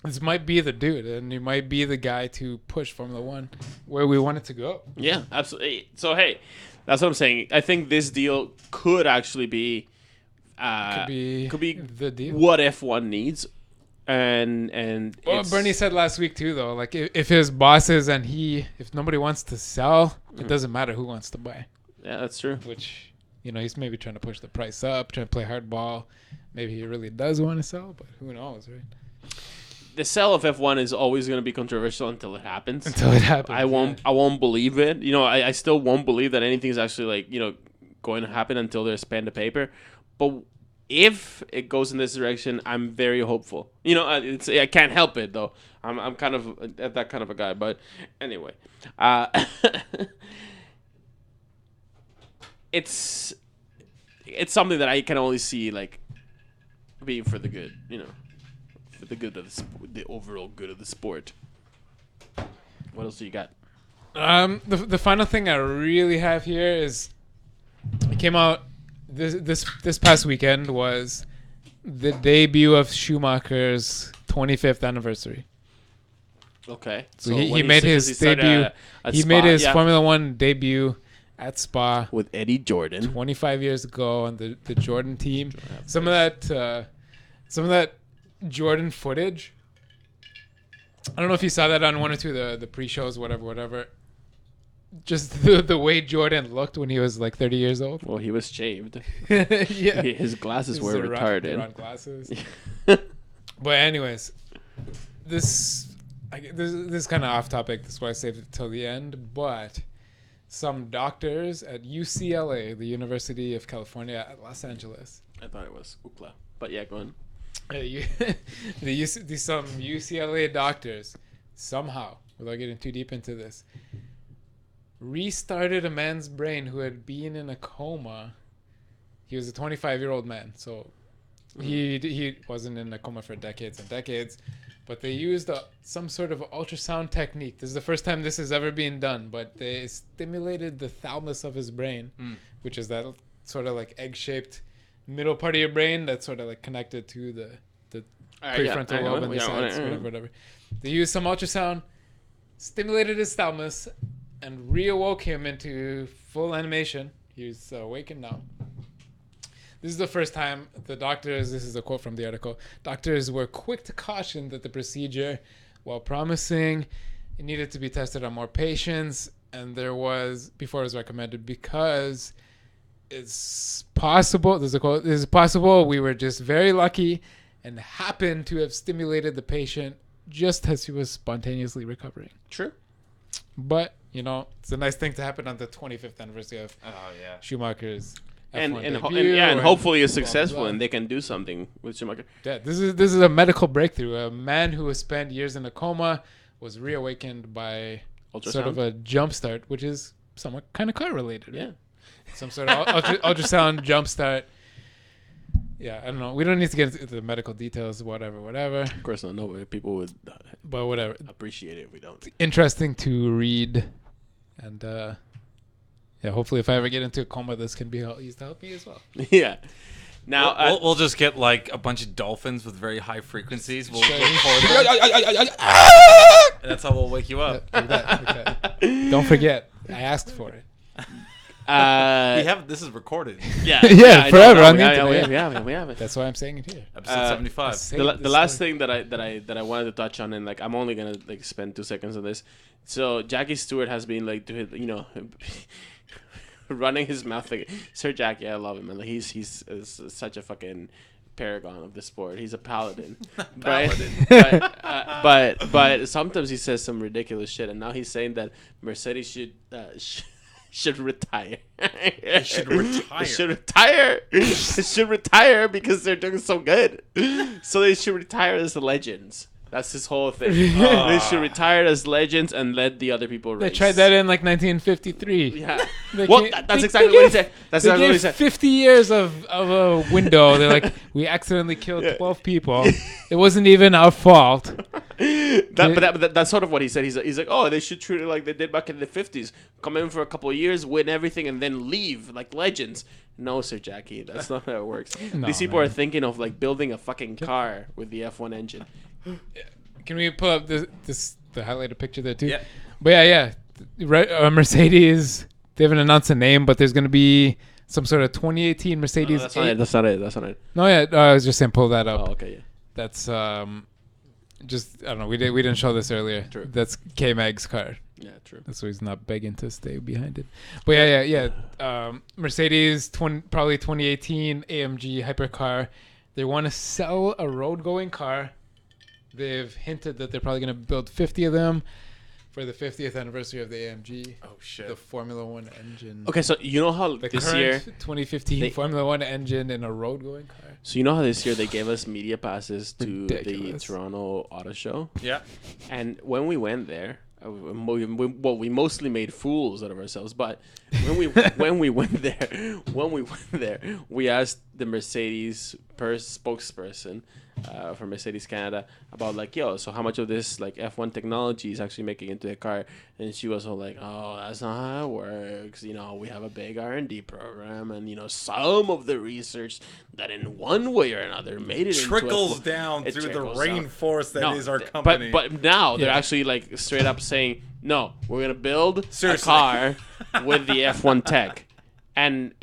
this might be the dude, and he might be the guy to push Formula One where we want it to go. Yeah, absolutely. So, hey, that's what I'm saying. I think this deal could actually be could be the deal. What F1 needs. And Bernie said last week too, though, like if his bosses and if nobody wants to sell, it doesn't matter who wants to buy. Yeah, that's true. Which, he's maybe trying to push the price up, trying to play hardball. Maybe he really does want to sell, but who knows, right? The sell of F1 is always going to be controversial until it happens. I won't believe it. I still won't believe that anything is actually going to happen until there's pen to paper. But if it goes in this direction, I'm very hopeful. I can't help it though. I'm kind of that kind of a guy. But anyway, it's something that I can only see being for the good. For the good of the overall good of the sport. What else do you got? The final thing I really have here is it came out this past weekend was the debut of Schumacher's 25th anniversary. Okay, so he made his debut. He made his Formula One debut at Spa with Eddie Jordan 25 years ago on the Jordan team. Some of that Jordan footage, I don't know if you saw that on one or two of the pre-shows, whatever. Just the way Jordan looked when he was 30 years old. Well, he was shaved. Yeah, his glasses were retarded. Round glasses. But anyways, this is kind of off topic. That's why I saved it till the end. But some doctors at UCLA, the University of California at Los Angeles. I thought it was UCLA, but yeah, go on. Some UCLA doctors somehow, without getting too deep into this, restarted a man's brain who had been in a coma. He was a 25-year-old man, so he wasn't in a coma for decades and decades. But they used some sort of ultrasound technique. This is the first time this has ever been done. But they stimulated the thalamus of his brain, which is that sort of like egg-shaped middle part of your brain that's sort of like connected to the prefrontal lobe and the sides, whatever. They used some ultrasound, stimulated his thalamus, and reawoke him into full animation. He's awakened now. This is the first time the doctors, this is a quote from the article, doctors were quick to caution that the procedure, while promising, it needed to be tested on more patients, and before it was recommended, because it's possible, there's a quote, it is possible we were just very lucky and happened to have stimulated the patient just as he was spontaneously recovering. True. But, it's a nice thing to happen on the 25th anniversary of Schumacher's and debut, hopefully it's successful and they can do something with Schumacher. Yeah, this is a medical breakthrough. A man who has spent years in a coma was reawakened by sort of a jump start, which is somewhat kind of car related. Right? Yeah, some sort of ultrasound jump start. Yeah, I don't know. We don't need to get into the medical details. Whatever. Of course not. No, people would. But whatever. Appreciate it if we don't. Interesting to read, and hopefully, if I ever get into a coma, this can be used to help me as well. Yeah. Now we'll just get like a bunch of dolphins with very high frequencies. We'll record them. And that's how we'll wake you up. Yeah, like that. Don't forget, I asked for it. This is recorded. Yeah, forever on the internet. We have it. That's why I'm saying it here. Episode 75. The last thing that I wanted to touch on, and like I'm only gonna like spend 2 seconds on this. So Jackie Stewart has been like running his mouth like Sir Jackie. I love him, and like, he's such a fucking paragon of the sport. He's a paladin. But sometimes he says some ridiculous shit, and now he's saying that Mercedes should retire. It should retire because they're doing so good. So they should retire as the legends. That's his whole thing. They should retire as legends and let the other people race. They tried that in like 1953. Yeah. That's exactly what he said. That's exactly what he said. 50 years of a window. They're like, we accidentally killed 12 people. It wasn't even our fault. That's sort of what he said. He's like, oh, they should treat it like they did back in the 50s. Come in for a couple of years, win everything, and then leave like legends. No, Sir Jackie, that's not how it works. These people are thinking of like building a fucking car with the F1 engine. Can we pull up the highlighted picture there too? Yeah. But Mercedes, they haven't announced a name, but there's going to be some sort of 2018 Mercedes. No, that's not it. No, yeah, I was just saying pull that up. Oh, okay, yeah. That's just, I don't know, we didn't show this earlier. True. That's K-Mag's car. Yeah, true. That's why he's not begging to stay behind it. But yeah. Mercedes, probably 2018 AMG hypercar. They want to sell a road-going car. They've hinted that they're probably going to build 50 of them for the 50th anniversary of the AMG. Oh, shit. The Formula One engine. Okay, so you know how the this year 2015 Formula One engine in a road-going car. So you know how this year they gave us media passes to Ridiculous. the Toronto Auto Show? Yeah. And when we went there, we mostly made fools out of ourselves. But when we went there, we asked the Mercedes spokesperson for Mercedes Canada about like, yo, so how much of this like F1 technology is actually making into a car? And she was all like, oh, that's not how it works. We have a big R&D program, and some of the research that in one way or another made it trickles down through the rainforest that is our company. But now they're actually like straight up saying, no, we're gonna build a car with the F1 tech, and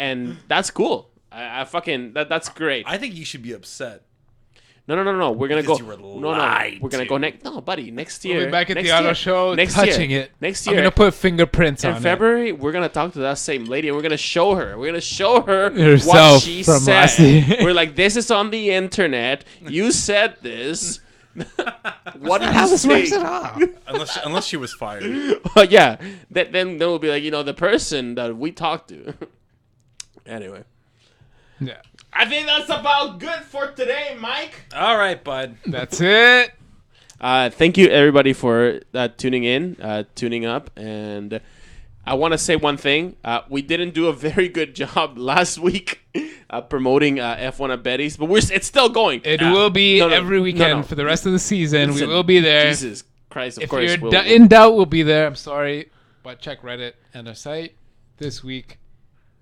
that's cool. I fucking that's great. I think you should be upset. No. We're gonna because go. We're gonna go next. No, buddy. Next year. We'll be back at the auto show, touching it. Next year. I'm gonna put fingerprints on it. In February, we're gonna talk to that same lady, and we're gonna show her. We're gonna show her herself what she from said. last year. We're like, this is on the internet. You said this. What do you think? Unless she was fired. Well, yeah. Then we'll be like, the person that we talked to. Anyway. Yeah. I think that's about good for today, Mike. All right, bud. That's it. Thank you, everybody, for tuning in, tuning up, and I want to say one thing. We didn't do a very good job last week promoting F1 at Betty's, but it's still going. It will be every weekend for the rest of the season. Listen, we will be there. Jesus Christ, of if course. If you're in doubt, we'll be there. I'm sorry, but check Reddit and our site this week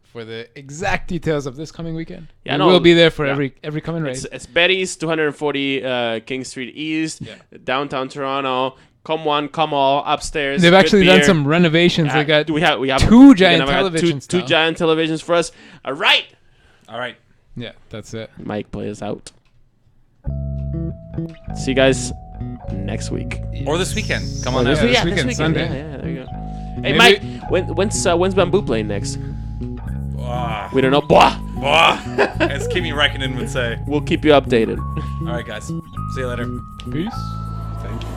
for the exact details of this coming weekend. Yeah, we'll be there for every coming race. It's Betty's, 240 King Street East, downtown Toronto. Come one, come all, upstairs. They've actually done some renovations. They got we have two giant televisions. Two giant televisions for us. All right. Yeah, that's it. Mike, play us out. See you guys next week or this weekend. Come on, this out. weekend, Sunday. Yeah, there you go. Hey, Mike, when's Bamboo playing next? We don't know. As Kimi Räikkönen would say. We'll keep you updated. All right, guys. See you later. Peace. Thank you.